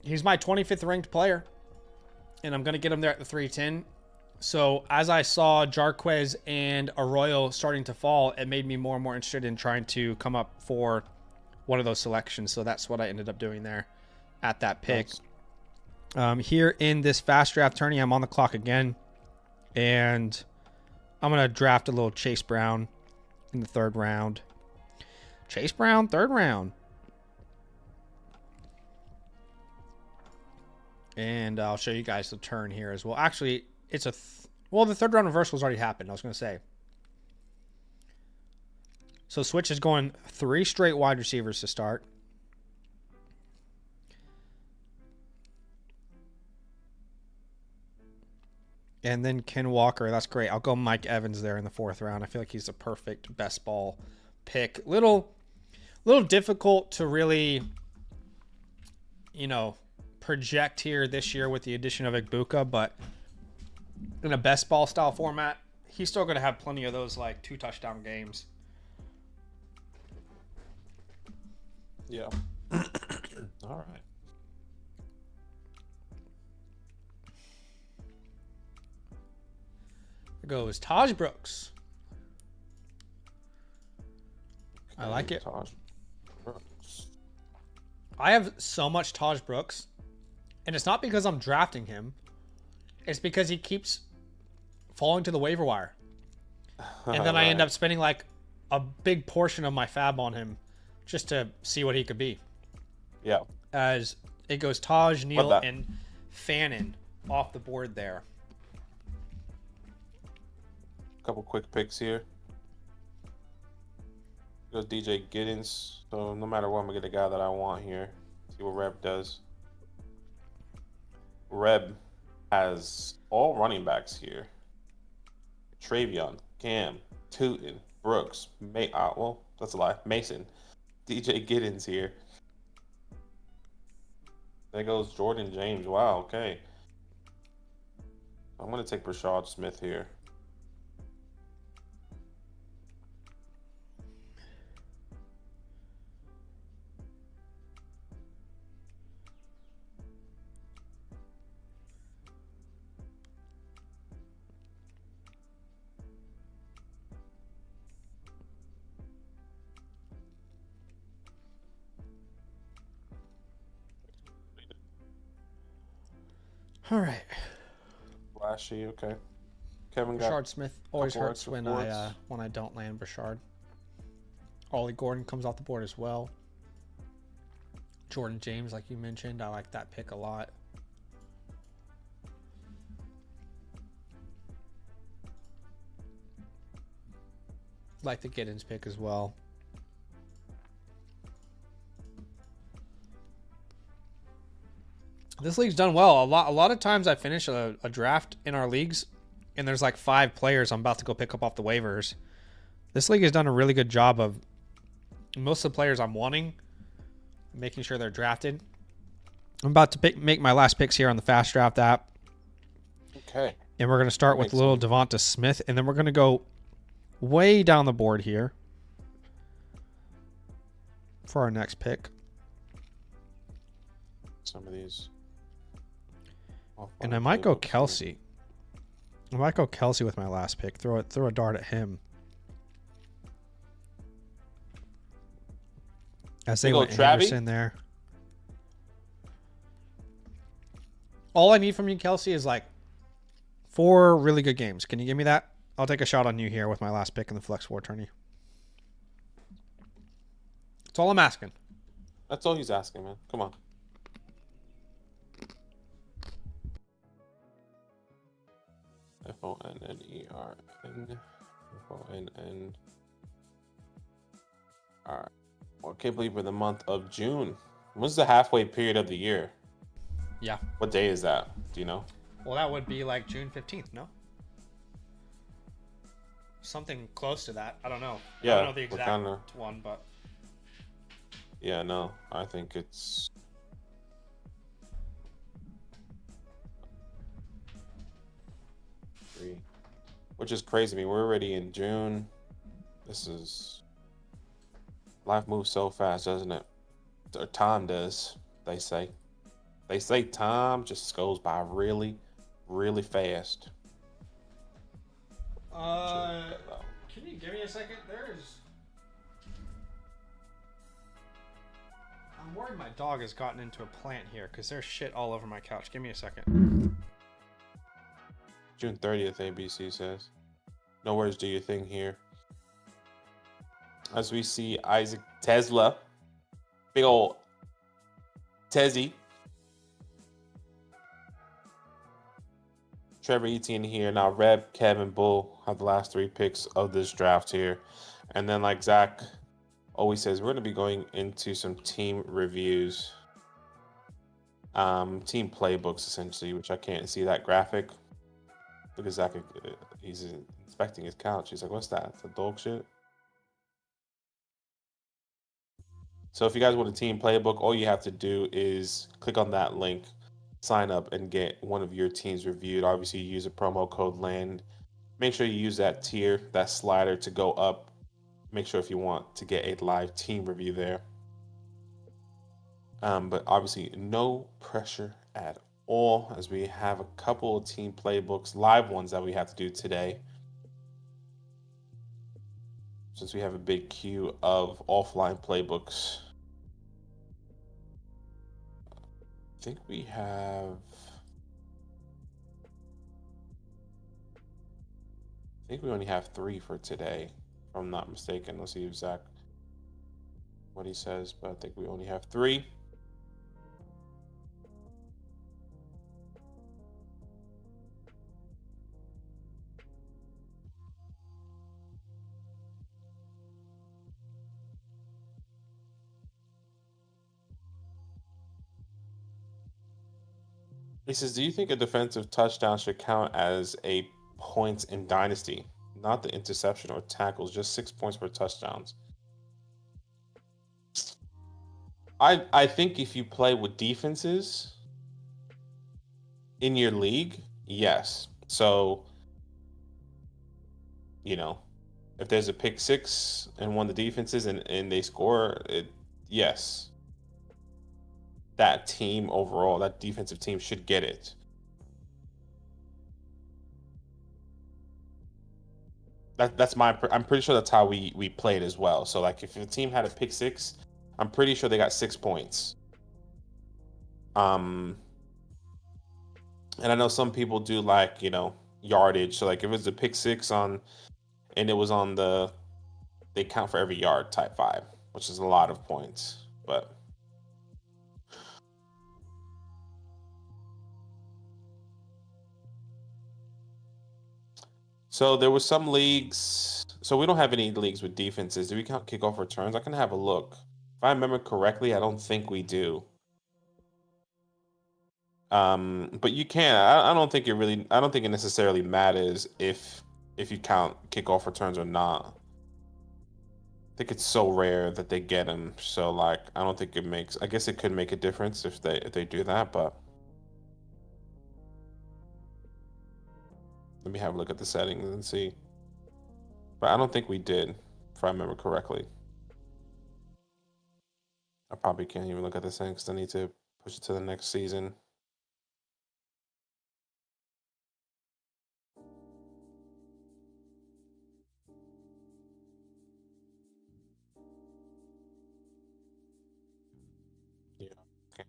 he's my 25th ranked player. And I'm going to get him there at the 310. So as I saw Jarquez and Arroyo starting to fall, it made me more and more interested in trying to come up for one of those selections. So that's what I ended up doing there at that pick. Nice. Here in this fast draft tourney, I'm on the clock again. And I'm going to draft a little Chase Brown in the third round. Chase Brown, third round. And I'll show you guys the turn here as well. Actually, it's well, the third round reversal's already happened, I was going to say. So Switch is going 3 straight wide receivers to start. And then Ken Walker, that's great. I'll go Mike Evans there in the 4th round. I feel like he's the perfect best ball pick. Little difficult to really, project here this year with the addition of Igbuka, but in a best ball style format, he's still going to have plenty of those like 2 touchdown games. Yeah. All right. There goes Taj Brooks. I like it. Taj Brooks. I have so much Taj Brooks, and it's not because I'm drafting him. It's because he keeps falling to the waiver wire. And then I end up spending like a big portion of my fab on him just to see what he could be. Yeah. As it goes Taj, Neal, and Fannin off the board there. Couple quick picks here. Goes DJ Giddens. So no matter what, I'm going to get a guy that I want here. See what Reb does. Reb has all running backs here. Travion, Cam, Tootin, Brooks, well, that's a lie. Mason, DJ Giddens here. There goes Jordan James. Wow, okay. I'm going to take Rashad Smith here. All right. Flashy, okay. Kevin got Rashard Smith always couple hurts extra when I don't land Rashard. Ollie Gordon comes off the board as well. Jordan James, like you mentioned, I like that pick a lot. Like the Giddens pick as well. This league's done well. A lot of times I finish a draft in our leagues and there's like 5 players I'm about to go pick up off the waivers. This league has done a really good job of most of the players I'm wanting, making sure they're drafted. I'm about to make my last picks here on the FastDraft app. Okay. And we're going to start with little Devonta Smith, and then we're going to go way down the board here for our next pick. Some of these. And I might go Kelsey. I might go Kelsey with my last pick. Throw a dart at him. As they went Anderson there. All I need from you, Kelsey, is like 4 really good games. Can you give me that? I'll take a shot on you here with my last pick in the Flex 4 tourney. That's all I'm asking. That's all he's asking, man. Come on. F-O-N-N-E-R-N. F-O-N-N. All right. Well, I can't believe we're the month of June. When's the halfway period of the year? Yeah. What day is that? Do you know? Well, that would be like June 15th, no? Something close to that. I don't know. Yeah, I don't know the exact one, but... Yeah, no. I think it's... Which is crazy. I mean, we're already in June. This is... Life moves so fast, doesn't it? Or time does, they say. They say time just goes by really, really fast. Can you give me a second? I'm worried my dog has gotten into a plant here because there's shit all over my couch. Give me a second. June 30th, ABC says. No worries, do your thing here. As we see Isaac Tesla, big old Tezzy. Trevor Etienne here. Now Reb, Kevin, Bull have the last 3 picks of this draft here. And then like Zach always says, we're going to be going into some team reviews. Team playbooks, essentially, which I can't see that graphic. Look at Zach. He's inspecting his couch. He's like, what's that? It's a dog shit? So if you guys want a team playbook, all you have to do is click on that link, sign up, and get one of your teams reviewed. Obviously, you use a promo code LAND. Make sure you use that tier, that slider to go up. Make sure if you want to get a live team review there. But obviously, no pressure at all, as we have a couple of team playbooks, live ones that we have to do today. Since we have a big queue of offline playbooks. I think we have... I think we only have 3 for today, if I'm not mistaken. Let's see if Zach, what he says, but I think we only have 3. He says, "Do you think a defensive touchdown should count as a points in Dynasty? Not the interception or tackles, just 6 points per touchdowns." I think if you play with defenses in your league, yes. So, you know, if there's a pick six and one of the defenses and they score, yes, that team overall, that defensive team should get it. That's my. I'm pretty sure that's how we played as well. So like, if the team had a pick six, I'm pretty sure they got 6 points. Um, and I know some people do like yardage. So like, if it's a pick six on, and it was on they count for every yard type vibe, which is a lot of points. But so there was some leagues. So we don't have any leagues with defenses. Do we count kickoff returns? I can have a look. If I remember correctly, I don't think we do. But you can. I don't think it really. I don't think it necessarily matters if you count kickoff returns or not. I think it's so rare that they get them. So like, I don't think it makes. I guess it could make a difference if they do that. But let me have a look at the settings and see. But I don't think we did, if I remember correctly. I probably can't even look at the settings 'cause I need to push it to the next season. Yeah. Okay.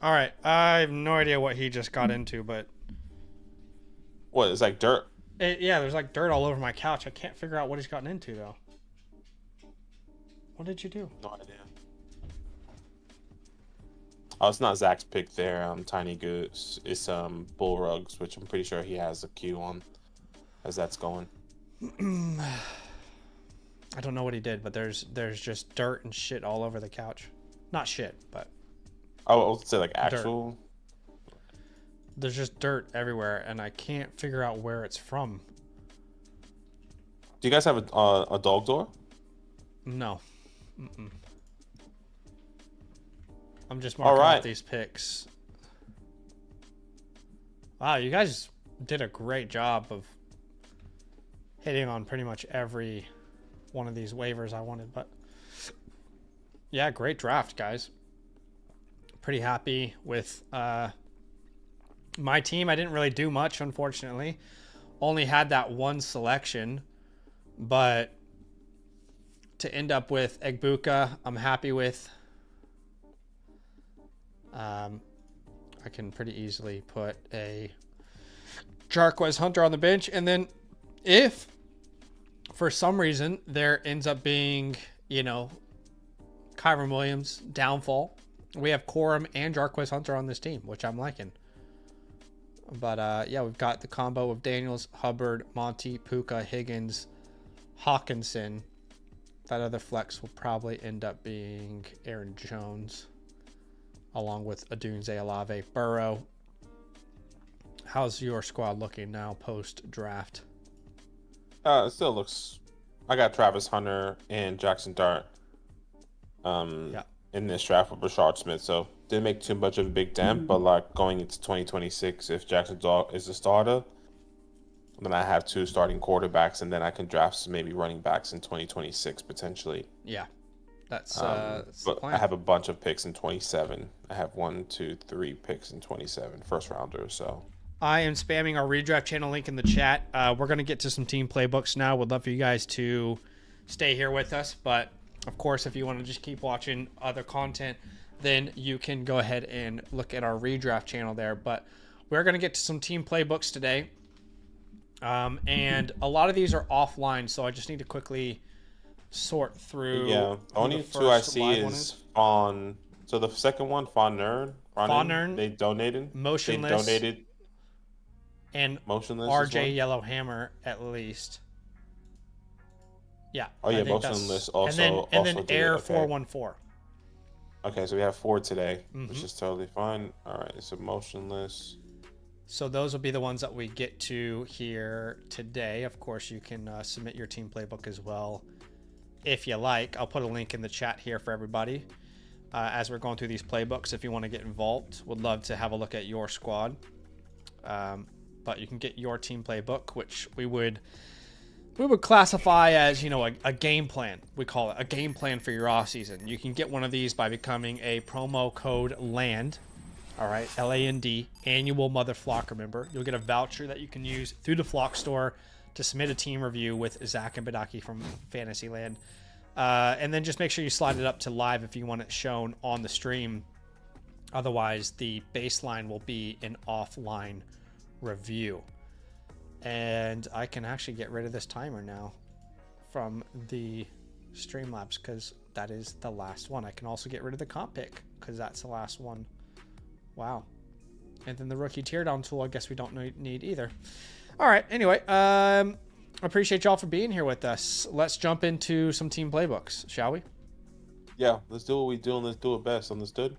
All right, I have no idea what he just got into, but What? It's like dirt. yeah, there's like dirt all over my couch. I can't figure out what he's gotten into though. What did you do? No idea. Oh, it's not Zach's pick there. Tiny Goose. It's Bull Rugs, which I'm pretty sure he has a queue on, as that's going. I don't know what he did, but there's just dirt and shit all over the couch. Not shit, but Oh, I would say like actual. there's just dirt everywhere, and I can't figure out where it's from. Do you guys have a dog door? No. Mm-mm. I'm just marking out these picks. Wow, you guys did a great job of hitting on pretty much every one of these waivers I wanted, but yeah, great draft, guys. Pretty happy with my team. I didn't really do much, unfortunately. Only had that one selection, but to end up with Egbuka, I'm happy with. I can pretty easily put a Jarquez Hunter on the bench, and then if for some reason there ends up being, Kyron Williams downfall, we have Corum and Jarquez Hunter on this team, which I'm liking. But yeah, we've got the combo of Daniels, Hubbard, Monty, Puka, Higgins, Hawkinson. That other flex will probably end up being Aaron Jones, along with Adunze Alave, Burrow. How's your squad looking now post-draft? It still looks. I got Travis Hunter and Jackson Dart. In this draft with Rashard Smith, so didn't make too much of a big dent. But like going into 2026, if Jackson Dart is the starter, then I have two starting quarterbacks, and then I can draft some maybe running backs in 2026 potentially. Yeah, that's but the plan. I have a bunch of picks in 27. I have 1, 2, 3 picks in 27, first rounders. So I am spamming our redraft channel link in the chat. We're gonna get to some team playbooks now. Would love for you guys to stay here with us, but of course, if you want to just keep watching other content, then you can go ahead and look at our redraft channel there. But we're going to get to some team playbooks today. And a lot of these are offline, so I just need to quickly sort through. Yeah, only two I see is on. So the second one, Fawnern, they donated. Motionless. They donated. And Motionless. RJ Yellowhammer, at least. Yeah. Oh yeah, Motionless also. And then Air 414. Okay, so we have 4 today, which is totally fine. All right, it's emotionless. So those will be the ones that we get to here today. Of course, you can submit your team playbook as well if you like. I'll put a link in the chat here for everybody as we're going through these playbooks. If you want to get involved, would love to have a look at your squad. But you can get your team playbook, which we would classify as, you know, a game plan. We call it a game plan for your off season. You can get one of these by becoming a promo code LAND. All right, LAND, annual Mother Flock member. You'll get a voucher that you can use through the Flock store to submit a team review with Zach and Badaki from Fantasyland. And then just make sure you slide it up to live if you want it shown on the stream. Otherwise, the baseline will be an offline review. And I can actually get rid of this timer now from the Streamlabs because that is the last one. I can also get rid of the comp pick because that's the last one. Wow. And then the rookie teardown tool, I guess we don't need either. All right. Anyway, appreciate y'all for being here with us. Let's jump into some team playbooks, shall we? Yeah, let's do what we do and let's do it best. Understood?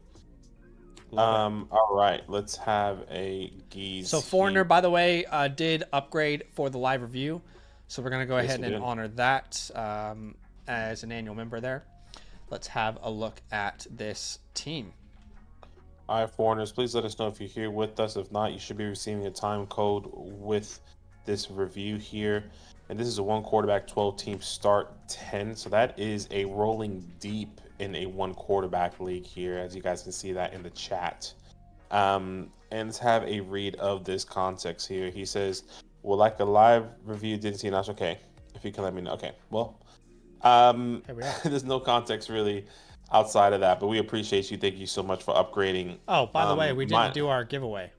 All right, let's have a geese. So Foreigner, by the way, did upgrade for the live review. So we're going to go ahead and honor that as an annual member there. Let's have a look at this team. All right, Foreigners, please let us know if you're here with us. If not, you should be receiving a time code with this review here. And this is a 1 quarterback, 12 team start 10. So that is a rolling deep in a 1 quarterback league here, as you guys can see that in the chat. And let's have a read of this context here. He says, well, like a live review, didn't see enough. Okay, if you can let me know. Okay, well, there's no context really outside of that, but we appreciate you. Thank you so much for upgrading. Oh, by the way, we didn't do our giveaway.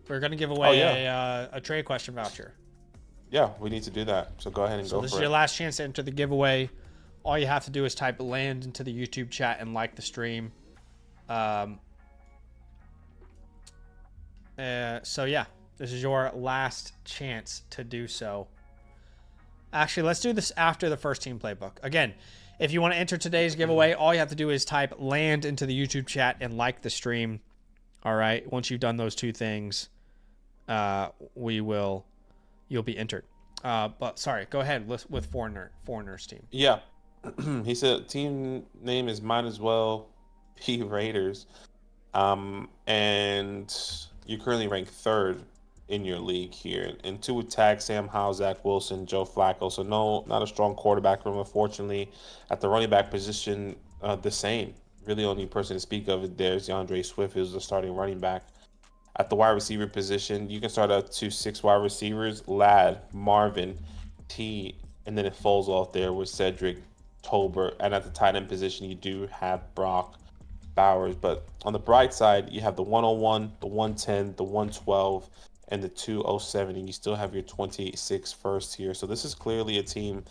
We're going to give away a trade question voucher. Yeah, we need to do that. So go ahead and go for it. So this is your last chance to enter the giveaway. All you have to do is type LAND into the YouTube chat and like the stream. So yeah, this is your last chance to do so. Actually, let's do this after the first team playbook. Again, if you want to enter today's giveaway, all you have to do is type LAND into the YouTube chat and like the stream. All right. Once you've done those 2 things, you'll be entered. But sorry, go ahead with Foreigner's team. Yeah. He said team name is might as well be Raiders. And you're currently ranked 3rd in your league here. And 2 with tag Sam Howell, Zach Wilson, Joe Flacco. So no, not a strong quarterback room, unfortunately. At the running back position, the same. Really only person to speak of it there is DeAndre Swift, who's the starting running back. At the wide receiver position, you can start out 6 wide receivers, Ladd, Marvin, T, and then it falls off there with Cedric, Tolbert. And at the tight end position, you do have Brock Bowers. But on the bright side, you have the 101, the 110, the 112, and the 207, and you still have your 26 first here. So this is clearly a team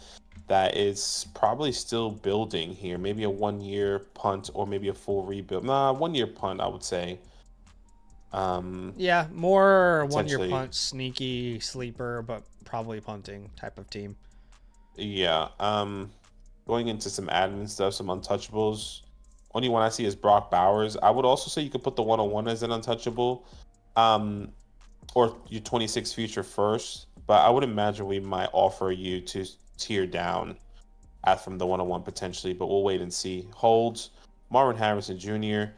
that is probably still building here. Maybe a 1-year punt or maybe a full rebuild. Nah, 1-year punt, I would say. Yeah, more 1-year punt, sneaky sleeper, but probably punting type of team. Yeah. Going into some admin stuff, some untouchables. Only one I see is Brock Bowers. I would also say you could put the 101 as an untouchable. Or your 26 future first, but I would imagine we might offer you to tier down from the 101 potentially, but we'll wait and see. Holds, Marvin Harrison Jr.,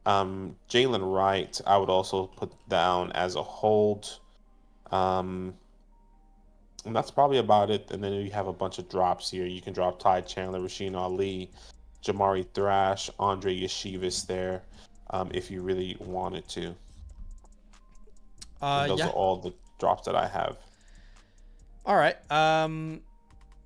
Jalen Wright, I would also put down as a hold. And that's probably about it. And then you have a bunch of drops here. You can drop Ty Chandler, Rasheen Ali, Jamari Thrash, Andre Yeshivas there, if you really wanted to. Those are all the drops that I have. All right.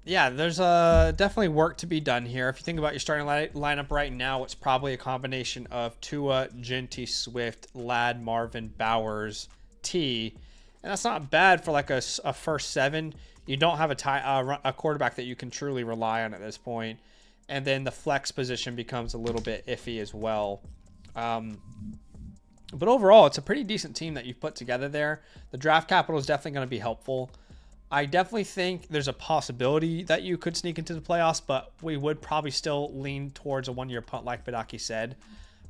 Yeah, there's definitely work to be done here. If you think about your starting lineup right now, it's probably a combination of Tua, Genty, Swift, Ladd, Marvin, Bowers, T. And that's not bad for like a first 7. You don't have a quarterback that you can truly rely on at this point. And then the flex position becomes a little bit iffy as well. But overall, it's a pretty decent team that you've put together there. The draft capital is definitely going to be helpful. I definitely think there's a possibility that you could sneak into the playoffs, but we would probably still lean towards a 1-year punt, like Badaki said.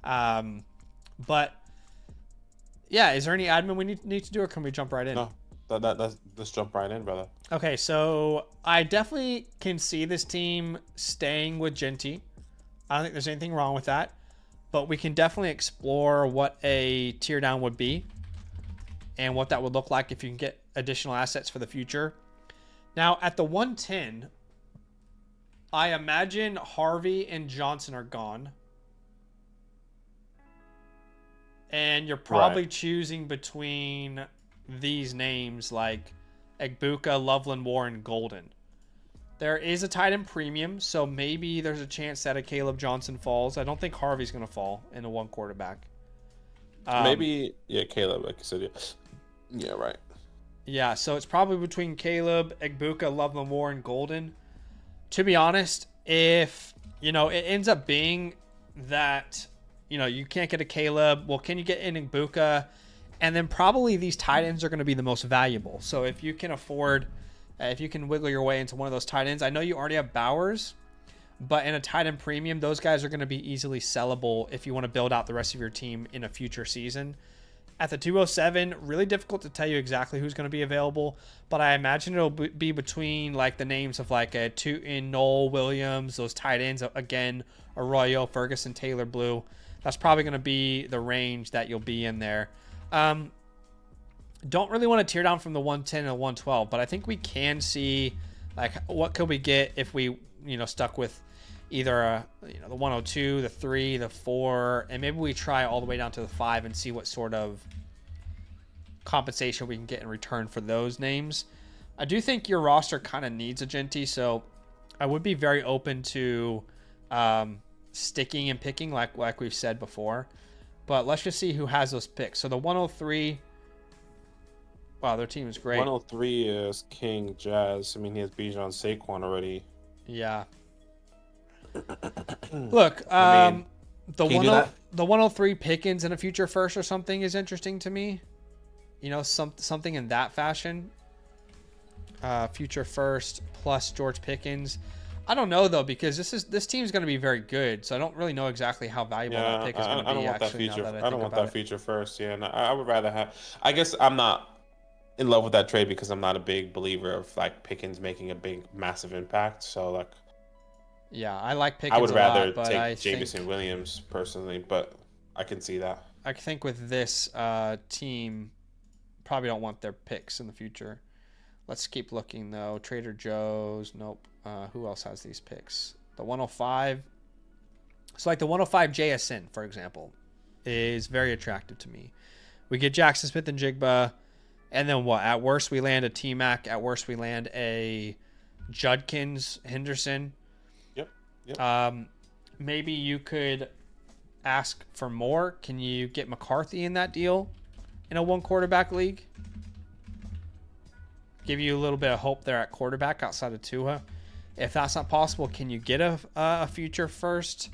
But yeah, is there any admin we need to do, or can we jump right in? No, let's jump right in, brother. Okay, so I definitely can see this team staying with Genty. I don't think there's anything wrong with that, but we can definitely explore what a tear down would be and what that would look like if you can get additional assets for the future. Now, at the 110, I imagine Harvey and Johnson are gone. And you're probably choosing between these names like Egbuka, Loveland, Warren, Golden. There is a tight end premium, so maybe there's a chance that a Caleb Johnson falls. I don't think Harvey's going to fall in a 1 quarterback. Maybe, yeah, Caleb, like you said, yeah. Yeah, right. Yeah, so it's probably between Caleb, Egbuka, Loveland, Warren, Golden. To be honest, if, it ends up being that, you can't get a Caleb, well, can you get an Egbuka? And then probably these tight ends are going to be the most valuable. So if you can afford, if you can wiggle your way into one of those tight ends, I know you already have Bowers, but in a tight end premium, those guys are going to be easily sellable if you want to build out the rest of your team in a future season. At the 207, really difficult to tell you exactly who's going to be available, but I imagine it'll be between like the names of like a Tootin, Noel, Williams, those tight ends, again, Arroyo, Ferguson, Taylor, Blue. That's probably going to be the range that you'll be in there. Don't really want to tear down from the 110 and the 112, but I think we can see like what could we get if we, stuck with either the 102, the 3, the 4, and maybe we try all the way down to the 5 and see what sort of compensation we can get in return for those names. I do think your roster kind of needs a Genty, so I would be very open to sticking and picking like we've said before. But let's just see who has those picks. So the 103, wow, their team is great. 103 is King Jazz. I mean, he has Bijan Saquon already. Yeah. Look, I mean, the 103 Pickens in a future first or something is interesting to me. Something in that fashion. Future first plus George Pickens. I don't know though, because this team's going to be very good, so I don't really know exactly how valuable that pick is going to be. I don't want that feature. I don't want that feature first. Yeah, and I would rather have. I guess I'm not in love with that trade because I'm not a big believer of like Pickens making a big, massive impact. So like. Yeah, I like Pickens. I would rather a lot, take Jameson Williams personally, but I can see that. I think with this team, probably don't want their picks in the future. Let's keep looking though. Trader Joe's, nope. Who else has these picks? The 105. So like the 105 JSN, for example, is very attractive to me. We get Jackson Smith and Jigba, and then what? At worst, we land a T-Mac. At worst, we land a Judkins Henderson. Yep. Maybe you could ask for more. Can you get McCarthy in that deal in a 1 quarterback league? Give you a little bit of hope there at quarterback outside of Tua. If that's not possible, can you get a future first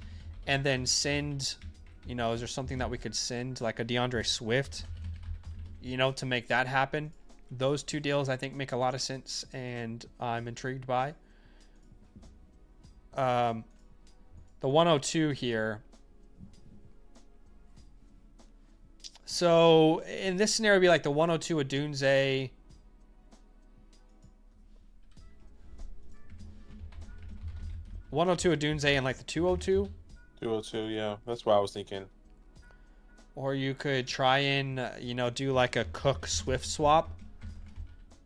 and then send, is there something that we could send like a DeAndre Swift, to make that happen? Those 2 deals I think make a lot of sense and I'm intrigued by. The 102 here. So in this scenario, it'd be like the 102 Adunze. Adunze and like the 202. 202, yeah, that's what I was thinking. Or you could try and do like a Cook Swift swap.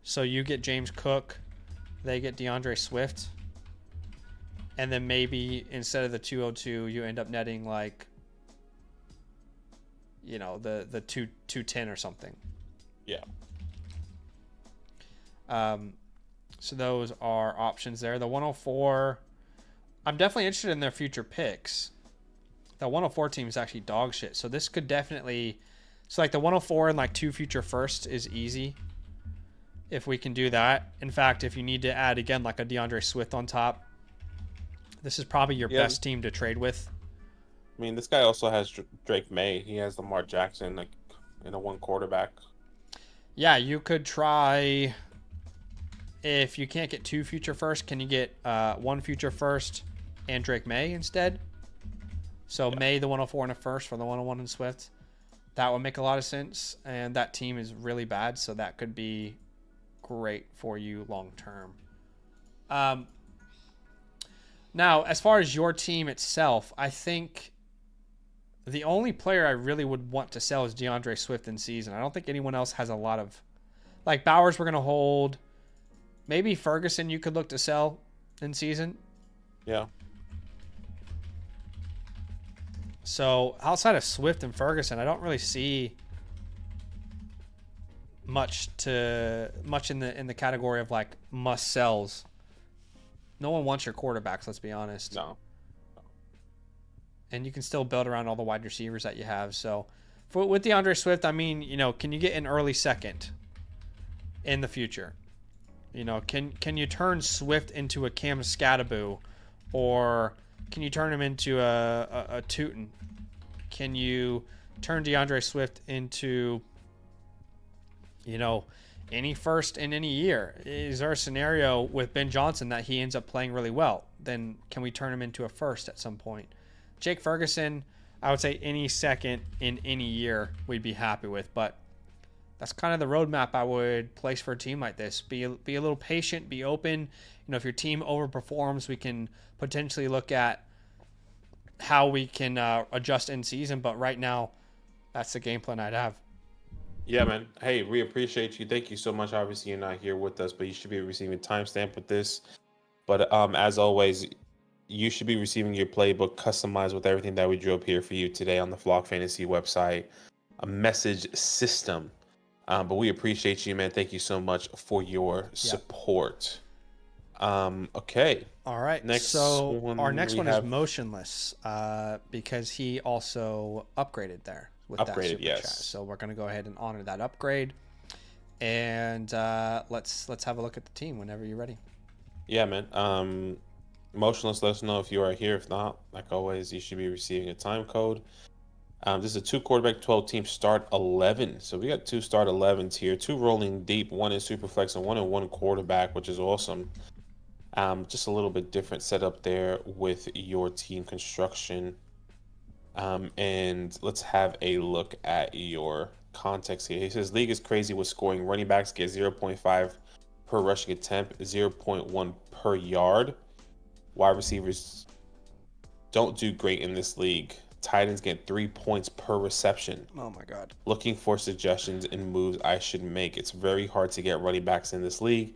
So you get James Cook, they get DeAndre Swift. And then maybe instead of the 202, you end up netting like, the 210 or something. Yeah. So those are options there. The 104, I'm definitely interested in their future picks. The 104 team is actually dog shit. So this could definitely, so like the 104 and like 2 future firsts is easy. If we can do that. In fact, if you need to add again like a DeAndre Swift on top, this is probably your best team to trade with. I mean, this guy also has Drake May. He has Lamar Jackson, like in a 1 quarterback. Yeah, you could try. if you can't get 2 future first, can you get 1 future first and Drake May instead? So May the 104 and a first for the 101 in Swift. That would make a lot of sense. And that team is really bad, so that could be great for you long term. Now, as far as your team itself, I think the only player I really would want to sell is DeAndre Swift in season. I don't think anyone else has a lot of... Like, Bowers we're going to hold. Maybe Ferguson you could look to sell in season. Yeah. So, outside of Swift and Ferguson, I don't really see much in the category of, like, must-sells. No one wants your quarterbacks, let's be honest. No. And you can still build around all the wide receivers that you have. So, with DeAndre Swift, I mean, can you get an early second in the future? Can you turn Swift into a Cam Scattaboo, or can you turn him into a Tootin? Can you turn DeAndre Swift into, any first in any year? Is there a scenario with Ben Johnson that he ends up playing really well? Then can we turn him into a first at some point? Jake Ferguson, I would say any second in any year we'd be happy with, but that's kind of the roadmap I would place for a team like this. Be a little patient, be open. If your team overperforms, we can potentially look at how we can adjust in season, but right now, that's the game plan I'd have. Yeah, man. Hey, we appreciate you. Thank you so much. Obviously, you're not here with us, but you should be receiving a timestamp with this. But as always, you should be receiving your playbook customized with everything that we drew up here for you today on the Flock Fantasy website, a message system. But we appreciate you, man. Thank you so much for your support. Okay. All right. Our next one is Motionless because he also upgraded there with that super chat. So we're going to go ahead and honor that upgrade. And let's have a look at the team whenever you're ready. Yeah, man. Motionless, let us know if you are here. If not, like always, you should be receiving a time code. This is a 2 quarterback, 12 team start 11. So we got 2 start 11s here, 2 rolling deep, 1 in Superflex and 1 in 1 quarterback, which is awesome. Just a little bit different setup there with your team construction. And let's have a look at your context here. He says, league is crazy with scoring. Running backs get 0.5 per rushing attempt, 0.1 per yard. Wide receivers don't do great in this league. Tight ends get 3 points per reception. Oh my God. Looking for suggestions and moves I should make. It's very hard to get running backs in this league.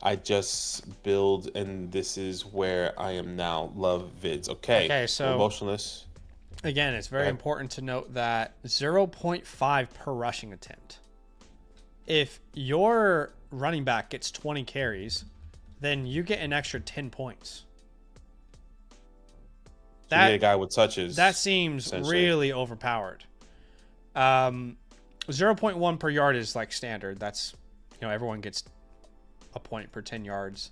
I just build, and this is where I am now. Love vids. Okay, so Motionless. Again, it's very important to note that 0.5 per rushing attempt. If your running back gets 20 carries, then you get an extra 10 points. You get a guy with touches. That seems really overpowered. 0.1 per yard is like standard. That's, everyone gets a point per 10 yards.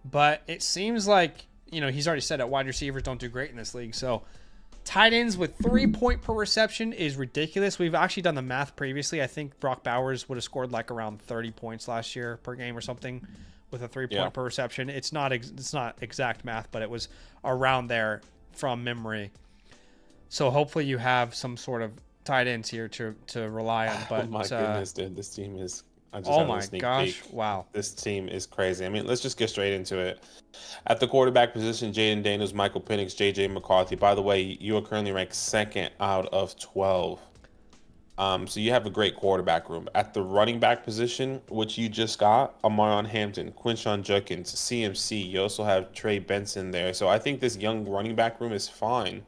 But it seems like, he's already said that wide receivers don't do great in this league. So tight ends with 3 point per reception is ridiculous. We've actually done the math previously. I think Brock Bowers would have scored like around 30 points last year per game or something with a 3 point per reception. It's not exact math, but it was around there from memory. So hopefully you have some sort of tight ends here to rely on. But oh my goodness, dude, this team is... Oh my gosh, wow. This team is crazy. I mean, let's just get straight into it. At the quarterback position, Jaden Daniels, Michael Penix, J.J. McCarthy. By the way, you are currently ranked 2nd out of 12. So you have a great quarterback room. At the running back position, which you just got, Amaron Hampton, Quinshon Judkins, CMC. You also have Trey Benson there. So I think this young running back room is fine.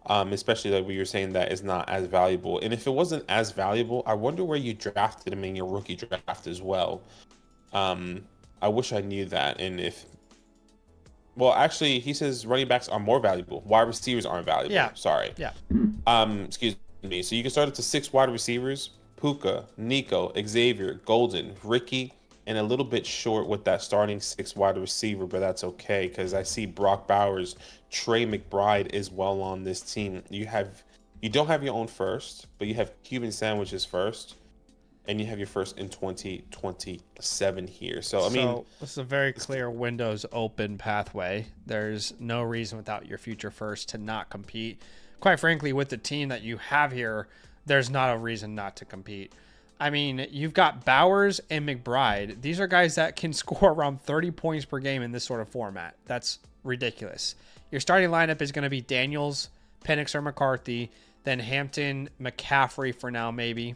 Especially like we were saying that is not as valuable. And if it wasn't as valuable, I wonder where you drafted him in your rookie draft as well. I wish I knew that. And well, actually, he says running backs are more valuable. Wide receivers aren't valuable. Yeah. Sorry. Yeah. Excuse me. So you can start it to 6 wide receivers: Puka, Nico, Xavier, Golden, Ricky, and a little bit short with that starting 6 wide receiver, but that's okay because I see Brock Bowers, Trey McBride is well on this team. You don't have your own first, but you have Cuban sandwiches first. and you have your first in 2027 here. So, I mean, So this is a very clear Windows open pathway. There's no reason without your future first to not compete. Quite frankly, with the team that you have here, there's not a reason not to compete. I mean, you've got Bowers and McBride. These are guys that can score around 30 points per game in this sort of format. That's ridiculous. Your starting lineup is going to be Daniels, Penix, or McCarthy, then Hampton, McCaffrey for now, maybe.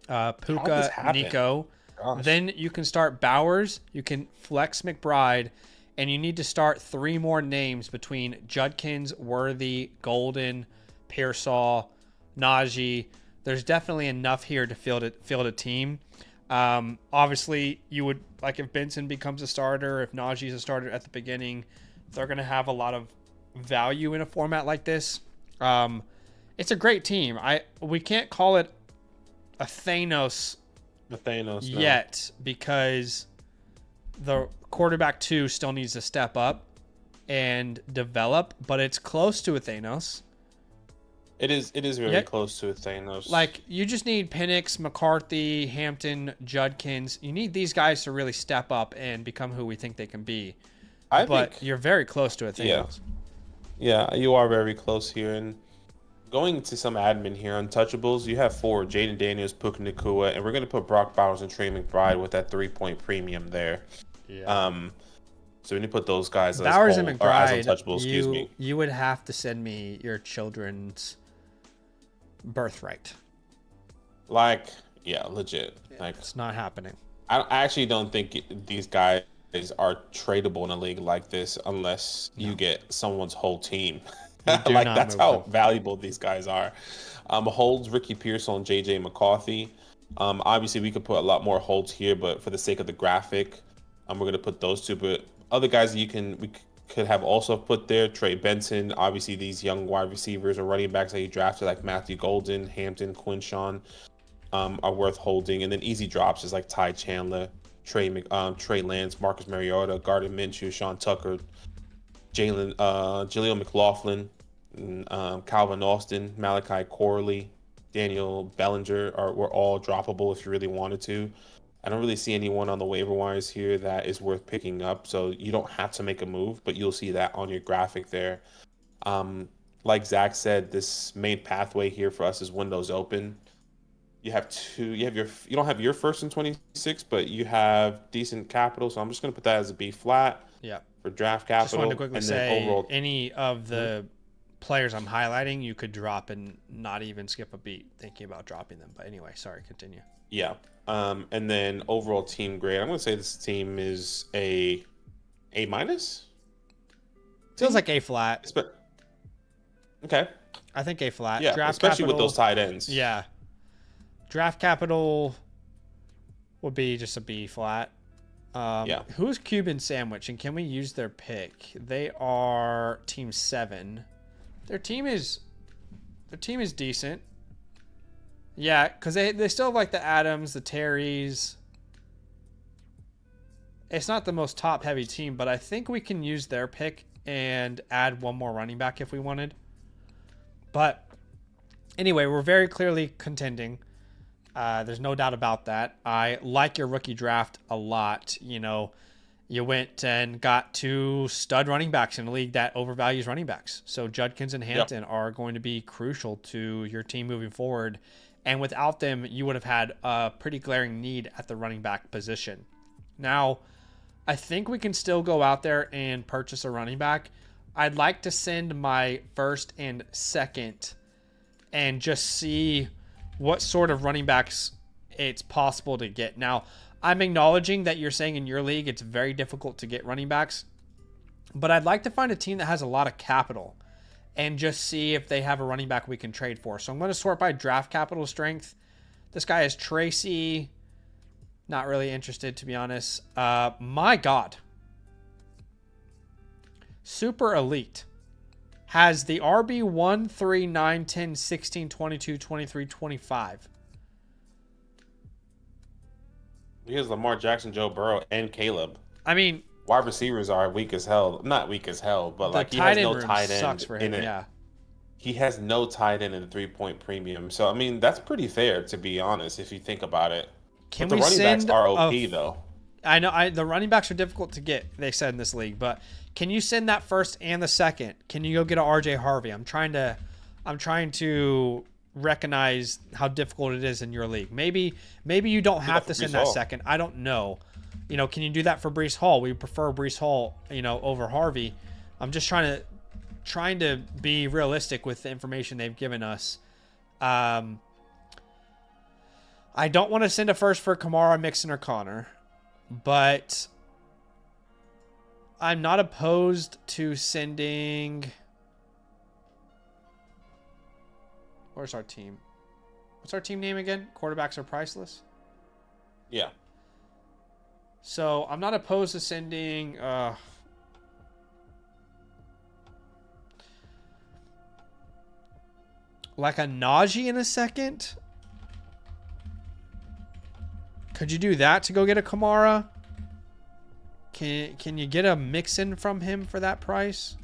Puka, Nico. Gosh. Then you can start Bowers, you can flex McBride, and you need to start 3 more names between Judkins, Worthy, Golden, Pearsall, Najee. There's definitely enough here to field a team. Obviously, you would like if Benson becomes a starter, if Najee's a starter at the beginning, they're going to have a lot of value in a format like this. It's a great team. We can't call it a Thanos yet because the quarterback 2 still needs to step up and develop, but it's close to a Thanos. It is very close to a Thanos. Like, you just need Penix, McCarthy, Hampton, Judkins. You need these guys to really step up and become who we think they can be. But you're very close to a Thanos. Yeah, you are very close here. And going to some admin here, untouchables, you have 4, Jaden Daniels, Puka Nacua, and we're going to put Brock Bowers and Trey McBride with that 3-point premium there. Yeah. So when you put those guys Bowers and McBride, as untouchables, you would have to send me your children's birthright. Like, yeah, legit. Yeah, like, it's not happening. I actually don't think these guys are tradable in a league like this unless you get someone's whole team. Like, that's how valuable these guys are. Holds, Ricky Pearsall and JJ McCarthy. Obviously, we could put a lot more holds here, but for the sake of the graphic, we're going to put those 2. But other guys we could have also put there, Trey Benson. Obviously, these young wide receivers or running backs that you drafted, like Matthew Golden, Hampton, Quinshawn, are worth holding. And then easy drops is like Ty Chandler, Trey Lance, Marcus Mariota, Gardner Minshew, Sean Tucker, Jaleel McLaughlin, Calvin Austin, Malachi Corley, Daniel Bellinger were all droppable if you really wanted to. I don't really see anyone on the waiver wires here that is worth picking up, so you don't have to make a move, but you'll see that on your graphic there. Like Zach said, this main pathway here for us is Windows open. You don't have your first in 26, but you have decent capital, so I'm just going to put that as a B flat. Yeah. For draft capital. Just wanted to quickly say, overall, any of the players I'm highlighting, you could drop and not even skip a beat thinking about dropping them. But anyway, sorry, continue. Yeah. And then overall team grade, I'm going to say this team is A minus. Feels like A flat. Okay. I think A flat. Yeah, draft especially capital, with those tight ends. Yeah. Draft capital would be just a B flat. Yeah. Who's Cuban Sandwich, and can we use their pick? They are team 7. Their team is decent. Yeah, because they still have like the Adams, the Terrys. It's not the most top heavy team, but I think we can use their pick and add one more running back if we wanted. But anyway, we're very clearly contending. There's no doubt about that. I like your rookie draft a lot. You know, you went and got 2 stud running backs in a league that overvalues running backs. So Judkins and Hampton are going to be crucial to your team moving forward. And without them, you would have had a pretty glaring need at the running back position. Now, I think we can still go out there and purchase a running back. I'd like to send my first and second and just see what sort of running backs it's possible to get. Now, I'm acknowledging that you're saying in your league it's very difficult to get running backs, but I'd like to find a team that has a lot of capital and just see if they have a running back we can trade for. So I'm going to sort by draft capital strength. This guy is Tracy. Not really interested, to be honest. My God. Super Elite has the RB 1, 3, 9, 10, 16, 22, 23, 25. He has Lamar Jackson, Joe Burrow, and Caleb. I mean, wide receivers are weak as hell. Not weak as hell, but like he has no tight end sucks for him, in it. Yeah. he has no tight end and 3-point premium. So I mean, that's pretty fair to be honest, if you think about it. Can But the we running backs send are a OP though. I know the running backs are difficult to get, they said in this league, but can you send that first and the second? Can you go get a RJ Harvey? I'm trying to recognize how difficult it is in your league. Maybe you don't have to send that second. I don't know. You know, can you do that for Breece Hall? We prefer Breece Hall, you know, over Harvey. I'm just trying to be realistic with the information they've given us. I don't want to send a first for Kamara, Mixon, or Connor, but I'm not opposed to sending. Where's our team? What's our team name again? Quarterbacks are priceless. Yeah. So I'm not opposed to sending. Like a Najee in a second. Could you do that to go get a Kamara? Can you get a Mixon from him for that price?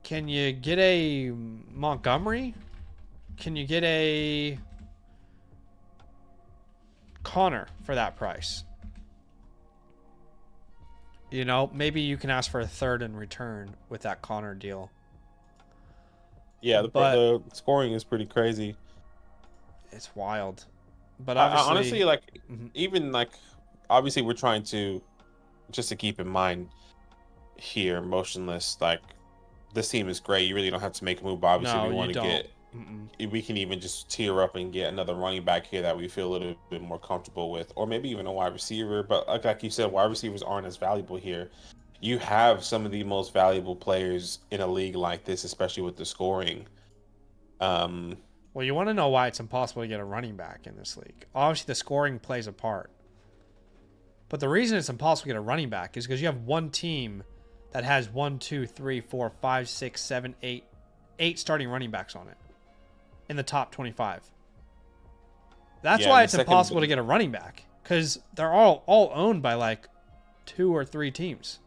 Can you get a Montgomery? Can you get a Connor for that price? You know, maybe you can ask for a third in return with that Connor deal. Yeah, the scoring is pretty crazy. It's wild. But obviously, honestly, like, even like, obviously, we're trying to just to keep in mind here, motionless. Like, this team is great. You really don't have to make a move. But obviously, we want to get. We can even just tear up and get another running back here that we feel a little bit more comfortable with, or maybe even a wide receiver. But like you said, wide receivers aren't as valuable here. You have some of the most valuable players in a league like this, especially with the scoring. Well, you want to know why it's impossible to get a running back in this league. Obviously, the scoring plays a part. But the reason it's impossible to get a running back is because you have one team that has 1, 2, 3, 4, 5, 6, 7, 8 starting running backs on it in the top 25. That's why it's impossible to get a running back, because they're all owned by like 2 or 3 teams.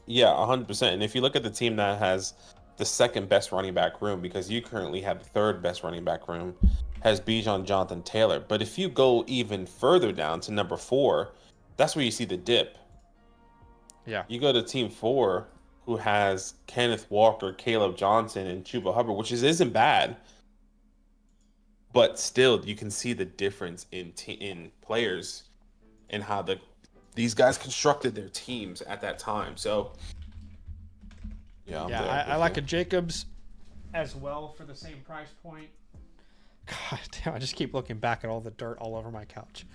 Yeah, 100%. And if you look at the team that has the second best running back room, because you currently have the third best running back room, has Bijan Jonathan Taylor. But if you go even further down to number 4, that's where you see the dip. Yeah. You go to team 4, who has Kenneth Walker, Caleb Johnson, and Chuba Hubbard, which isn't bad. But still, you can see the difference in players and how these guys constructed their teams at that time. So, yeah, I like a Jacobs as well for the same price point. God damn, I just keep looking back at all the dirt all over my couch.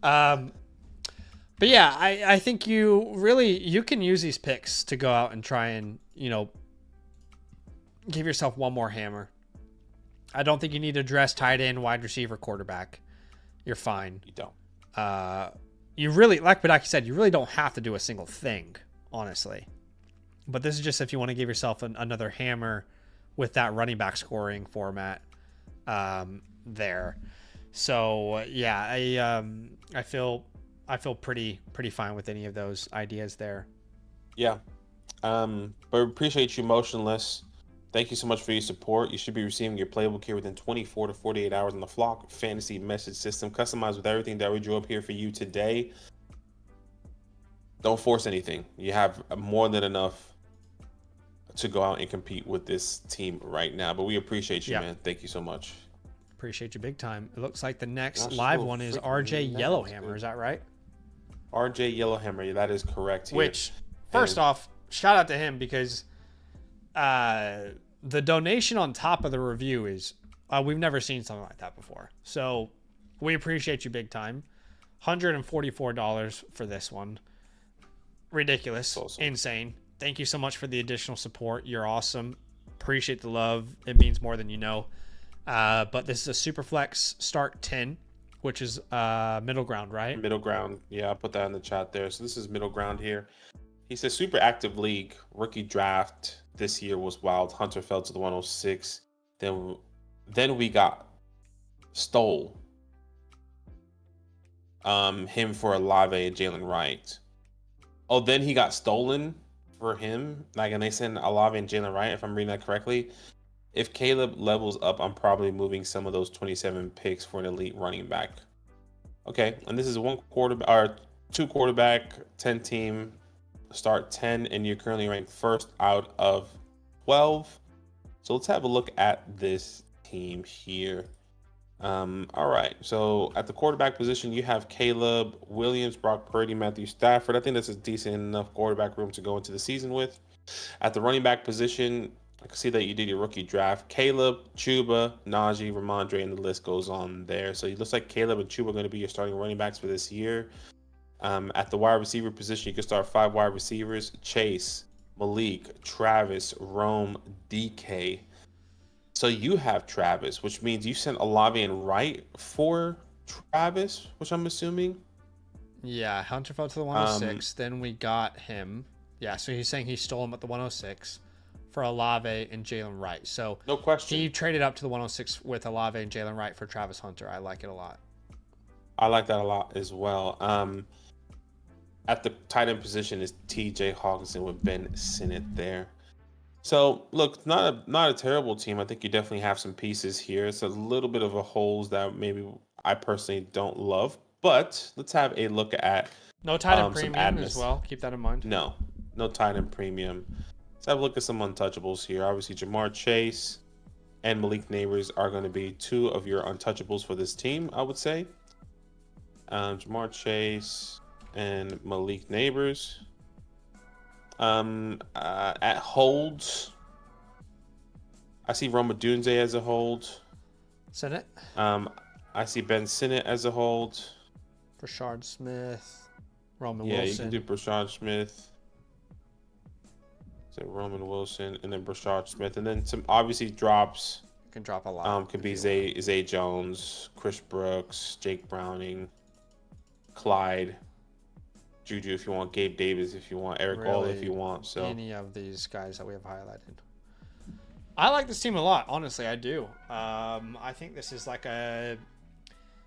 But yeah, I think you can use these picks to go out and try and, you know, give yourself one more hammer. I don't think you need to address tight end, wide receiver, quarterback. You're fine. You don't. You really, like Badaki said, you really don't have to do a single thing, honestly. But this is just if you want to give yourself another hammer with that running back scoring format there. So yeah, I feel pretty fine with any of those ideas there. Yeah, but appreciate you, Motionless. Thank you so much for your support. You should be receiving your playbook here within 24 to 48 hours on the Flock Fantasy Message System, customized with everything that we drew up here for you today. Don't force anything. You have more than enough to go out and compete with this team right now. But we appreciate you, man. Thank you so much. Appreciate you big time. It looks like the next live one is RJ Yellowhammer. Is that right? RJ Yellowhammer. That is correct. Which, first off, shout out to him, because the donation on top of the review is we've never seen something like that before. So we appreciate you big time. $144 for this one. Ridiculous. Awesome. Insane. Thank you so much for the additional support. You're awesome. Appreciate the love. It means more than you know. But this is a Superflex start 10, which is middle ground, right? Middle ground. Yeah, I'll put that in the chat there. So this is middle ground here. He says super active league. Rookie draft this year was wild. Hunter fell to the 106. Then we got stole him for Olave and Jalen Wright. Oh, then he got stolen for him, like, and they send Olave and Jalen Wright, if I'm reading that correctly. If Caleb levels up, I'm probably moving some of those 27 picks for an elite running back. Okay, and this is one quarterback or two quarterback, 10 team, start 10, and you're currently ranked first out of 12. So let's have a look at this team here. All right, so at the quarterback position, you have Caleb Williams, Brock Purdy, Matthew Stafford. I think that's a decent enough quarterback room to go into the season with. At the running back position, I can see that you did your rookie draft. Caleb, Chuba, Najee, Ramondre, and the list goes on there. So it looks like Caleb and Chuba are going to be your starting running backs for this year. At the wide receiver position, you can start 5 wide receivers: Chase, Malik, Travis, Rome, DK. So you have Travis, which means you sent Olave and Wright for Travis, which I'm assuming. Yeah, Hunter fell to the 106. Then we got him. Yeah, so he's saying he stole him at the 106 for Olave and Jalen Wright. So No question. he traded up to the 106 with Olave and Jalen Wright for Travis Hunter. I like it a lot. I like that a lot as well. At the tight end position is TJ Hawkinson with Ben Sinnott there. So look, not a terrible team. I think you definitely have some pieces here. It's a little bit of a holes that maybe I personally don't love, but let's have a look at No tight end some premium admins. as well. Keep that in mind. No tight end premium. Let's have a look at some untouchables here. Obviously, Jamar Chase and Malik Neighbors are going to be 2 of your untouchables for this team, I would say. Jamar Chase and Malik Neighbors. At holds, I see Roma Dunze as a hold. Sinnott. I see Ben Sinnott as a hold. Rashard Smith. Roman Yeah, Wilson. you can do Brashard Smith. So Roman Wilson and then Brashard Smith, and then some obviously drops. You can drop a lot. Could be Zay Jones, Chris Brooks, Jake Browning, Clyde, Juju if you want, Gabe Davis if you want, Eric All if you want. So any of these guys that we have highlighted. I like this team a lot, honestly. I do. I think this is like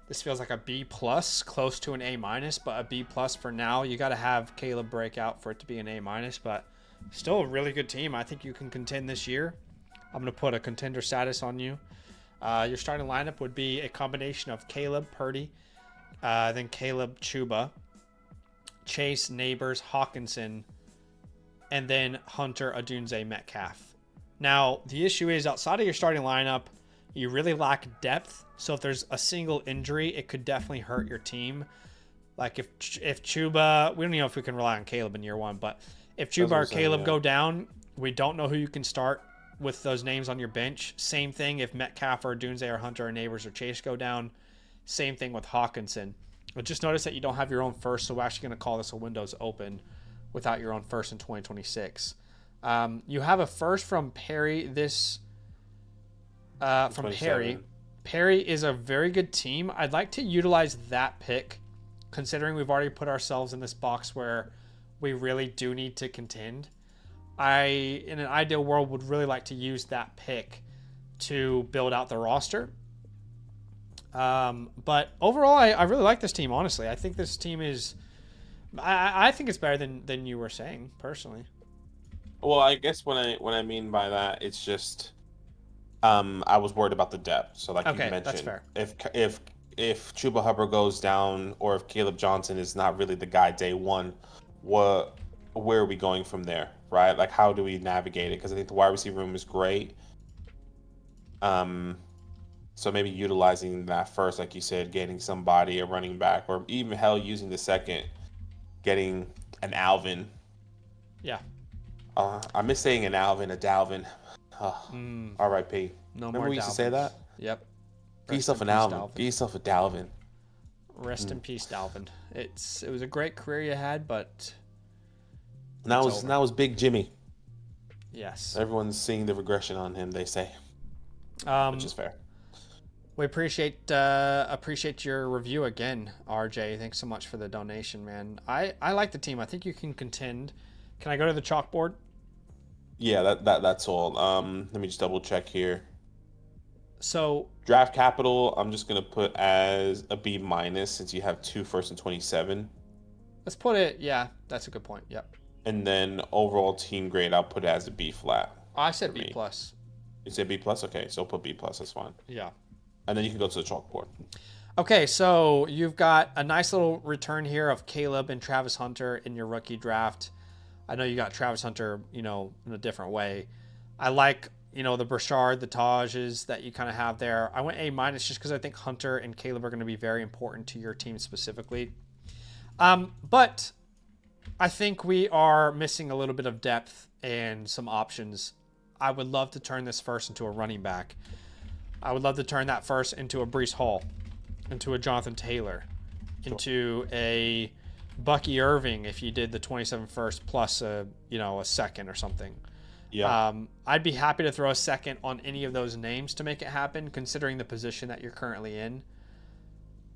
this feels like a B plus, close to an A minus, but a B plus for now. You got to have Caleb break out for it to be an A minus, but still a really good team. I think you can contend this year. I'm going to put a contender status on you. Your starting lineup would be a combination of Caleb, Purdy, then Caleb, Chuba, Chase, Neighbors, Hawkinson, and then Hunter, Adunze, Metcalf. Now, the issue is outside of your starting lineup, you really lack depth. So if there's a single injury, it could definitely hurt your team. Like if Chuba, we don't even know if we can rely on Caleb in year 1, but if Chuba or Caleb go down, we don't know who you can start with those names on your bench. Same thing if Metcalf or Dunze or Hunter or Neighbors or Chase go down. Same thing with Hawkinson. But just notice that you don't have your own first, so we're actually going to call this a Windows open without your own first in 2026. You have a first from Perry from Perry. Perry is a very good team. I'd like to utilize that pick, considering we've already put ourselves in this box where we really do need to contend. I, in an ideal world, would really like to use that pick to build out the roster. But overall, I really like this team, honestly. I think this team is... I think it's better than you were saying, personally. Well, I guess what I mean by that, it's just... I was worried about the depth. So like you mentioned, that's fair. If Chuba Hubbard goes down, or if Caleb Johnson is not really the guy day one, where are we going from there, right? Like, how do we navigate it? Because I think the wide receiver room is great. So maybe utilizing that first, like you said, getting somebody, a running back, or even hell, using the second, getting an Alvin. Yeah. I miss saying an Alvin, a Dalvin. R.I.P. No Remember more we used Dalvins. to say that? Yep. Get yourself an Alvin. Get yourself a Dalvin. Rest in peace, Dalvin. It was a great career you had, but now it's Big Jimmy. Yes. Everyone's seeing the regression on him, they say. Which is fair. We appreciate your review again, RJ. Thanks so much for the donation, man. I like the team. I think you can contend. Can I go to the chalkboard? Yeah, that's all. Let me just double check here. So draft capital, I'm just gonna put as a B- since you have 2 first and 27. Let's put it. Yeah, that's a good point. Yep. And then overall team grade, I'll put it as a B flat. I said For B me. plus. You said B plus? Okay, so put B plus. That's fine. Yeah. And then you can go to the chalkboard. Okay, so you've got a nice little return here of Caleb and Travis Hunter in your rookie draft. I know you got Travis Hunter, in a different way. I like, the Brashard, the Tajes that you kind of have there. I went A minus just because I think Hunter and Caleb are going to be very important to your team specifically. But I think we are missing a little bit of depth and some options. I would love to turn this first into a running back. I would love to turn that first into a Breece Hall, into a Jonathan Taylor, into a Bucky Irving if you did the 27 first plus a second or something. Yeah. I'd be happy to throw a second on any of those names to make it happen, considering the position that you're currently in.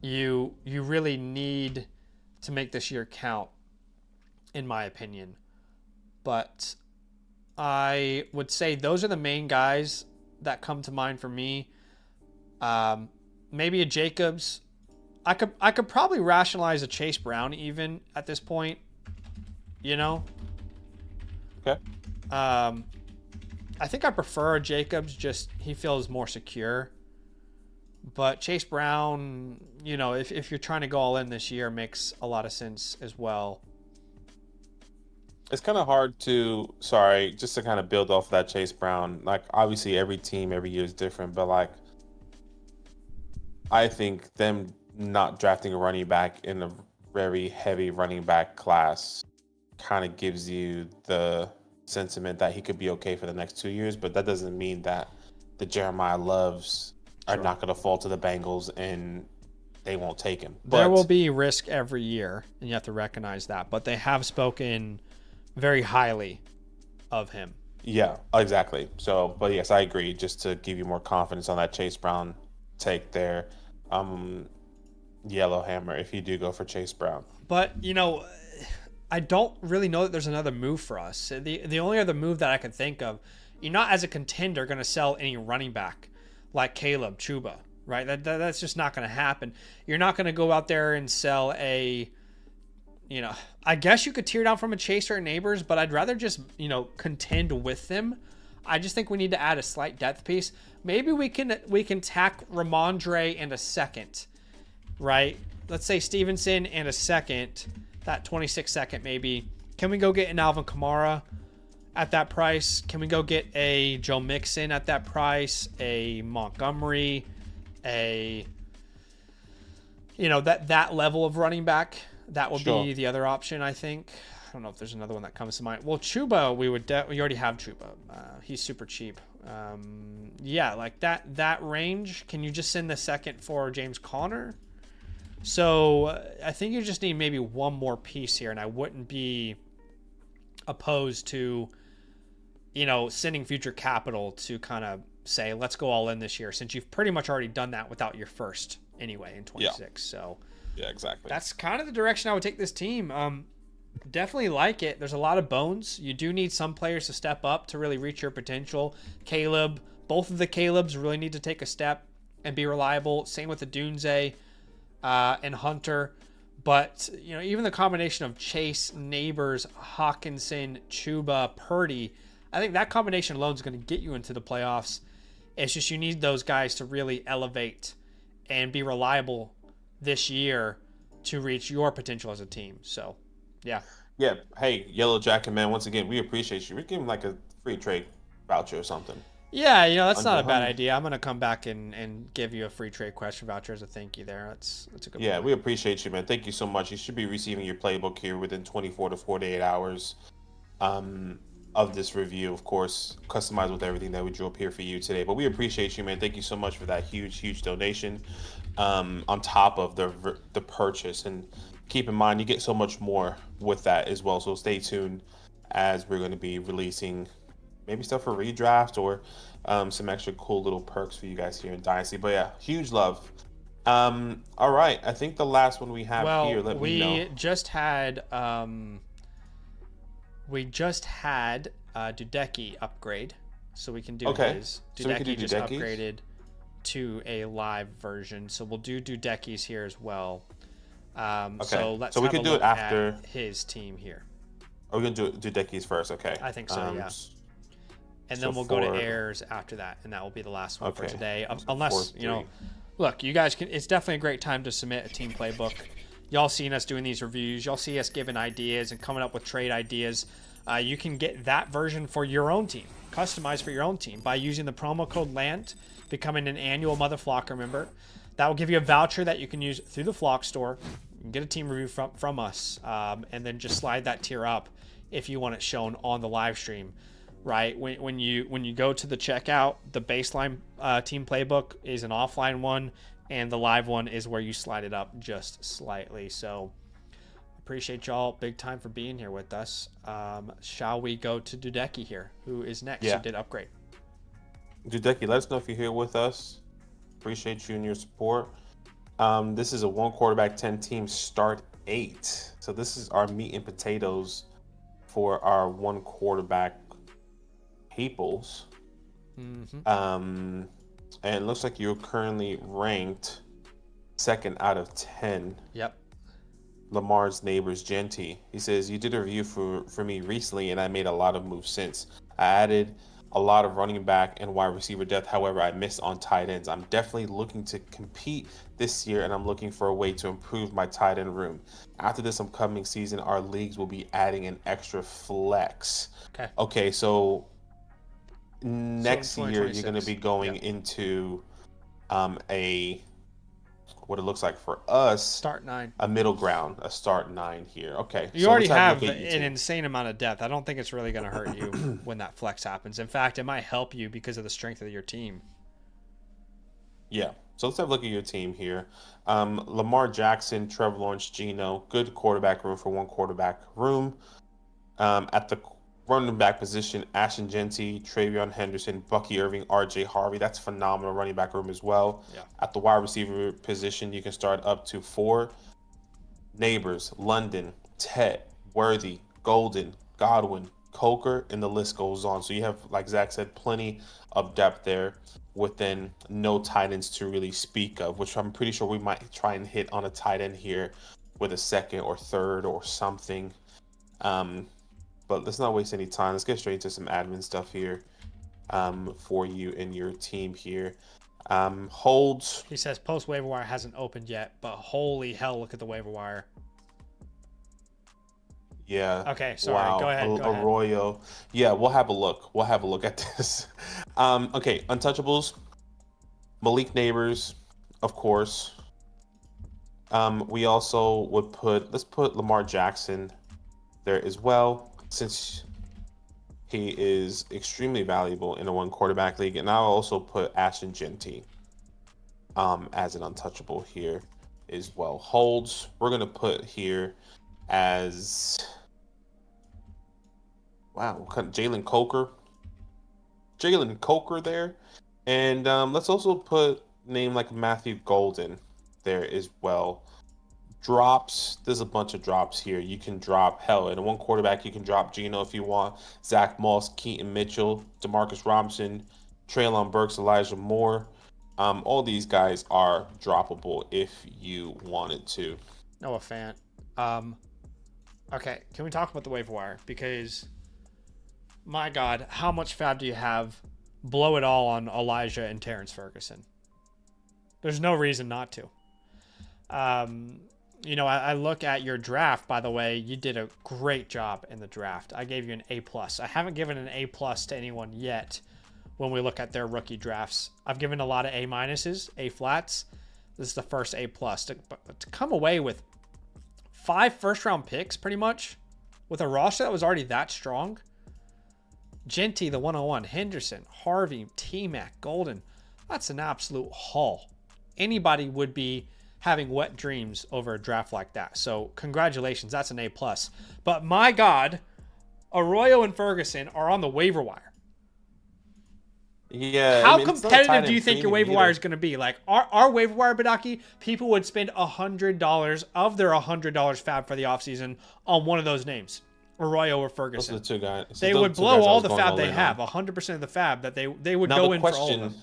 You really need to make this year count, in my opinion. But I would say those are the main guys that come to mind for me. Maybe a Jacobs. I could probably rationalize a Chase Brown even at this point. Okay. I think I prefer a Jacobs. Just he feels more secure. But Chase Brown, if you're trying to go all in this year, makes a lot of sense as well. It's kind of hard just to kind of build off of that Chase Brown. Like, obviously, every team every year is different, but like, I think them not drafting a running back in a very heavy running back class kind of gives you the sentiment that he could be okay for the next 2 years, but that doesn't mean that the Jeremiah Loves are not going to fall to the Bengals and they won't take him. There will be risk every year, and you have to recognize that, but they have spoken very highly of him. Yeah, exactly. So, but yes, I agree. Just to give you more confidence on that Chase Brown take there, Yellowhammer if you do go for Chase Brown. But I don't really know that there's another move for us. The only other move that I can think of, you're not as a contender going to sell any running back like Caleb Chuba, right? That's just not going to happen. You're not going to go out there and sell I guess you could tear down from a Chaser and Neighbors, but I'd rather just, contend with them. I just think we need to add a slight depth piece. Maybe we can tack Ramondre and a second, right? Let's say Stevenson and a second, that 26 second maybe. Can we go get an Alvin Kamara at that price? Can we go get a Joe Mixon at that price? A Montgomery, that level of running back? That would be the other option, I think. I don't know if there's another one that comes to mind. Well, Chuba, we already have Chuba. He's super cheap. Like that range. Can you just send the second for James Conner? So I think you just need maybe one more piece here, and I wouldn't be opposed to, sending future capital to kind of say, let's go all in this year, since you've pretty much already done that without your first anyway in 26. Yeah. So yeah, exactly. That's kind of the direction I would take this team. Definitely like it. There's a lot of bones. You do need some players to step up to really reach your potential. Caleb, both of the Calebs really need to take a step and be reliable. Same with the Dunze and Hunter. But, even the combination of Chase, Neighbors, Hawkinson, Chuba, Purdy, I think that combination alone is going to get you into the playoffs. It's just you need those guys to really elevate and be reliable this year to reach your potential as a team. So, yeah. Yeah. Hey, Yellow Jacket Man, once again, we appreciate you. We give him like a free trade voucher or something. Yeah, that's not a bad idea. I'm going to come back and give you a free trade question voucher as a thank you there. That's a good point. We appreciate you, man. Thank you so much. You should be receiving your playbook here within 24 to 48 hours of this review, of course, customized with everything that we drew up here for you today. But we appreciate you, man. Thank you so much for that huge donation on top of the purchase. And keep in mind, you get so much more with that as well. So stay tuned as we're going to be releasing maybe stuff for redraft or some extra cool little perks for you guys here in Dynasty. But yeah, huge love. All right, I think the last one we have here. Let me know. We just had Dudecki upgrade, so we can do his. Dudecki just upgraded to a live version, so we'll do Dudecki's here as well. So we can do it after his team here. Are we gonna do Deckies first? Okay. I think so, yeah. And So then we'll go to airs after that, and that will be the last one for today. So Unless, look, you guys can. It's definitely a great time to submit a team playbook. Y'all seen us doing these reviews. Y'all see us giving ideas and coming up with trade ideas. You can get that version for your own team, customized for your own team, by using the promo code LANT, becoming an annual Mother Flocker member. That will give you a voucher that you can use through the Flock store. You can get a team review from us, and then just slide that tier up if you want it shown on the live stream. Right, when you go to the checkout, the baseline team playbook is an offline one, and the live one is where you slide it up just slightly. So appreciate y'all big time for being here with us. Shall we go to Dudeki here, who is next? Yeah. Who did upgrade? Dudeki, let us know if you're here with us. Appreciate you and your support. This is a 1 quarterback 10 team start 8. So this is our meat and potatoes for our 1 quarterback peoples. And it looks like you're currently ranked 2nd out of 10. Yep. Lamar's neighbors, Genty. He says, you did a review for me recently, and I made a lot of moves since. I added a lot of running back and wide receiver depth. However, I missed on tight ends. I'm definitely looking to compete this year, and I'm looking for a way to improve my tight end room. After this upcoming season, our leagues will be adding an extra flex. Okay, so next year you're going to be going into what it looks like for us, start 9, a middle ground, a start 9 here. Okay, you already have an insane amount of depth. I don't think it's really going to hurt you when that flex happens. In fact, it might help you because of the strength of your team. Yeah, so let's have a look at your team here. Lamar Jackson, Trevor Lawrence, Geno, good quarterback room for 1 quarterback room. At the running back position, Ashton Genty, Travion Henderson, Bucky Irving, RJ Harvey. That's phenomenal running back room as well. Yeah. At the wide receiver position, you can start up to 4. Neighbors, London, Tet, Worthy, Golden, Godwin, Coker, and the list goes on. So you have, like Zach said, plenty of depth there within no tight ends to really speak of, which I'm pretty sure we might try and hit on a tight end here with a 2nd or 3rd or something. But let's not waste any time. Let's get straight into some admin stuff here for you and your team here. Holds. He says post waiver wire hasn't opened yet, but holy hell, look at the waiver wire. Yeah. Okay, sorry. Wow. Go ahead. Arroyo. Yeah, we'll have a look. We'll have a look at this. Okay, untouchables. Malik Neighbors, of course. We also would let's put Lamar Jackson there as well, since he is extremely valuable in a 1 quarterback league. And I'll also put Ashton Genty as an untouchable here as well. Holds, we're going to put here as, Jalen Coker there. And let's also put name like Matthew Golden there as well. Drops, there's a bunch of drops here. You can drop, hell, in a 1 quarterback, you can drop Geno if you want, Zach Moss, Keaton Mitchell, Demarcus Robinson, Treylon Burks, Elijah Moore. All these guys are droppable if you wanted to. Noah Fant. Okay, can we talk about the waiver wire? Because, my God, how much fab do you have? Blow it all on Elijah and Terrence Ferguson. There's no reason not to. I look at your draft, by the way, you did a great job in the draft. I gave you an A+. I haven't given an A+ to anyone yet when we look at their rookie drafts. I've given a lot of A-, A flats. This is the first A+. To come away with 5 first-round picks, pretty much, with a roster that was already that strong. Genty, the 101, Henderson, Harvey, T-Mac, Golden. That's an absolute haul. Anybody would be having wet dreams over a draft like that. So congratulations, that's an A+. But my God, Arroyo and Ferguson are on the waiver wire. Yeah. How competitive do you think your waiver wire is going to be? Like our waiver wire, Badaki, people would spend $100 of their $100 fab for the offseason on one of those names, Arroyo or Ferguson. Those are the 2 guys. They would blow all the fab they have, 100% of the fab that they would go in for all of them.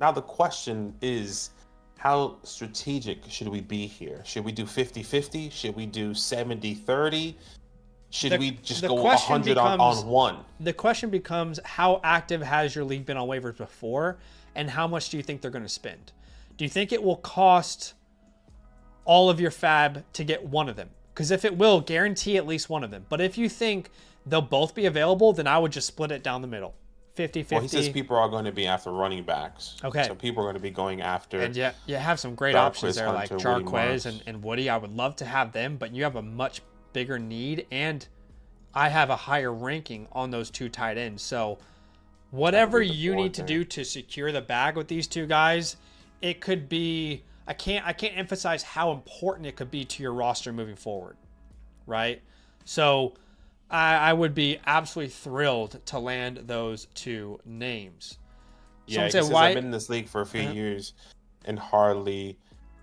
Now the question is, how strategic should we be here? Should we do 50-50? Should we do 70-30? Should we just the go question 100 becomes, on one? The question becomes, how active has your league been on waivers before, and how much do you think they're going to spend? Do you think it will cost all of your fab to get one of them? Because if it will, guarantee at least one of them. But if you think they'll both be available, then I would just split it down the middle. 50-50. Well, he says people are going to be after running backs. Okay. So people are going to be going after. And yeah, you have some great Jarquez, options there, Hunter, like Woody Jarquez Marks. and Woody. I would love to have them, but you have a much bigger need, and I have a higher ranking on those two tight ends. So whatever you need to do to secure the bag with these two guys, it could be. I can't emphasize how important it could be to your roster moving forward, right? So I would be absolutely thrilled to land those two names. Yeah, because I've been in this league for a few years, and hardly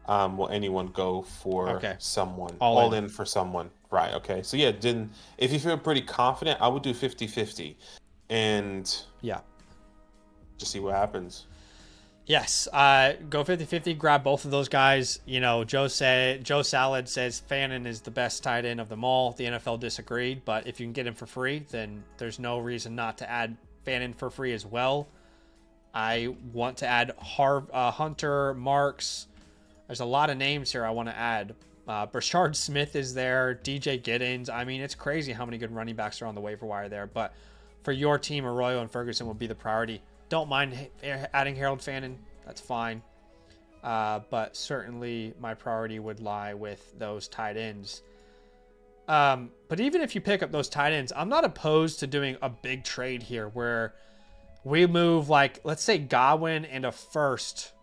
will anyone go for someone. All in for someone. Right, okay. So yeah, if you feel pretty confident, I would do 50-50. And just see what happens. Yes, go 50-50, grab both of those guys. You know, Joe Salad says Fannin is the best tight end of them all. The NFL disagreed, but if you can get him for free, then there's no reason not to add Fannin for free as well. I want to add Hunter, Marks. There's a lot of names here I want to add. Brashard Smith is there, DJ Giddens. I mean, it's crazy how many good running backs are on the waiver wire there, but for your team, Arroyo and Ferguson will be the priority. Don't mind adding Harold Fannin. That's fine. But certainly my priority would lie with those tight ends. But even if you pick up those tight ends, I'm not opposed to doing a big trade here where we move, like, let's say Godwin and a first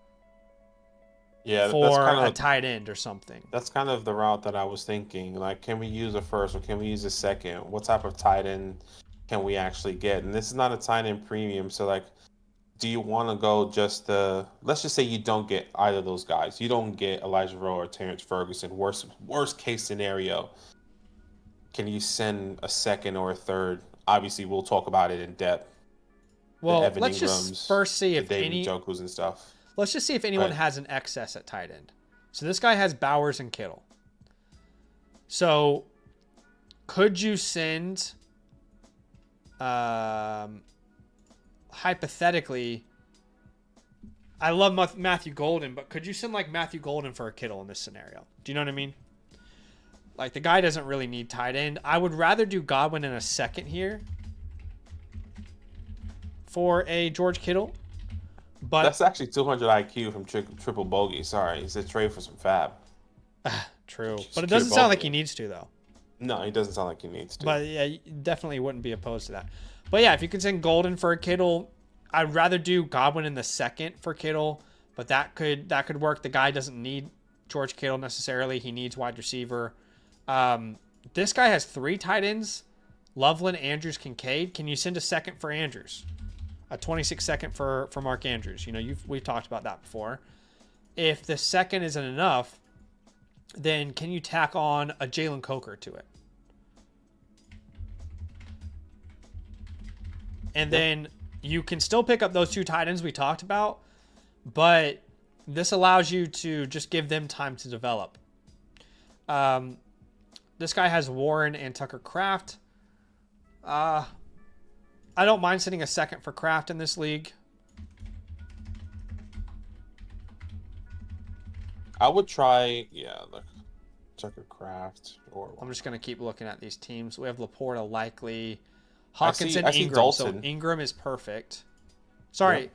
for a tight end or something. That's kind of the route that I was thinking. Like, can we use a first or can we use a second? What type of tight end can we actually get? And this is not a tight end premium, so like, do you want to go just let's just say you don't get either of those guys. You don't get Elijah Rowe or Terrence Ferguson. Worst case scenario. Can you send a second or a third? Obviously, we'll talk about it in depth. Well, let's just first see if David Njoku's and stuff. Let's just see if anyone has an excess at tight end. So this guy has Bowers and Kittle. So could you send hypothetically, I love Matthew Golden, but could you send like Matthew Golden for a Kittle in this scenario? Do you know what I mean? Like, the guy doesn't really need tight end. I would rather do Godwin in a second here for a George Kittle. But that's actually 200 IQ from Triple Bogey. Sorry, it's a trade for some fab. True, but it doesn't sound like he needs to, though. No, it doesn't sound like he needs to. But yeah, definitely wouldn't be opposed to that. But yeah, if you could send Golden for a Kittle, I'd rather do Godwin in the second for Kittle. But that could work. The guy doesn't need George Kittle necessarily. He needs wide receiver. This guy has 3 tight ends: Loveland, Andrews, Kincaid. Can you send a second for Andrews? A 26 second for Mark Andrews. You know, we've talked about that before. If the second isn't enough, then can you tack on a Jalen Coker to it? And then you can still pick up those 2 tight ends we talked about, but this allows you to just give them time to develop. This guy has Warren and Tucker Kraft. I don't mind sending a second for Kraft in this league. I would try, look, Tucker Kraft. I'm just going to keep looking at these teams. We have Laporta likely. Hawkinson, I see Ingram. Dalton. So Ingram is perfect. Sorry,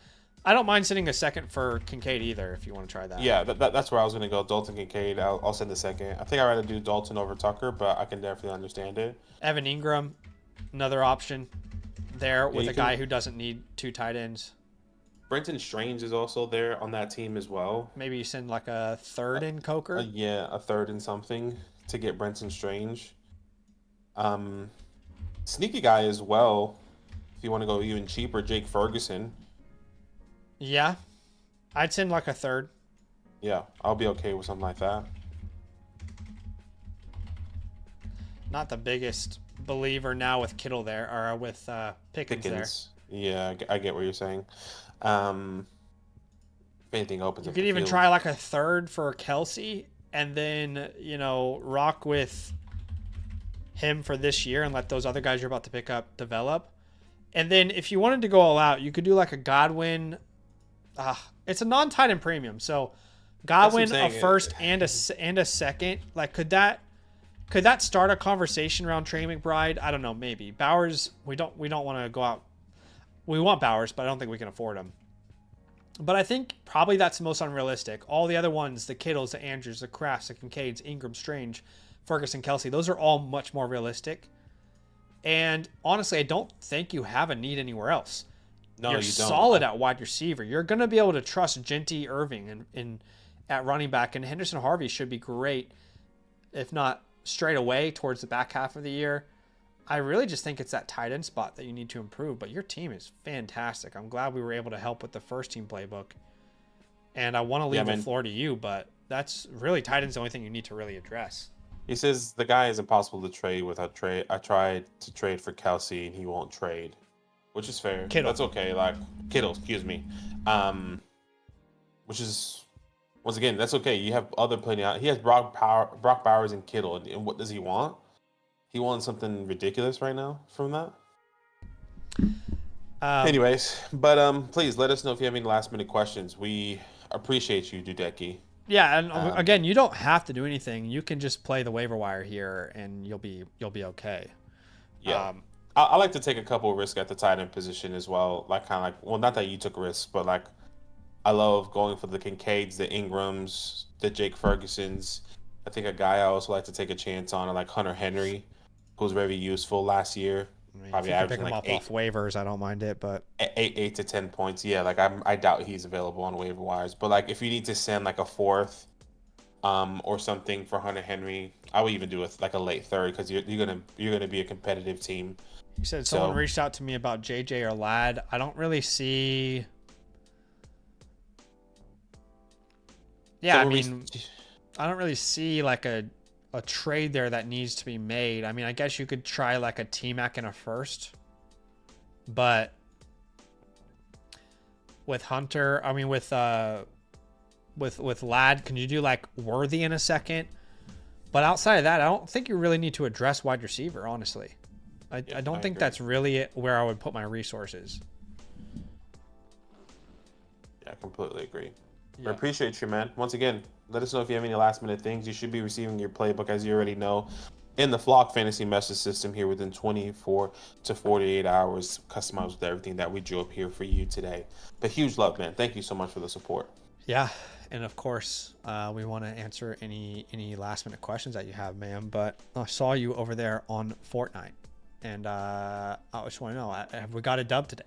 I don't mind sending a second for Kincaid either if you want to try that. Yeah, that's where I was going to go. Dalton, Kincaid. I'll send the second. I think I'd rather do Dalton over Tucker, but I can definitely understand it. Evan Ingram, another option there with a guy who doesn't need 2 tight ends. Brenton Strange is also there on that team as well. Maybe you send like a third in Coker. A third in something to get Brenton Strange. Sneaky guy as well. If you want to go even cheaper, Jake Ferguson. Yeah, I'd send like a third. Yeah, I'll be okay with something like that. Not the biggest believer now with Kittle there, or with Pickens there. Yeah, I get what you're saying. If anything opens you up could the even field. try like a third for Kelsey, and then rock with him for this year and let those other guys you're about to pick up develop. And then if you wanted to go all out, you could do like a Godwin. It's a non-tight end premium, so Godwin a first and a second. Like, could that start a conversation around Trey McBride? I don't know, maybe. Bowers, we don't want to go out. We want Bowers, but I don't think we can afford him. But I think probably that's the most unrealistic. All the other ones, the Kittles, the Andrews, the Crafts, the Kincaids, Ingram, Strange, Ferguson, Kelsey, those are all much more realistic. And honestly, I don't think you have a need anywhere else. No, You're you don't. solid at wide receiver. You're going to be able to trust Genty, Irving at running back, and Henderson Harvey should be great, if not straight away towards the back half of the year. I really just think it's that tight end spot that you need to improve, but your team is fantastic. I'm glad we were able to help with the first team playbook. And I want to leave the floor to you, but that's really tight end's the only thing you need to really address. He says the guy is impossible to trade without trade. I tried to trade for Kelsey and he won't trade, which is fair. Kittle. That's okay. Like Kittle, excuse me. Which is, once again, that's okay. You have other playing out. He has Brock Bowers and Kittle, and what does he want? He wants something ridiculous right now from that. Anyways, but please let us know if you have any last minute questions. We appreciate you, Dudecki. Yeah, and again, you don't have to do anything. You can just play the waiver wire here, and you'll be okay. Yeah, I like to take a couple of risks at the tight end position as well. Like kind of like, well, not that you took risks, but like I love going for the Kincaids, the Ingrams, the Jake Fergusons. I think a guy I also like to take a chance on, like Hunter Henry, who was very useful last year. I mean, Probably if you can pick averaging him like up off waivers, I don't mind it, but 8 to 10 points. Yeah, like I doubt he's available on waiver wires. But like if you need to send like a fourth, or something for Hunter Henry, I would even do it like a late third because you're gonna be a competitive team. You said someone reached out to me about JJ or Ladd. I don't really see. Yeah, I mean, I don't really see like a trade there that needs to be made. I mean, I guess you could try like a T-Mac and a first, but with Hunter, I mean with Ladd, can you do like Worthy in a second? But outside of that, I don't think you really need to address wide receiver, honestly. I don't think that's really where I would put my resources. Yeah, I completely agree. Yeah. I appreciate you, man. Once again, let us know if you have any last minute things. You should be receiving your playbook, as you already know, in the Flock Fantasy message system here within 24 to 48 hours, customized with everything that we drew up here for you today. But huge love, man. Thank you so much for the support. Yeah, and of course, we want to answer any last minute questions that you have, ma'am. But I saw you over there on Fortnite, and I just want to know, have we got a dub today?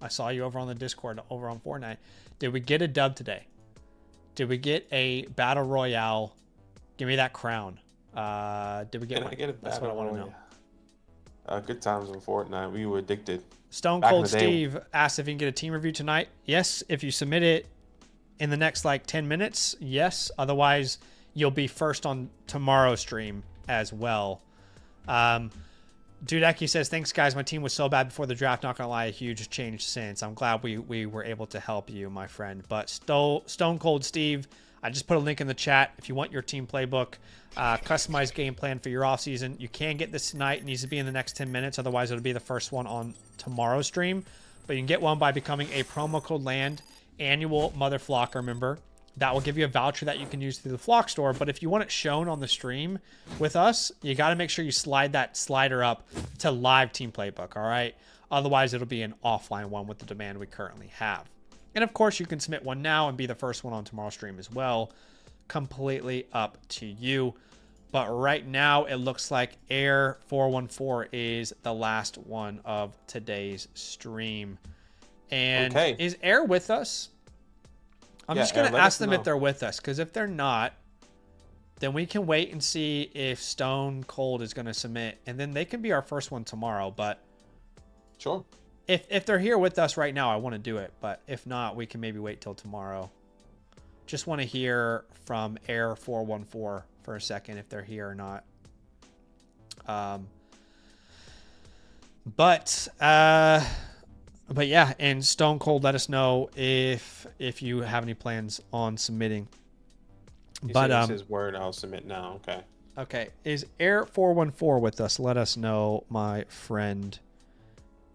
I saw you over on the Discord over on Fortnite. Did we get a dub today? Did we get a battle royale? Give me that crown. Did we get one? That's what I want to know. Good times on Fortnite. We were addicted. Stone Cold Steve asked if he can get a team review tonight. Yes, if you submit it in the next like 10 minutes, yes. Otherwise, you'll be first on tomorrow's stream as well. Dudecki says, thanks, guys. My team was so bad before the draft. Not going to lie, a huge change since. I'm glad we were able to help you, my friend. But Stone Cold Steve, I just put a link in the chat. If you want your team playbook, customized game plan for your offseason, you can get this tonight. It needs to be in the next 10 minutes. Otherwise, it'll be the first one on tomorrow's stream. But you can get one by becoming a promo code LAND annual Mother Flocker member. That will give you a voucher that you can use through the Flock store. But if you want it shown on the stream with us, you got to make sure you slide that slider up to live team playbook, all right? Otherwise, it'll be an offline one with the demand we currently have. And of course, you can submit one now and be the first one on tomorrow's stream as well. Completely up to you. But right now, it looks like Air 414 is the last one of today's stream. And is Air with us? I'm just going to ask them if they're with us, because if they're not, then we can wait and see if Stone Cold is going to submit, and then they can be our first one tomorrow. But sure, if they're here with us right now, I want to do it. But if not, we can maybe wait till tomorrow. Just want to hear from Air 414 for a second if they're here or not. But yeah, and Stone Cold, let us know if you have any plans on submitting. He says his word, I'll submit now. Okay. Okay, is Air414 with us? Let us know, my friend.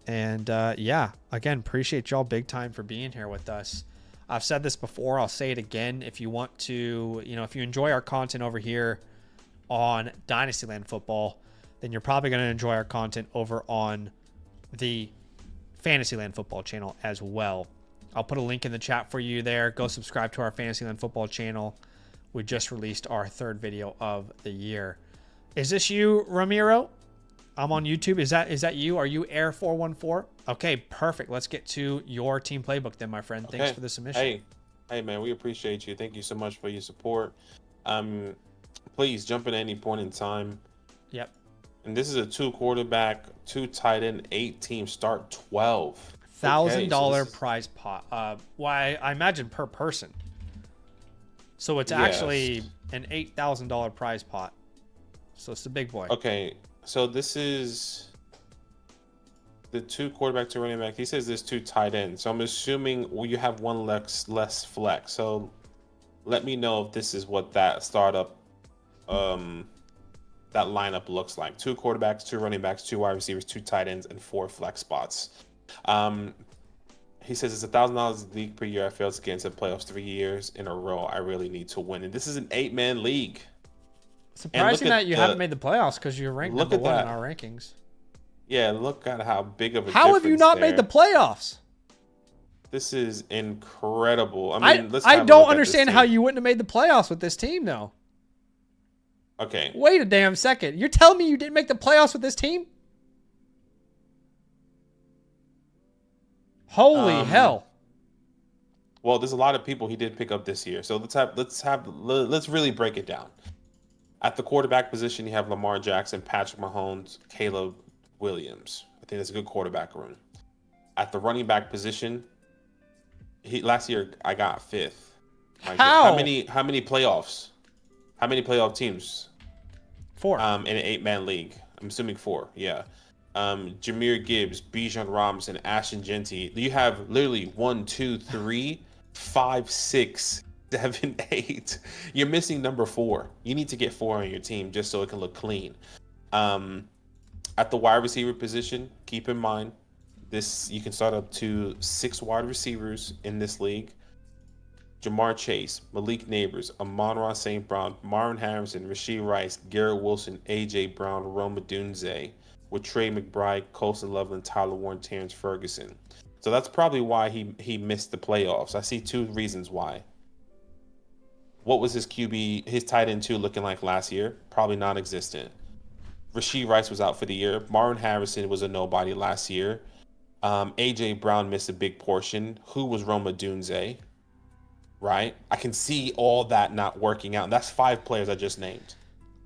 And yeah, again, appreciate y'all big time for being here with us. I've said this before. I'll say it again. If you want to, if you enjoy our content over here on Dynastyland Football, then you're probably going to enjoy our content over on the Fantasyland Football channel as well. I'll put a link in the chat for you there. Go subscribe to our Fantasyland Football channel. We just released our 3rd video of the year. Is this you, Ramiro? I'm on YouTube. Is that you? Are you Air414? Okay, perfect. Let's get to your team playbook then, my friend. Thanks for the submission. Hey, man, we appreciate you. Thank you so much for your support. Please jump in at any point in time. Yep. And this is a 2 quarterback, 2 tight end, 8 team start 12. $1,000 prize pot. Why I imagine per person. So it's actually an $8,000 prize pot. So it's the big boy. Okay, so this is the 2 quarterback, 2 running back. He says there's 2 tight ends. So I'm assuming you have 1 less flex. So let me know if this is what that startup, that lineup looks like. 2 quarterbacks, 2 running backs, 2 wide receivers, 2 tight ends, and 4 flex spots. He says it's $1,000 league per year. I failed to get into the playoffs 3 years in a row. I really need to win. And this is an 8-man league. Surprising that you haven't made the playoffs because you're ranked number 1 in our rankings. Yeah, look at how big of a How have you not made the playoffs? This is incredible. I mean, I don't understand how you wouldn't have made the playoffs with this team, though. Okay. Wait a damn second. You're telling me you didn't make the playoffs with this team? Holy hell. Well, there's a lot of people he did pick up this year. So let's really break it down. At the quarterback position, you have Lamar Jackson, Patrick Mahomes, Caleb Williams. I think that's a good quarterback room. At the running back position, last year I got 5th. How many playoffs? How many playoff teams? 4. In an 8-man league. I'm assuming 4. Yeah. Jahmyr Gibbs, Bijan Robinson, Ashton Genty. You have literally 1, 2, 3, 5, 6, 7, 8. You're missing number 4. You need to get 4 on your team just so it can look clean. At the wide receiver position, keep in mind you can start up to 6 wide receivers in this league. Jamar Chase, Malik Neighbors, Amon-Ra St. Brown, Marvin Harrison, Rashee Rice, Garrett Wilson, A.J. Brown, Rome Odunze, with Trey McBride, Colson Loveland, Tyler Warren, Terrence Ferguson. So that's probably why he missed the playoffs. I see 2 reasons why. What was his QB, his tight end 2 looking like last year? Probably non-existent. Rashee Rice was out for the year. Marvin Harrison was a nobody last year. A.J. Brown missed a big portion. Who was Rome Odunze? Right? I can see all that not working out. And that's 5 players I just named.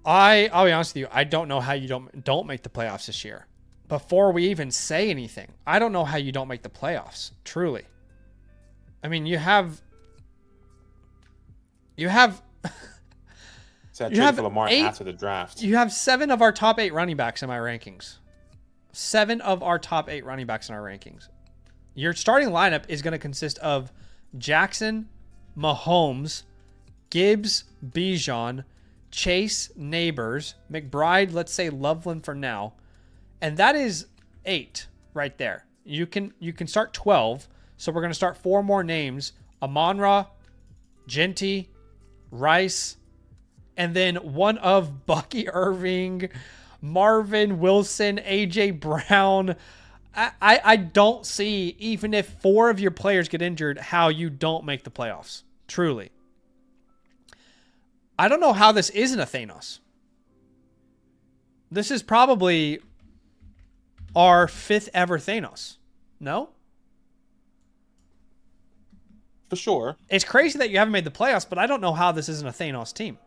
I'll be honest with you. I don't know how you don't make the playoffs this year. Before we even say anything, I don't know how you don't make the playoffs. Truly. I mean, you have for Lamar after the draft. You have 7 of our top 8 running backs in my rankings. 7 of our top 8 running backs in our rankings. Your starting lineup is going to consist of Jackson, Mahomes, Gibbs, Bijan, Chase, Neighbors, McBride, let's say Loveland for now. And that is 8 right there. You can start 12. So we're going to start 4 more names. Amon-Ra, Genty, Rice, and then one of Bucky Irving, Marvin Wilson, A.J. Brown. I don't see, even if 4 of your players get injured, how you don't make the playoffs. Truly. I don't know how this isn't a Thanos. This is probably our 5th ever Thanos. No? For sure. It's crazy that you haven't made the playoffs, but I don't know how this isn't a Thanos team.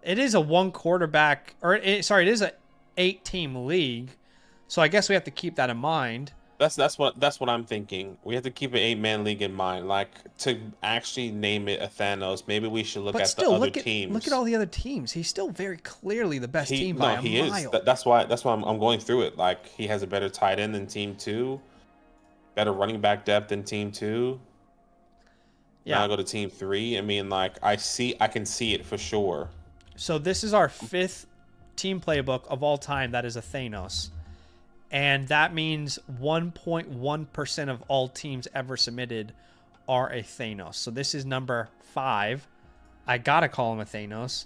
It is a 1 quarterback, it is a 8-team league. So I guess we have to keep that in mind. That's what I'm thinking. We have to keep an 8-man league in mind. Like, to actually name it a Thanos, maybe we should look at the other teams. Look at all the other teams. He's still very clearly the best team by a mile. Is. That's why I'm going through it. Like, he has a better tight end than team 2, better running back depth than team 2. Yeah. Now I go to team 3. I mean, like, I can see it for sure. So this is our 5th team playbook of all time that is a Thanos. And that means 1.1% of all teams ever submitted are a Thanos. So this is number 5. I got to call him a Thanos.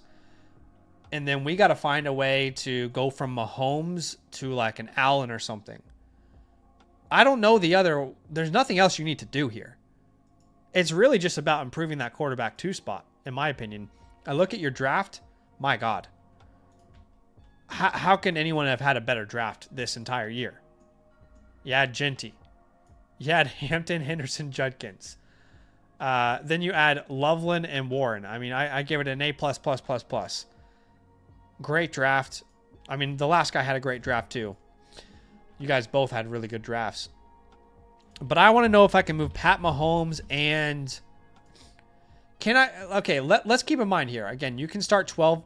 And then we got to find a way to go from Mahomes to like an Allen or something. I don't know the other. There's nothing else you need to do here. It's really just about improving that quarterback 2 spot, in my opinion. I look at your draft. My God. How can anyone have had a better draft this entire year? You had Genty. You had Hampton, Henderson, Judkins. Then you add Loveland and Warren. I mean, I give it an A++++. Great draft. I mean, the last guy had a great draft too. You guys both had really good drafts. But I want to know if I can move Pat Mahomes and... Can I... Okay, let's keep in mind here. Again, you can start 12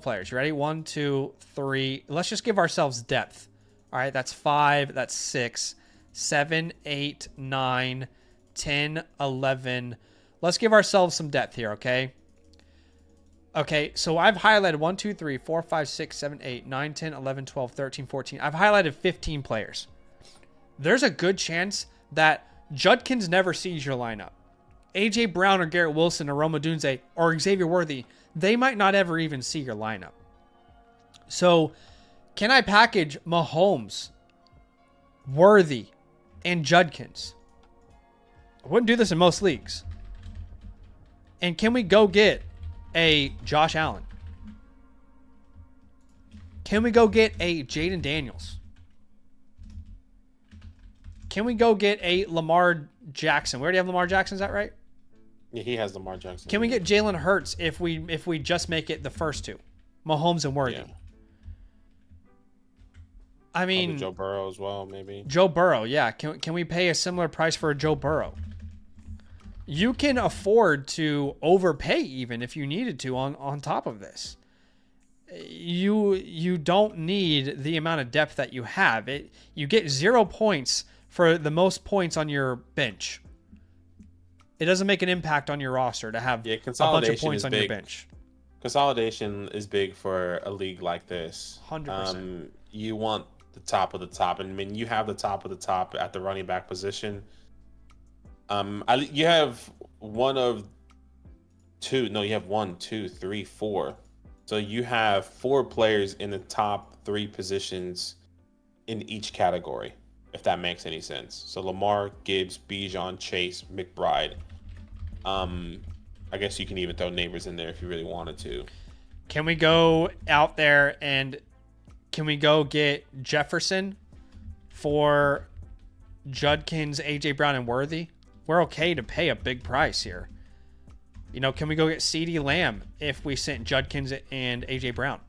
players. You ready? 1, 2, 3. Let's just give ourselves depth. All right, that's 5. That's 6, 7, 8, 9, 10, 11. Let's give ourselves some depth here, okay? Okay, so I've highlighted 1, 2, 3, 4, 5, 6, 7, 8, 9, 10, 11, 12, 13, 14. I've highlighted 15 players. There's a good chance that Judkins never sees your lineup. A.J. Brown or Garrett Wilson or Rome Odunze or Xavier Worthy, they might not ever even see your lineup. So, can I package Mahomes, Worthy, and Judkins? I wouldn't do this in most leagues. And can we go get a Josh Allen? Can we go get a Jaden Daniels? Can we go get a Lamar Jackson? We already have Lamar Jackson, is that right? Yeah, he has Lamar Jackson. Can we get Jalen Hurts if we just make it the first 2? Mahomes and Worthy. Yeah. I mean... Probably Joe Burrow as well, maybe. Joe Burrow, yeah. Can we pay a similar price for a Joe Burrow? You can afford to overpay even if you needed to on top of this. You don't need the amount of depth that you have. You get 0 points for the most points on your bench. It doesn't make an impact on your roster to have a bunch of points on your bench. Consolidation is big for a league like this. 100%. You want the top of the top, and when you have the top of the top at the running back position, you have one of two. No, you have 1, 2, 3, 4. So you have 4 players in the top 3 positions in each category, if that makes any sense. So Lamar, Gibbs, Bijan, Chase, McBride. I guess you can even throw Neighbors in there if you really wanted to. Can we go out there and can we go get Jefferson for Judkins, A.J. Brown, and Worthy? We're okay to pay a big price here. You know, can we go get CeeDee Lamb if we sent Judkins and A.J. Brown?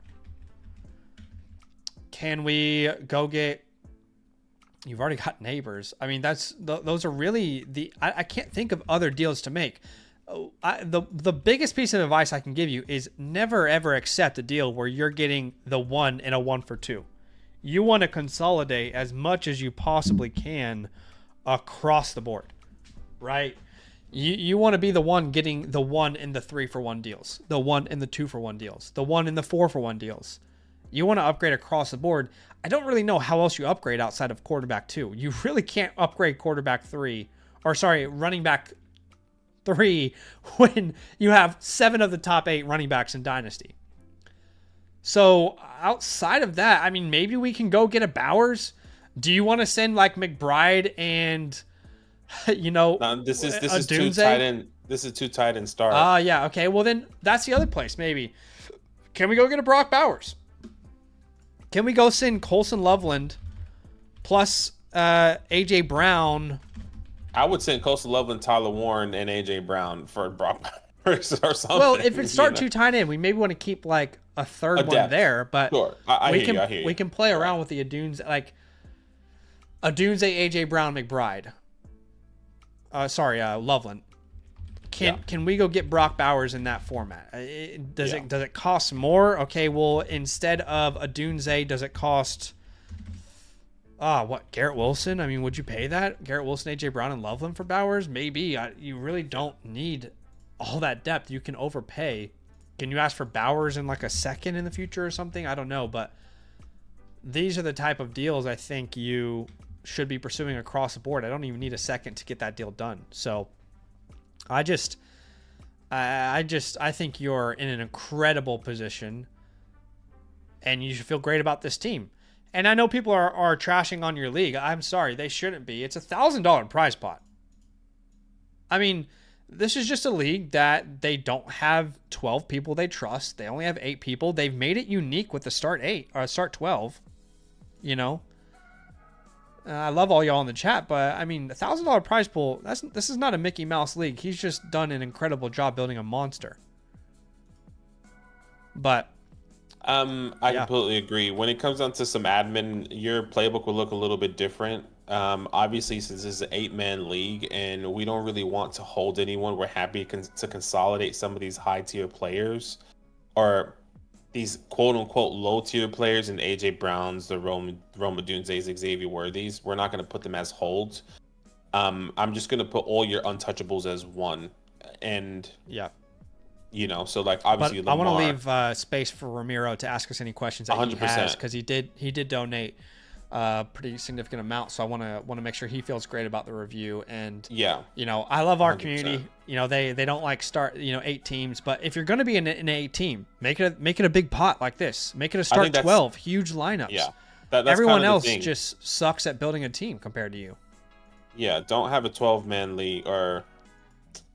Can we go get... You've already got Neighbors. I mean, those are really the... I can't think of other deals to make. The biggest piece of advice I can give you is never, ever accept a deal where you're getting the 1 and a 1 for 2. You want to consolidate as much as you possibly can across the board, right? You want to be the one getting the 1 and the 3 for 1 deals, the 1 and the 2 for 1 deals, the 1 and the 4 for 1 deals. You want to upgrade across the board. I don't really know how else you upgrade outside of quarterback 2. You really can't upgrade quarterback 3, or sorry, running back 3 when you have 7 of the top 8 running backs in Dynasty. So outside of that, I mean, maybe we can go get a Bowers. Do you want to send like McBride and, you know, this is too tight end. This is too tight end start. Yeah. Okay. Well, then that's the other place. Maybe. Can we go get a Brock Bowers? Can we go send Colson Loveland plus A.J. Brown? I would send Colson Loveland, Tyler Warren, and A.J. Brown for Brock Bowers or something. Well, if it start too tight end, we maybe want to keep like a third one there. But sure. I hear you. We can play around with the Adunes, like Adunze, A.J. Brown, McBride. Loveland. Can we go get Brock Bowers in that format? Does it cost more? Okay, well, instead of Adunze, does it cost Garrett Wilson? I mean, would you pay that? Garrett Wilson, A.J. Brown, and Loveland for Bowers? Maybe. You really don't need all that depth. You can overpay Can you ask for Bowers in like a second in the future or something? I don't know, but these are the type of deals I think you should be pursuing across the board. I don't even need a second to get that deal done. So I think you're in an incredible position, and you should feel great about this team. And I know people are trashing on your league. I'm sorry, they shouldn't be. It's $1,000 prize pot. I mean, this is just a league that they don't have 12 people they trust. They only have 8 people. They've made it unique with the start 8 or start 12. You know, I love all y'all in the chat, but I mean, $1,000 prize pool. This is not a Mickey Mouse league. He's just done an incredible job building a monster. But I completely agree. When it comes down to some admin, your playbook will look a little bit different. Obviously, since this is an 8-man league and we don't really want to hold anyone, we're happy to consolidate some of these high-tier players or these quote-unquote low-tier players in AJ Browns, the Roma Dunzeys, Xavier Worthies. We're not going to put them as holds. I'm just going to put all your untouchables as one. And yeah. You know, so like obviously but Lamar, I want to leave space for Ramiro to ask us any questions that 100%. He has, because he did donate a pretty significant amount. So I want to make sure he feels great about the review. And yeah, you know, I love our 100%. community. You know, they don't like start 8 teams, but if you're going to be in an 8 team, make it a big pot like this. Make it a start 12, huge lineups. Yeah, that's everyone else just sucks at building a team compared to you. Yeah, don't have a 12-man league or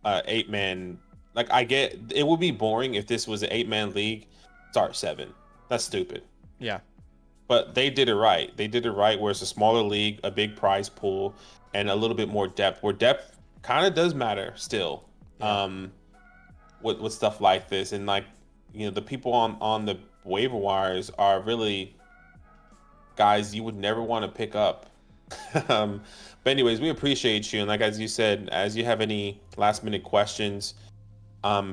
8-man. Like, I get it would be boring if this was an 8-man league, start 7. That's stupid. Yeah. But they did it right. They did it right where it's a smaller league, a big prize pool, and a little bit more depth. Where depth kind of does matter still. Yeah. With stuff like this. And like, you know, the people on the waiver wires are really guys you would never want to pick up. But anyways, we appreciate you. And like as you said, as you have any last minute questions,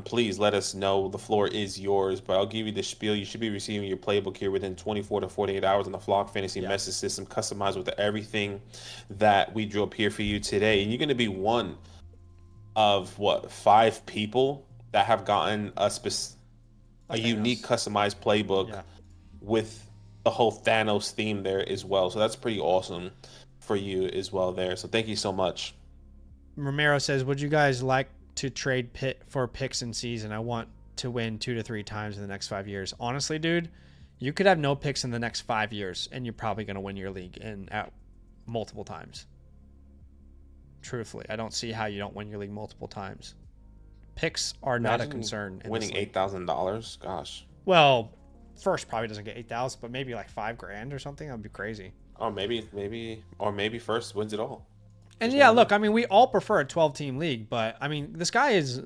please let us know. The floor is yours, but I'll give you the spiel. You should be receiving your playbook here within 24 to 48 hours on the Flock Fantasy message system, customized with everything that we drew up here for you today. And you're going to be one of 5 people that have gotten a unique customized playbook with the whole Thanos theme there as well. So that's pretty awesome for you as well there. So thank you so much. Romero says, would you guys like to trade for picks in season? I want to win 2 to 3 times in the next 5 years. Honestly, dude, you could have no picks in the next 5 years and you're probably going to win your league at multiple times. Truthfully, I don't see how you don't win your league multiple times. Picks are not a concern. Winning $8,000, gosh. Well, first probably doesn't get 8,000, but maybe like $5,000 or something. That'd be crazy. Or maybe first wins it all. And yeah, look, I mean, we all prefer a 12-team league, but I mean, this guy is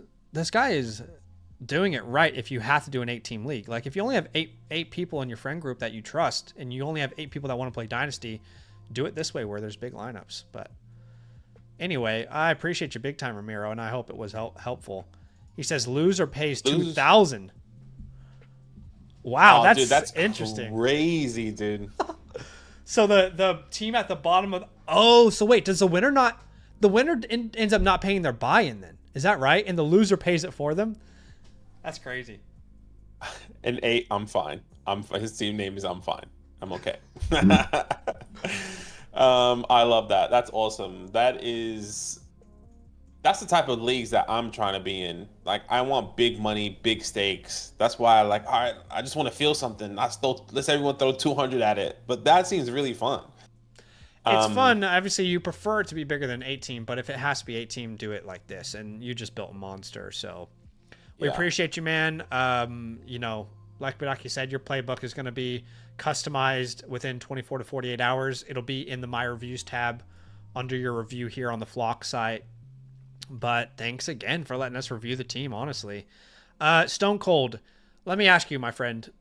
doing it right. If you have to do an 8-team league, like if you only have eight people in your friend group that you trust, and you only have 8 people that want to play Dynasty, do it this way where there's big lineups. But anyway, I appreciate you big time, Ramiro, and I hope it was helpful. He says loser pays $2,000. Wow, dude, that's interesting. Crazy, dude. So the team at the bottom of so wait, does the winner ends up not paying their buy-in then? Is that right? And the loser pays it for them? That's crazy. And 8, I'm fine. His team name is I'm fine. I'm okay. I love that. That's awesome. That's the type of leagues that I'm trying to be in. Like, I want big money, big stakes. That's why all right, I just want to feel something. Let's everyone throw 200 at it. But that seems really fun. It's fun. Obviously, you prefer it to be bigger than 8-team, but if it has to be 8-team, do it like this. And you just built a monster. So we appreciate you, man. You know, like Badaki said, your playbook is going to be customized within 24 to 48 hours. It'll be in the My Reviews tab under your review here on the Flock site. But thanks again for letting us review the team, honestly. Stone Cold, let me ask you, my friend,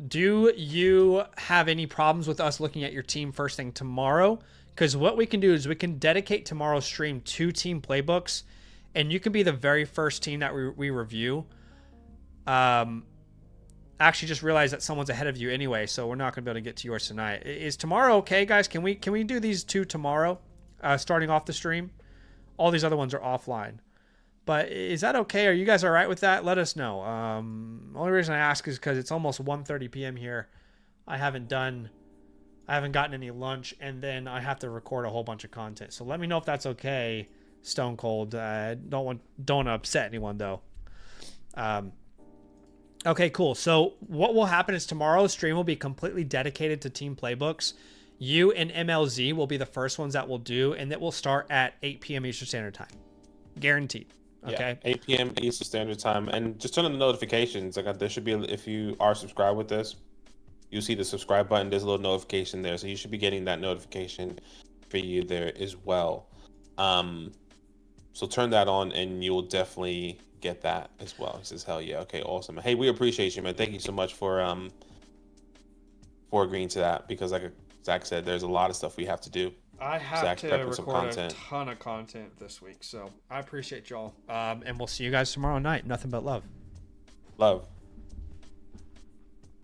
do you have any problems with us looking at your team first thing tomorrow? Because what we can do is we can dedicate tomorrow's stream to team playbooks, and you can be the very first team that we review. Actually just realized that someone's ahead of you anyway, so we're not going to be able to get to yours tonight. Is tomorrow okay, guys? Can we do these 2 tomorrow, starting off the stream? All these other ones are offline. But is that okay? Are you guys all right with that? Let us know. Only reason I ask is because it's almost 1:30 p.m. here. I haven't gotten any lunch, and then I have to record a whole bunch of content. So let me know if that's okay, Stone Cold. Don't want to upset anyone though. Okay, cool. So what will happen is tomorrow's stream will be completely dedicated to team playbooks. You and MLZ will be the first ones that will do, and that will start at 8 p.m. Eastern Standard Time. Guaranteed. Okay. Yeah, 8 p.m. Eastern Standard Time, and just turn on the notifications. Like there should be, if you are subscribed with this, you'll see the subscribe button. There's a little notification there, so you should be getting that notification for you there as well. So turn that on, and you'll definitely get that as well. He says, "Hell yeah, okay, awesome." Hey, we appreciate you, man. Thank you so much for agreeing to that, because like Zach said, there's a lot of stuff we have to do. I have to record a ton of content this week, so I appreciate y'all. And we'll see you guys tomorrow night. Nothing but love. Love.